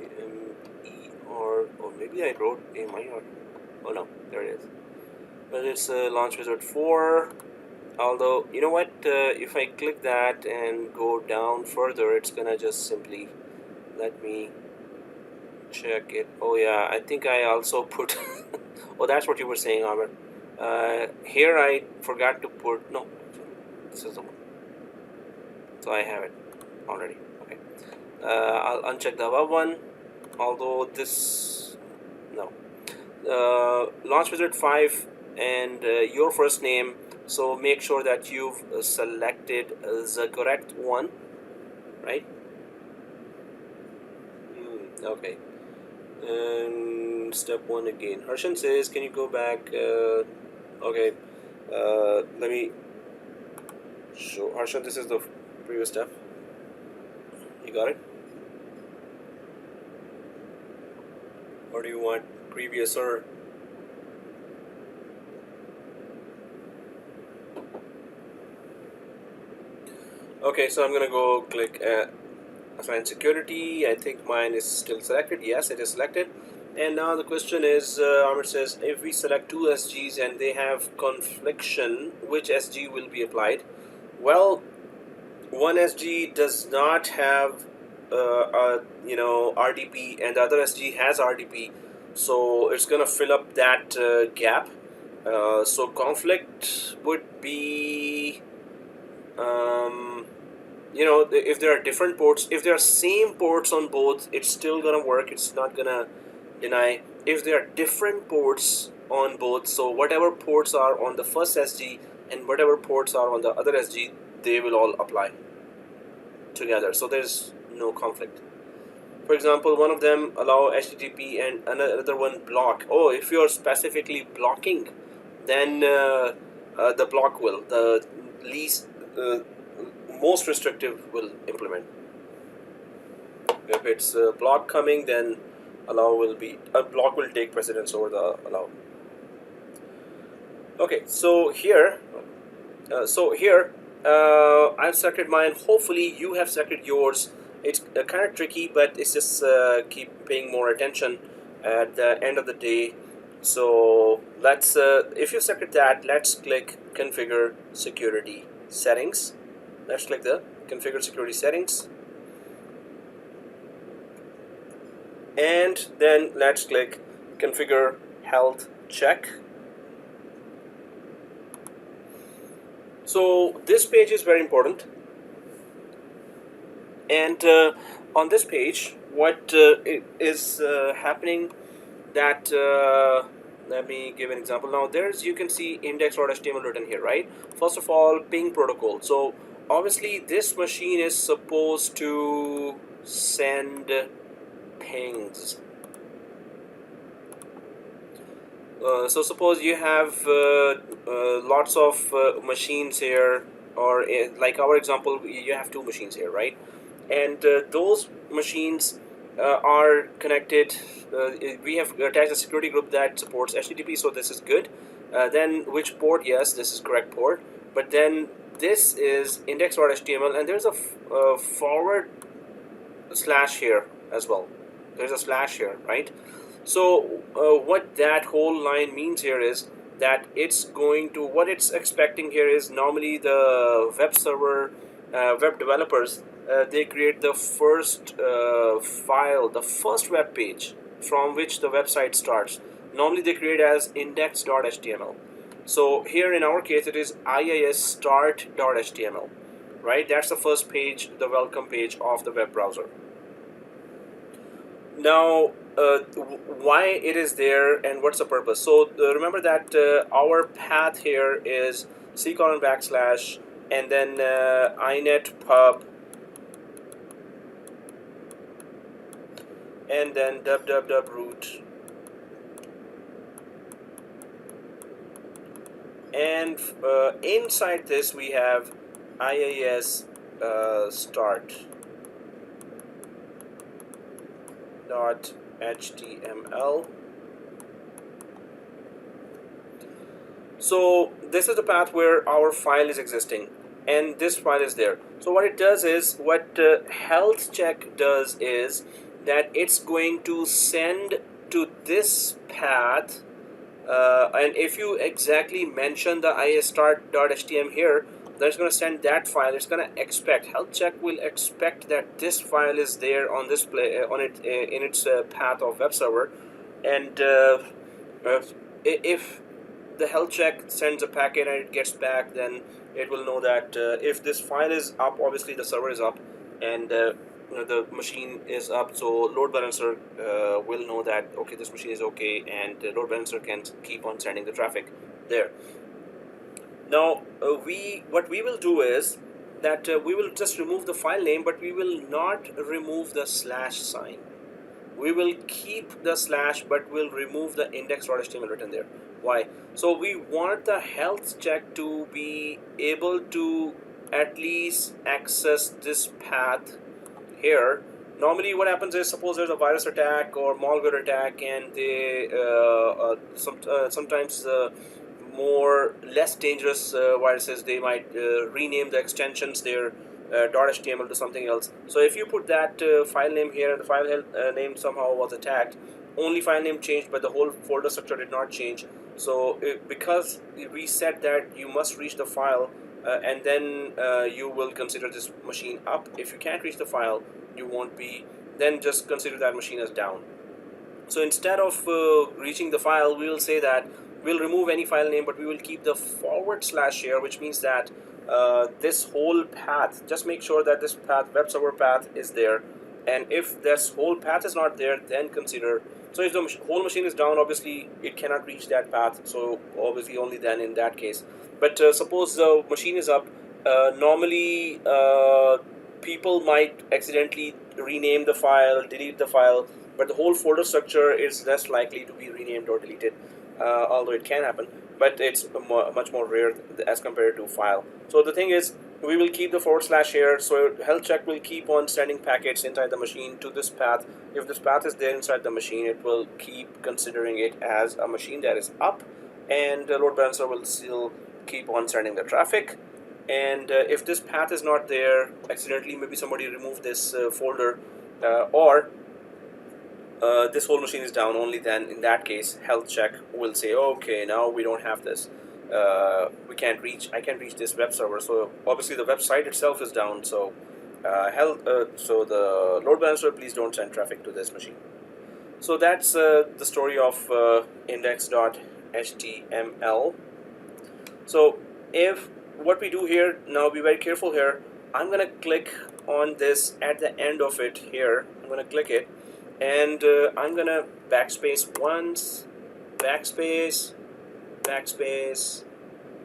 [SPEAKER 1] A-M-E-R, or maybe I wrote A-M-I-R. Oh no, there it is. But it's Launch Wizard 4. Although, you know what, if I click that and go down further, it's gonna just simply let me check it. Oh yeah, I think I also put oh, that's what you were saying, Amir. Here I forgot to put, no, this is the one. So I have it already. Okay, I'll uncheck the above one. Although this, no, Launch Wizard 5 and your first name. So make sure that you've selected the correct one, right? Okay. And step 1 again. Harshan says, can you go back? Okay. Let me show. Harshan, this is the previous step. You got it? Or do you want previous or? Okay, so I'm gonna go click assign security. I think mine is still selected. Yes, it is selected. And now the question is, Amir says, if we select 2 SGs and they have confliction, which SG will be applied? Well, one SG does not have RDP, and the other SG has RDP, so it's gonna fill up that gap. So conflict would be if there are different ports, if there are same ports on both, it's still gonna work. It's not gonna deny. If there are different ports on both, so whatever ports are on the first SG and whatever ports are on the other SG, they will all apply together. So there's no conflict. For example, one of them allow HTTP and another one block. Oh, if you're specifically blocking, then the block will, the least, most restrictive will implement. If it's a block coming, then allow will be, a block will take precedence over the allow. Okay, so here, I've selected mine. Hopefully you have selected yours. It's kind of tricky, but it's just keep paying more attention at the end of the day. So let's, if you selected that, let's click configure security settings. Let's click the configure security settings. And then let's click configure health check. So this page is very important. And on this page, what is happening, that let me give an example. Now there's, you can see index.html written here, right? First of all, ping protocol. So obviously this machine is supposed to send pings. So suppose you have lots of machines here, or like our example, you have 2 machines here, right? And those machines are connected. We have attached a security group that supports HTTP, so this is good. Then which port? Yes, this is correct port. But then this is index.html, and there's a forward slash here as well. There's a slash here, right? So what that whole line means here is that it's going to, what it's expecting here is, normally the web server, web developers, they create the first file, the first web page from which the website starts. Normally they create as index.html. So here in our case it is IIS start.html, right? That's the first page, the welcome page of the web browser. Now why it is there and what's the purpose? So remember that our path here is c:\/ and then inet pub and then www root, and inside this we have IIS start dot HTML. So this is the path where our file is existing, and this file is there. So what it does is, what health check does is that it's going to send to this path, and if you exactly mention the isstart.html here, that's going to send that file. It's going to expect, health check will expect that this file is there on this in its path of web server, and if the health check sends a packet and it gets back, then it will know that if this file is up, obviously the server is up, and the machine is up, so load balancer will know that okay, this machine is okay, and load balancer can keep on sending the traffic there. Now what we will do is that we will just remove the file name, but we will not remove the slash sign. We will keep the slash, but we'll remove the index.html written there. Why? So we want the health check to be able to at least access this path here. Normally what happens is, suppose there's a virus attack or malware attack, and they sometimes more less dangerous viruses, they might rename the extensions there .html to something else. So if you put that file name here, and the file name somehow was attacked, only file name changed but the whole folder structure did not change. So because we said that you must reach the file, and then you will consider this machine up. If you can't reach the file, you won't be, then just consider that machine as down. So instead of reaching the file, we will say that we'll remove any file name, but we will keep the / here, which means that this whole path, just make sure that this path, web server path, is there. And if this whole path is not there, then consider. So if the whole machine is down, obviously it cannot reach that path. So obviously only then in that case. But suppose the machine is up. Normally, people might accidentally rename the file, delete the file, but the whole folder structure is less likely to be renamed or deleted, although it can happen, but it's much more rare as compared to file. So the thing is, we will keep the / here, so health check will keep on sending packets inside the machine to this path. If this path is there inside the machine, it will keep considering it as a machine that is up, and the load balancer will still keep on sending the traffic. And if this path is not there, accidentally maybe somebody removed this folder, or this whole machine is down, only then in that case health check will say, okay, now we don't have this, I can't reach this web server. So obviously the website itself is down, so so the load balancer, please don't send traffic to this machine. So that's the story of index.html. So if what we do here, now be very careful here, I'm gonna click on this at the end of it here. I'm gonna click it, and I'm gonna backspace once, backspace, backspace,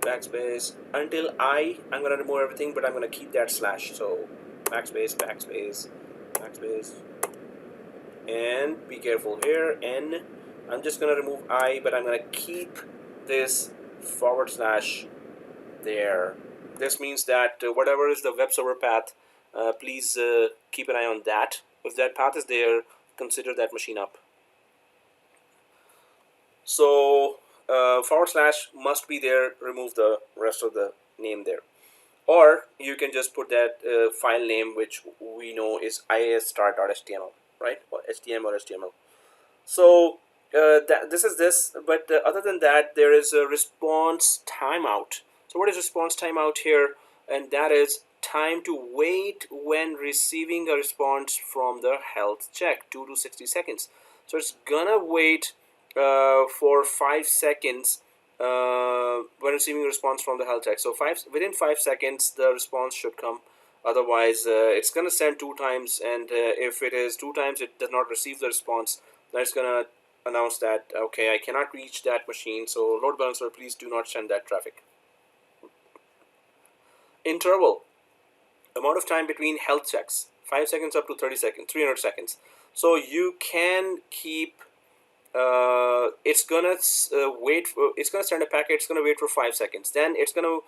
[SPEAKER 1] backspace, until I'm gonna remove everything, but I'm gonna keep that /. So backspace, backspace, backspace, and be careful here, N. I'm just gonna remove I, but I'm gonna keep this / there. This means that whatever is the web server path, please keep an eye on that. If that path is there, consider that machine up. So / must be there, remove the rest of the name there. Or you can just put that file name, which we know is is.start.html, right? Or HTML. So this is this, but other than that, there is a response timeout. So what is response timeout here? And that is time to wait when receiving a response from the health check, 2 to 60 seconds. So it's gonna wait for 5 seconds when receiving a response from the health check. So within 5 seconds the response should come. Otherwise it's gonna send 2 times, and if it is 2 times it does not receive the response, then it's gonna announce that, okay, I cannot reach that machine, so load balancer, please do not send that traffic. Interval, amount of time between health checks, 5 seconds up to 30 seconds, 300 seconds. So you can keep it's gonna wait for, it's gonna send a packet, it's gonna wait for 5 seconds, then it's gonna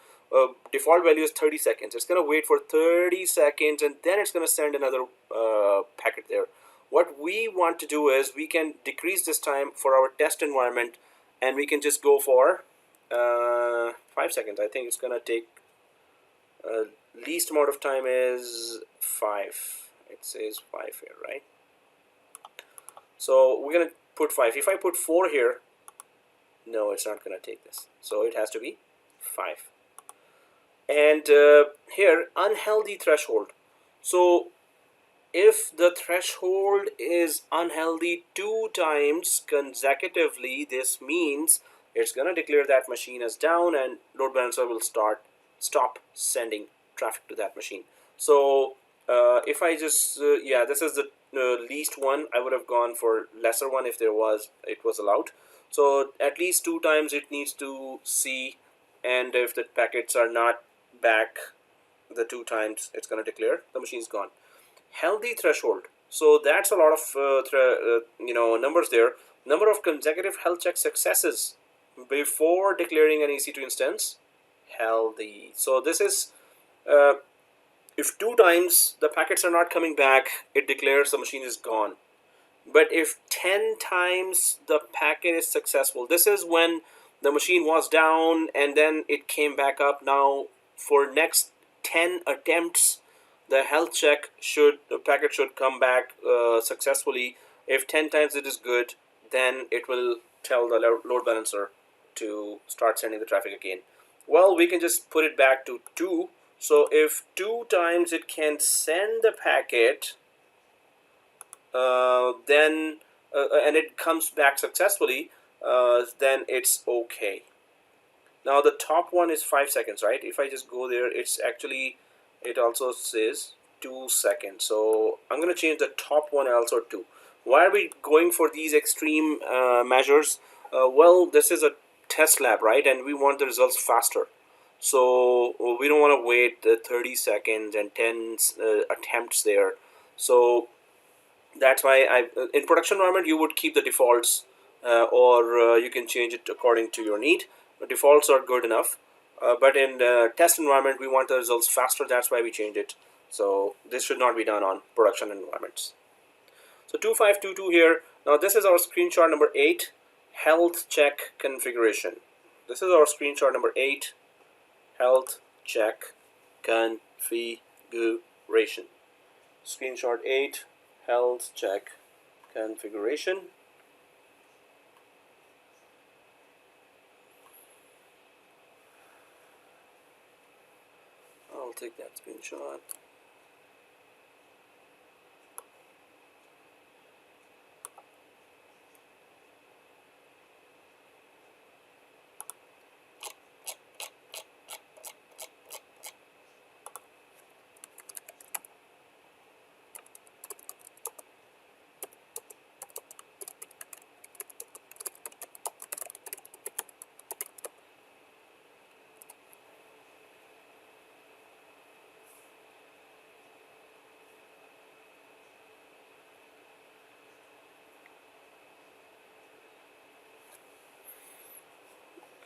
[SPEAKER 1] default value is 30 seconds, it's gonna wait for 30 seconds, and then it's gonna send another packet there. What we want to do is we can decrease this time for our test environment, and we can just go for 5 seconds. I think it's gonna take least amount of time is 5. It says 5 here, right? So we're gonna put 5. If I put 4 here, no, it's not gonna take this. So it has to be 5. And here, unhealthy threshold. So if the threshold is unhealthy 2 times consecutively, this means it's gonna declare that machine as down, and load balancer will stop sending traffic to that machine. So if I just yeah, this is the least one. I would have gone for lesser one if it was allowed. So at least 2 times it needs to see, and if the packets are not back the 2 times, it's going to declare the machine's gone. Healthy threshold, so that's a lot of numbers there. Number of consecutive health check successes before declaring an EC2 instance healthy. So this is if 2 times the packets are not coming back, it declares the machine is gone. But if 10 times the packet is successful, this is when the machine was down and then it came back up. Now for next 10 attempts, the health check the packet should come back successfully. If 10 times it is good, then it will tell the load balancer to start sending the traffic again. Well, we can just put it back to 2. So if 2 times it can send the packet, then and it comes back successfully, then it's okay. Now the top one is 5 seconds, right? If I just go there, it's actually, it also says 2 seconds. So I'm going to change the top one also to. Why are we going for these extreme measures? Well, this is a test lab, right? And we want the results faster. So we don't want to wait 30 seconds and 10 attempts there. So that's why in production environment you would keep the defaults, or you can change it according to your need. The defaults are good enough, but in test environment we want the results faster. That's why we change it. So this should not be done on production environments. So 2522 here. Now this is our screenshot number 8, health check configuration. This is our screenshot number 8, health check configuration. Screenshot 8, health check configuration. I'll take that screenshot.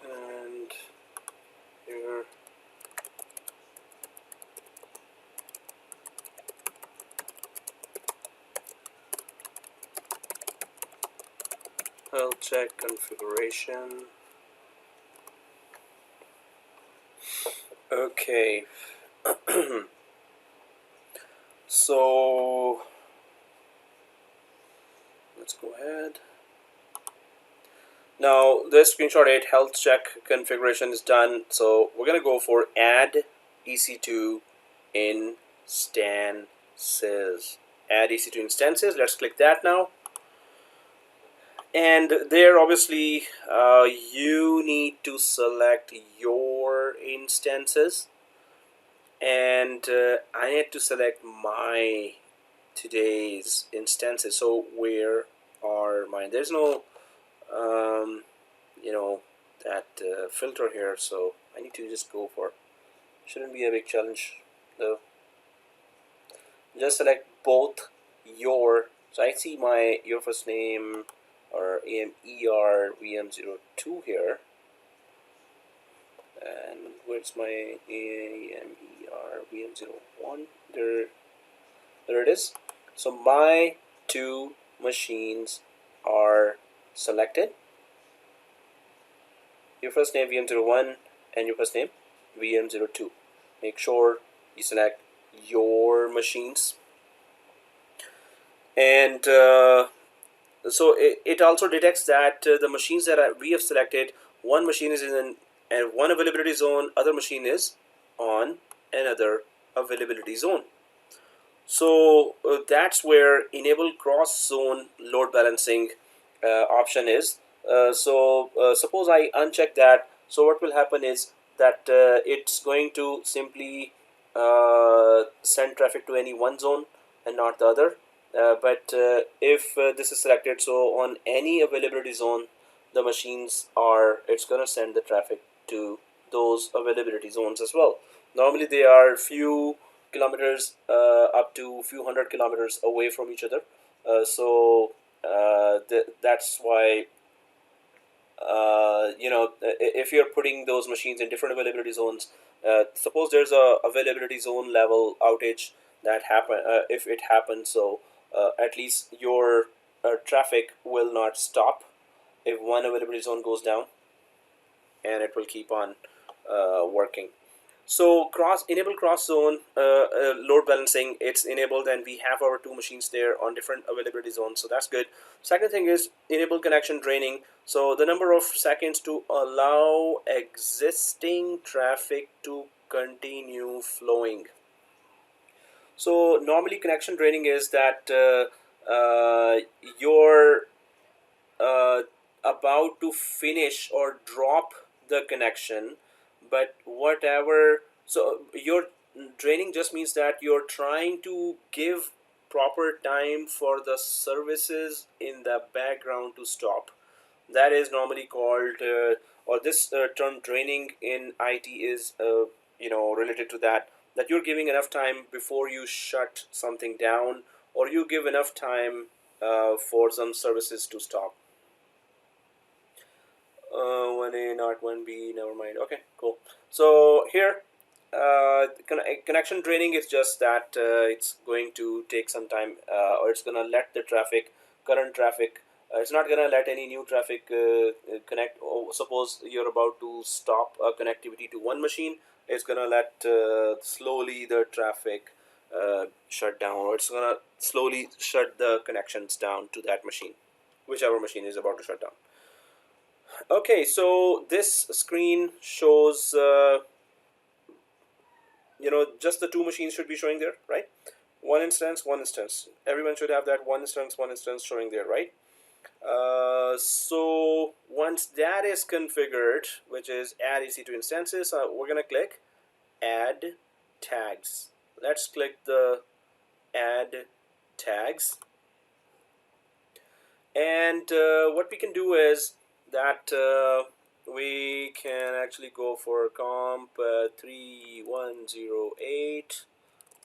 [SPEAKER 1] And here, health check configuration. Okay. So let's go ahead. Now this screenshot 8 health check configuration is done. So we're gonna go for add EC2 instances. Add EC2 instances. Let's click that now. And there obviously you need to select your instances, and I need to select my today's instances. So where are mine? There's no you know, that filter here, so I need to just go for, shouldn't be a big challenge though. Just select both your, so I see my your first name or AMER VM02 here, and where's my AMER VM01? There it is. So my two machines are selected. Your first name VM01 and your first name VM02. Make sure you select your machines. And so it also detects that the machines that we have selected, one machine is in one availability zone, other machine is on another availability zone. So that's where enable cross zone load balancing option is. Suppose I uncheck that, so what will happen is that it's going to simply send traffic to any one zone and not the other. But if this is selected, so on any availability zone the machines are, it's gonna send the traffic to those availability zones as well. Normally they are few kilometers up to few hundred kilometers away from each other. That's why if you're putting those machines in different availability zones, suppose there's a availability zone level outage that happen, if it happens, so at least your traffic will not stop if one availability zone goes down, and it will keep on working. So enable cross zone load balancing, it's enabled, and we have our two machines there on different availability zones, so that's good. Second thing is enable connection draining. So the number of seconds to allow existing traffic to continue flowing. So normally connection draining is that your about to finish or drop the connection, but whatever, so your draining just means that you're trying to give proper time for the services in the background to stop. That is normally called or this term draining in IT is related to that you're giving enough time before you shut something down, or you give enough time for some services to stop. 1A, not 1B, never mind. Okay, cool. So here, connection draining is just that it's going to take some time, or it's gonna let the current traffic, it's not gonna let any new traffic connect. Oh, suppose you're about to stop connectivity to one machine, it's gonna let slowly the traffic shut down, or it's gonna slowly shut the connections down to that machine, whichever machine is about to shut down. Okay, so this screen shows, just the two machines should be showing there, right? One instance, one instance. Everyone should have that one instance showing there, right? So once that is configured, which is add EC2 instances, we're gonna click add tags. Let's click the add tags. And what we can do is that we can actually go for COMP3108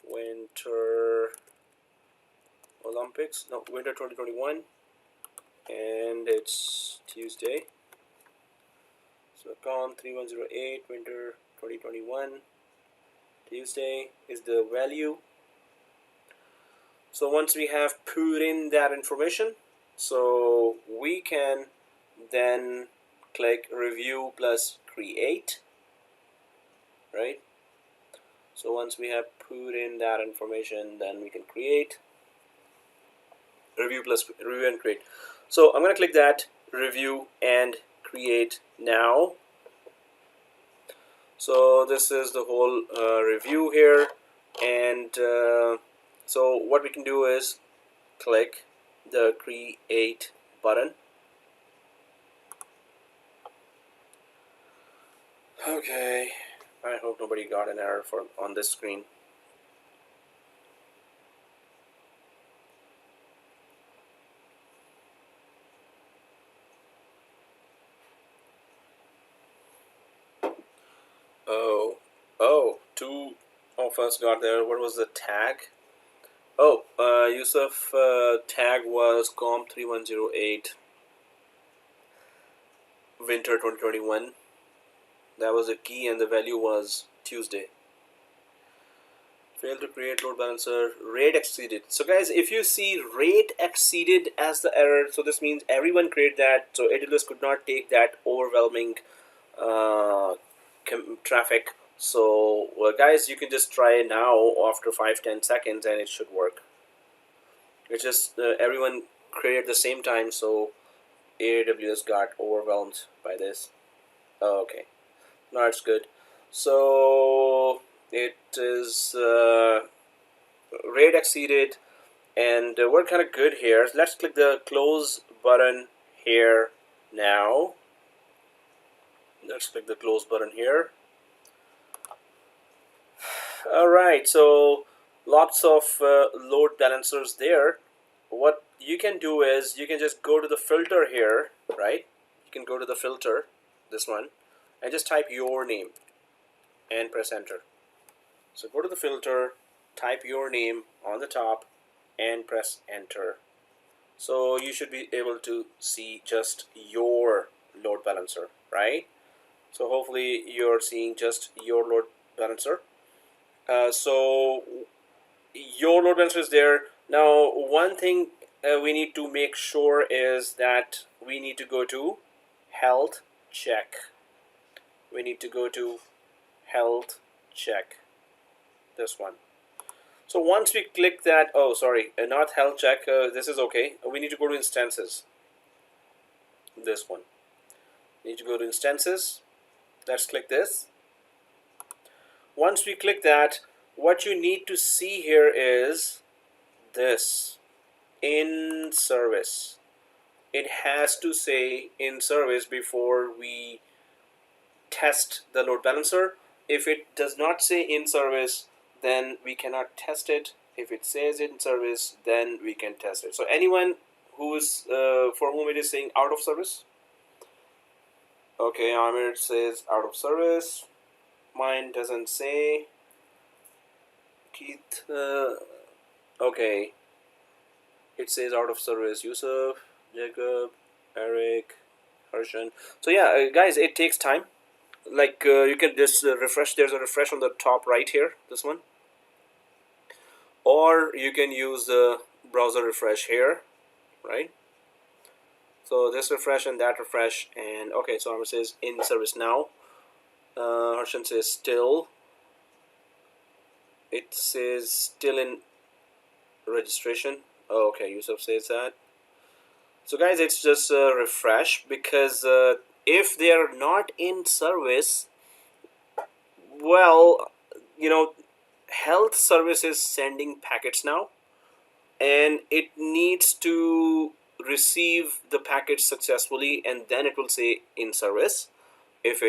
[SPEAKER 1] Winter Olympics, no, Winter 2021, and it's Tuesday. So COMP3108 Winter 2021 Tuesday is the value. So once we have put in that information, so we can then click review plus create, right? So once we have put in that information, then we can create review and create. So I'm going to click that review and create now. So this is the whole review here, and so what we can do is click the create button. Okay, I hope nobody got an error on this screen. Two of us got there. What was the tag? Oh, Yusuf tag was COMP3108 Winter 2021. That was the key, and the value was Tuesday. Failed to create load balancer, rate exceeded. So guys, if you see rate exceeded as the error, so this means everyone created that, so AWS could not take that overwhelming traffic. So guys, you can just try now after 5-10 seconds and it should work. It's just everyone created the same time, so AWS got overwhelmed by this. Okay, now it's good. So it is rate exceeded, and we're kind of good here. Let's click the close button here now. Let's click the close button here. Alright, so lots of load balancers there. What you can do is you can just go to the filter here, right? You can go to the filter, this one, and just type your name and press enter. So go to the filter, type your name on the top and press enter. So you should be able to see just your load balancer, right? So hopefully you're seeing just your load balancer. So your load balancer is there. Now one thing we need to make sure is that we need to go to health check. We need to go to health check, this one. So once we click that, oh sorry, not health check, this is okay. We need to go to instances, this one. We need to go to instances. Let's click this. Once we click that, what you need to see here is this in service. it has to say in service before we test the load balancer. If it does not say in service, then we cannot test it. If it says in service, then we can test it. So anyone who is for whom it is saying out of service? Okay, Amir says out of service. Mine doesn't say. Keith, okay, it says out of service. Yusuf, Jacob, Eric, Harshan. So yeah, guys, it takes time. Like you can just refresh. There's a refresh on the top right here, this one, or you can use the browser refresh here, right? So this refresh and that refresh, and okay, so Amir says in service now. Harshan says still. It says still in registration. Oh, okay, Yusuf says that. So guys, it's just a refresh, because if they are not in service, well, you know, health service is sending packets now, and it needs to receive the package successfully, and then it will say in service. If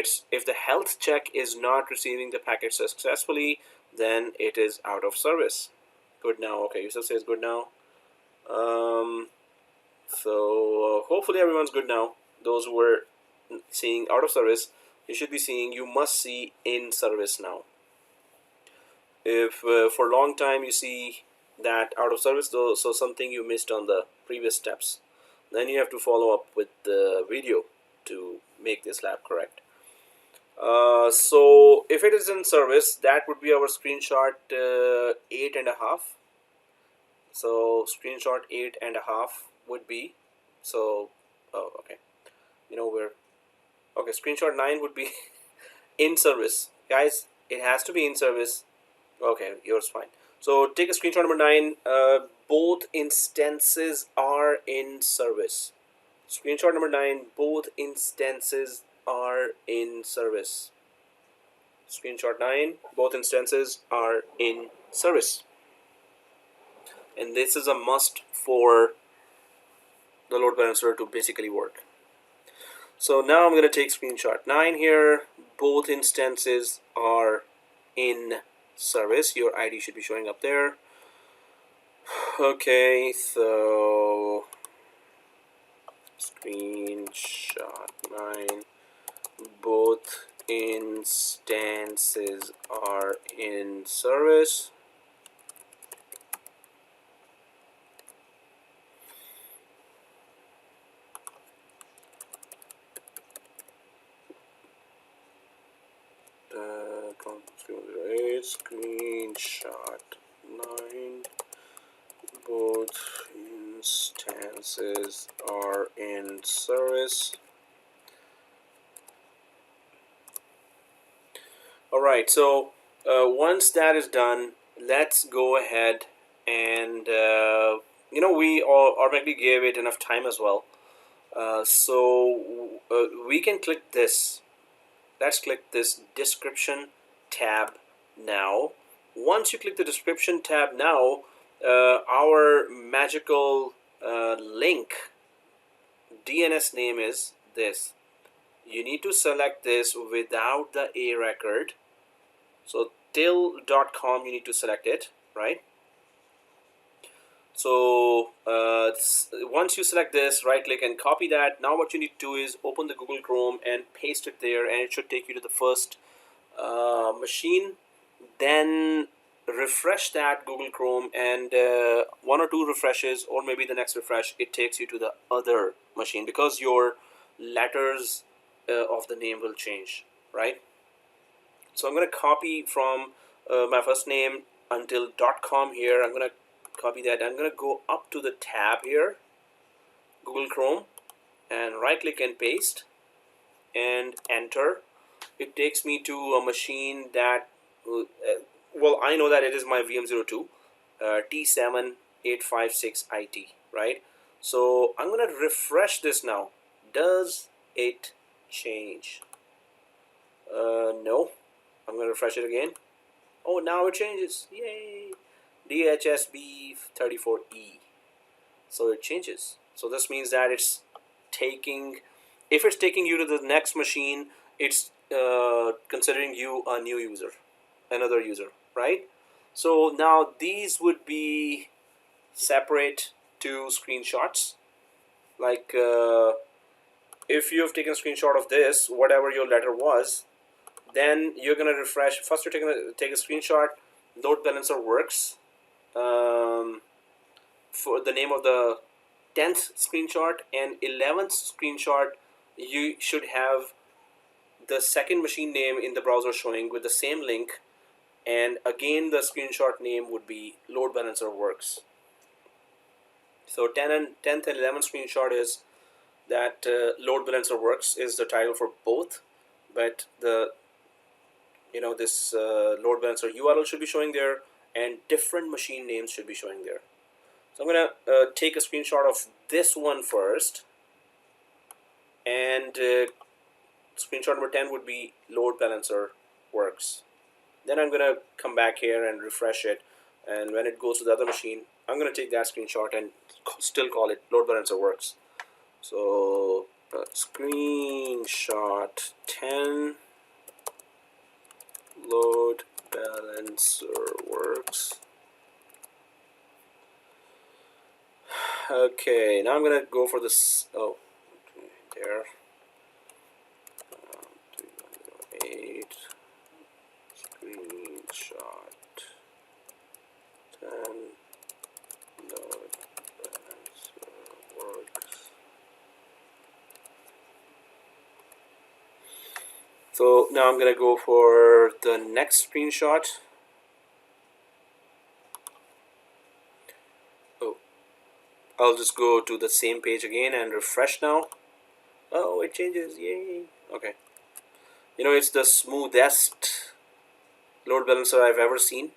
[SPEAKER 1] the health check is not receiving the packet successfully, then it is out of service. Good now. Okay, Yusuf says good now. So hopefully everyone's good now. Those who were seeing out of service, you should be seeing, you must see in service now. If for a long time you see that out of service, though, so something you missed on the previous steps, then you have to follow up with the video to make this lab correct. So if it is in service, that would be our screenshot 8.5. So screenshot 8.5 would be, so oh, okay, you know, where, okay, screenshot 9 would be in service. Guys, it has to be in service. Okay, yours fine. So take a screenshot number 9. Both instances are in service. Screenshot number 9, both instances are in service. Screenshot 9, both instances are in service. And this is a must for the load balancer to basically work. So now I'm going to take screenshot 9 here. Both instances are in service. Your ID should be showing up there. Okay, so screenshot 9, both instances are in service. COMP3108, screenshot 9, both instances are in service. Alright, so once that is done, let's go ahead and you know, we already gave it enough time as well, so we can click this. Let's click this description tab now. Once you click the description tab now, our magical link DNS name is this. You need to select this without the A record. So till.com, you need to select it, right? So once you select this, right click and copy that. Now what you need to do is open the Google Chrome and paste it there, and it should take you to the first machine. Then refresh that Google Chrome, and 1 or 2 refreshes, or maybe the next refresh, it takes you to the other machine, because your letters of the name will change, right? So I'm going to copy from my first name until .com here. I'm going to copy that. I'm going to go up to the tab here, Google Chrome, and right click and paste and enter. It takes me to a machine that well, I know that it is my VM02 T7856IT, right? So I'm going to refresh this now. Does it change? No. I'm going to refresh it again. Oh, now it changes. Yay! DHSB34E. So it changes. So this means that it's taking, if it's taking you to the next machine, it's considering you a new user, another user, right? So now these would be separate two screenshots. Like if you have taken a screenshot of this, whatever your letter was, then you're gonna refresh. First, you're take a screenshot. Load balancer works. For the name of the 10th screenshot and 11th screenshot, you should have the second machine name in the browser showing with the same link, and again the screenshot name would be load balancer works. So 10th and 11th screenshot is that load balancer works is the title for both, but the this load balancer URL should be showing there, and different machine names should be showing there. So I'm gonna take a screenshot of this one first, and screenshot number 10 would be load balancer works. Then I'm gonna come back here and refresh it, and when it goes to the other machine, I'm gonna take that screenshot and still call it load balancer works. So screenshot 10 load balancer works. Okay, now I'm gonna go for this. Oh, okay, there. 3108 screenshot 10 load balancer works. So now I'm gonna go for the next screenshot. Oh, I'll just go to the same page again and refresh now. Oh, it changes, yay. Okay. It's the smoothest load balancer I've ever seen.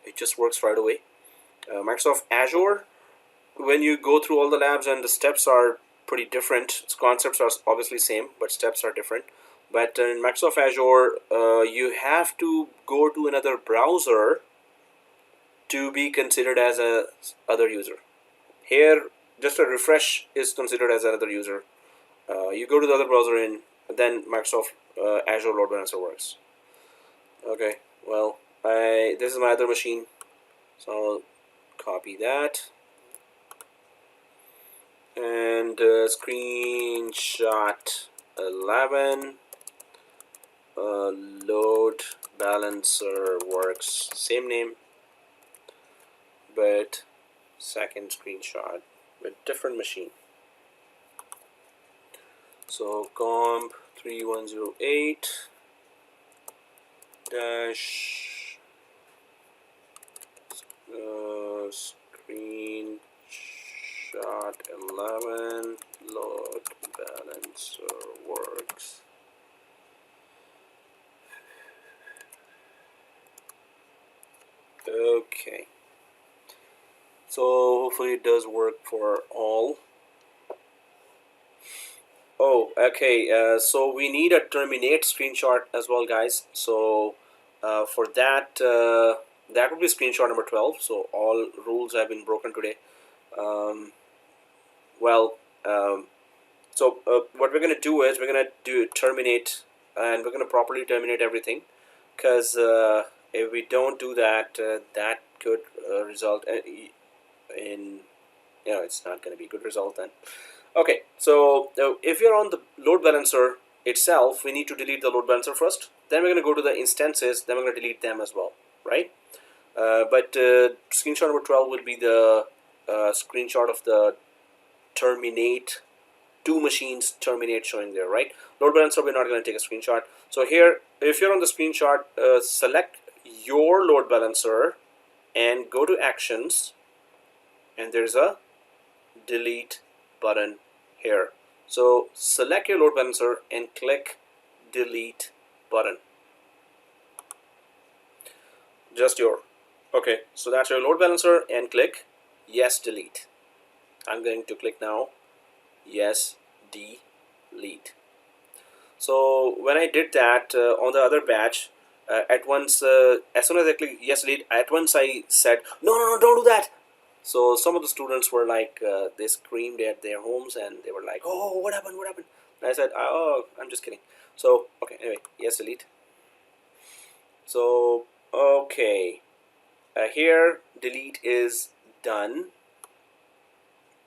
[SPEAKER 1] It just works right away. Microsoft Azure, when you go through all the labs, and the steps are pretty different. Its concepts are obviously same, but steps are different. But in Microsoft Azure, you have to go to another browser to be considered as a other user. Here, just a refresh is considered as another user. You go to the other browser and then Microsoft Azure load balancer works. Okay, well, this is my other machine, so I'll copy that. And screenshot 11 load balancer works, same name, but second screenshot with different machine. So COMP3108 dash screenshot 11 load balancer works. Okay, so hopefully it does work for all. Oh, okay, so we need a terminate screenshot as well, guys. So for that, that would be screenshot number 12. So all rules have been broken today. So what we're going to do is we're going to do terminate, and we're going to properly terminate everything, because if we don't do that, that could result in, it's not going to be a good result then. Okay, so if you're on the load balancer itself, we need to delete the load balancer first. Then we're going to go to the instances, then we're going to delete them as well, right? But screenshot number 12 will be the screenshot of the terminate, two machines terminate showing there, right? Load balancer, we're not going to take a screenshot. So here, if you're on the screenshot, select your load balancer and go to actions, and there's a delete button here. So select your load balancer and click delete button. Just your. Okay, so that's your load balancer, and click yes delete. I'm going to click now yes delete. So when I did that on the other batch, at once as soon as I click yes delete, at once I said no, don't do that. So some of the students were like, they screamed at their homes and they were like, "Oh, what happened? What happened?" And I said, "Oh, I'm just kidding." So okay, anyway, yes, delete. So okay, here delete is done.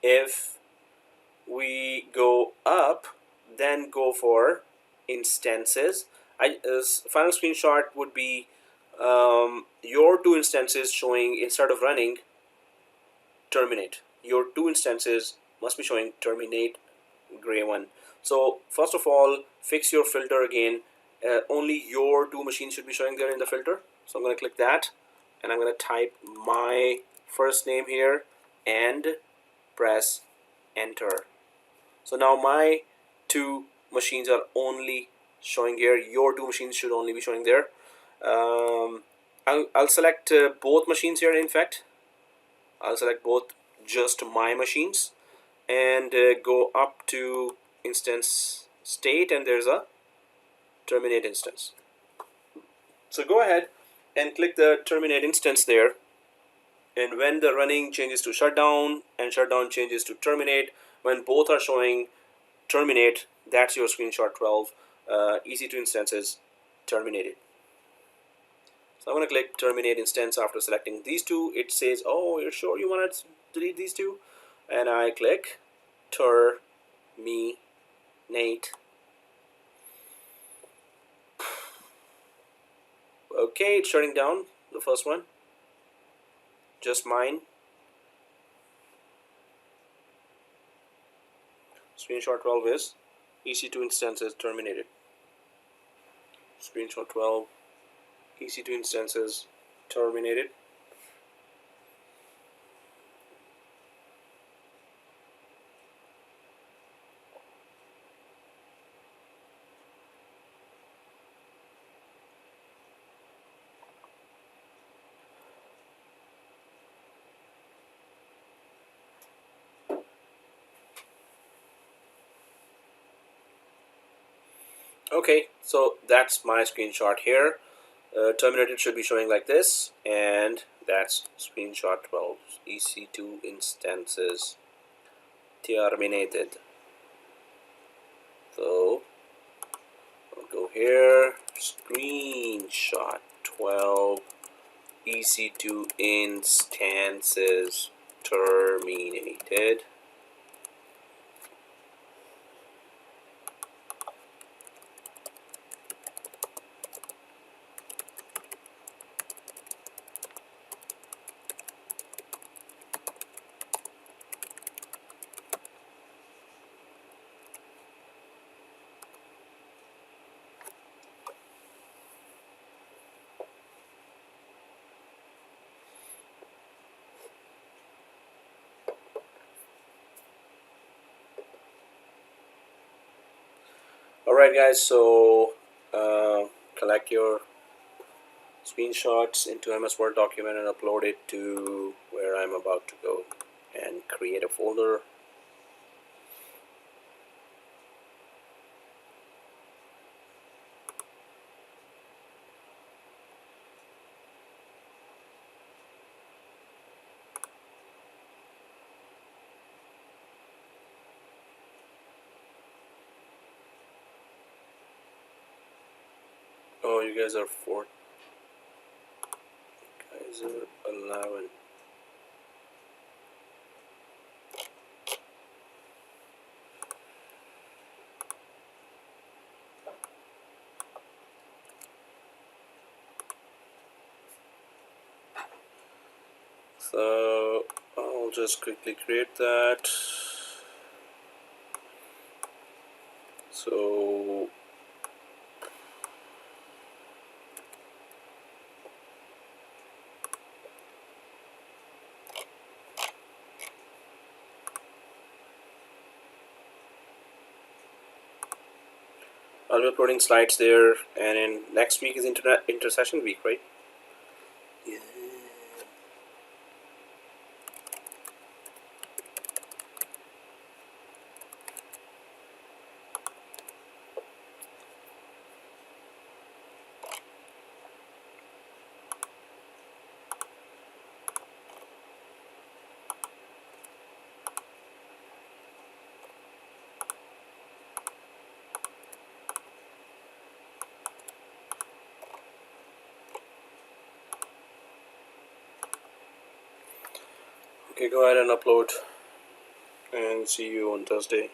[SPEAKER 1] If we go up, then go for instances. Final screenshot would be your two instances showing, instead of running, terminate. Your two instances must be showing terminate, gray one. So first of all, fix your filter again. Only your two machines should be showing there in the filter. So I'm going to click that and I'm going to type my first name here and press enter. So now my two machines are only showing here. Your two machines should only be showing there. I'll select both machines here. In fact, I'll select both just my machines and go up to instance state, and there's a terminate instance. So go ahead and click the terminate instance there, and when the running changes to shutdown and shutdown changes to terminate, when both are showing terminate, that's your screenshot 12. EC2 instances terminated. So I'm going to click terminate instance. After selecting these two, it says, "Oh, you're sure you want to delete these two?" And I click terminate. Okay, it's shutting down the first one, just mine. Screenshot 12 is EC2 instances terminated. Screenshot 12, EC2 instances terminated. Okay, so that's my screenshot here. Terminated should be showing like this, and that's screenshot 12. EC2 instances terminated. So I'll go here, screenshot 12, EC2 instances terminated. Alright guys, so collect your screenshots into MS Word document and upload it to where I'm about to go, and create a folder. Oh, you guys are 4. You guys are 11. So I'll just quickly create that. So I'll be uploading slides there, and in next week is intercession week, right? Yeah. Okay, go ahead and upload, and see you on Thursday.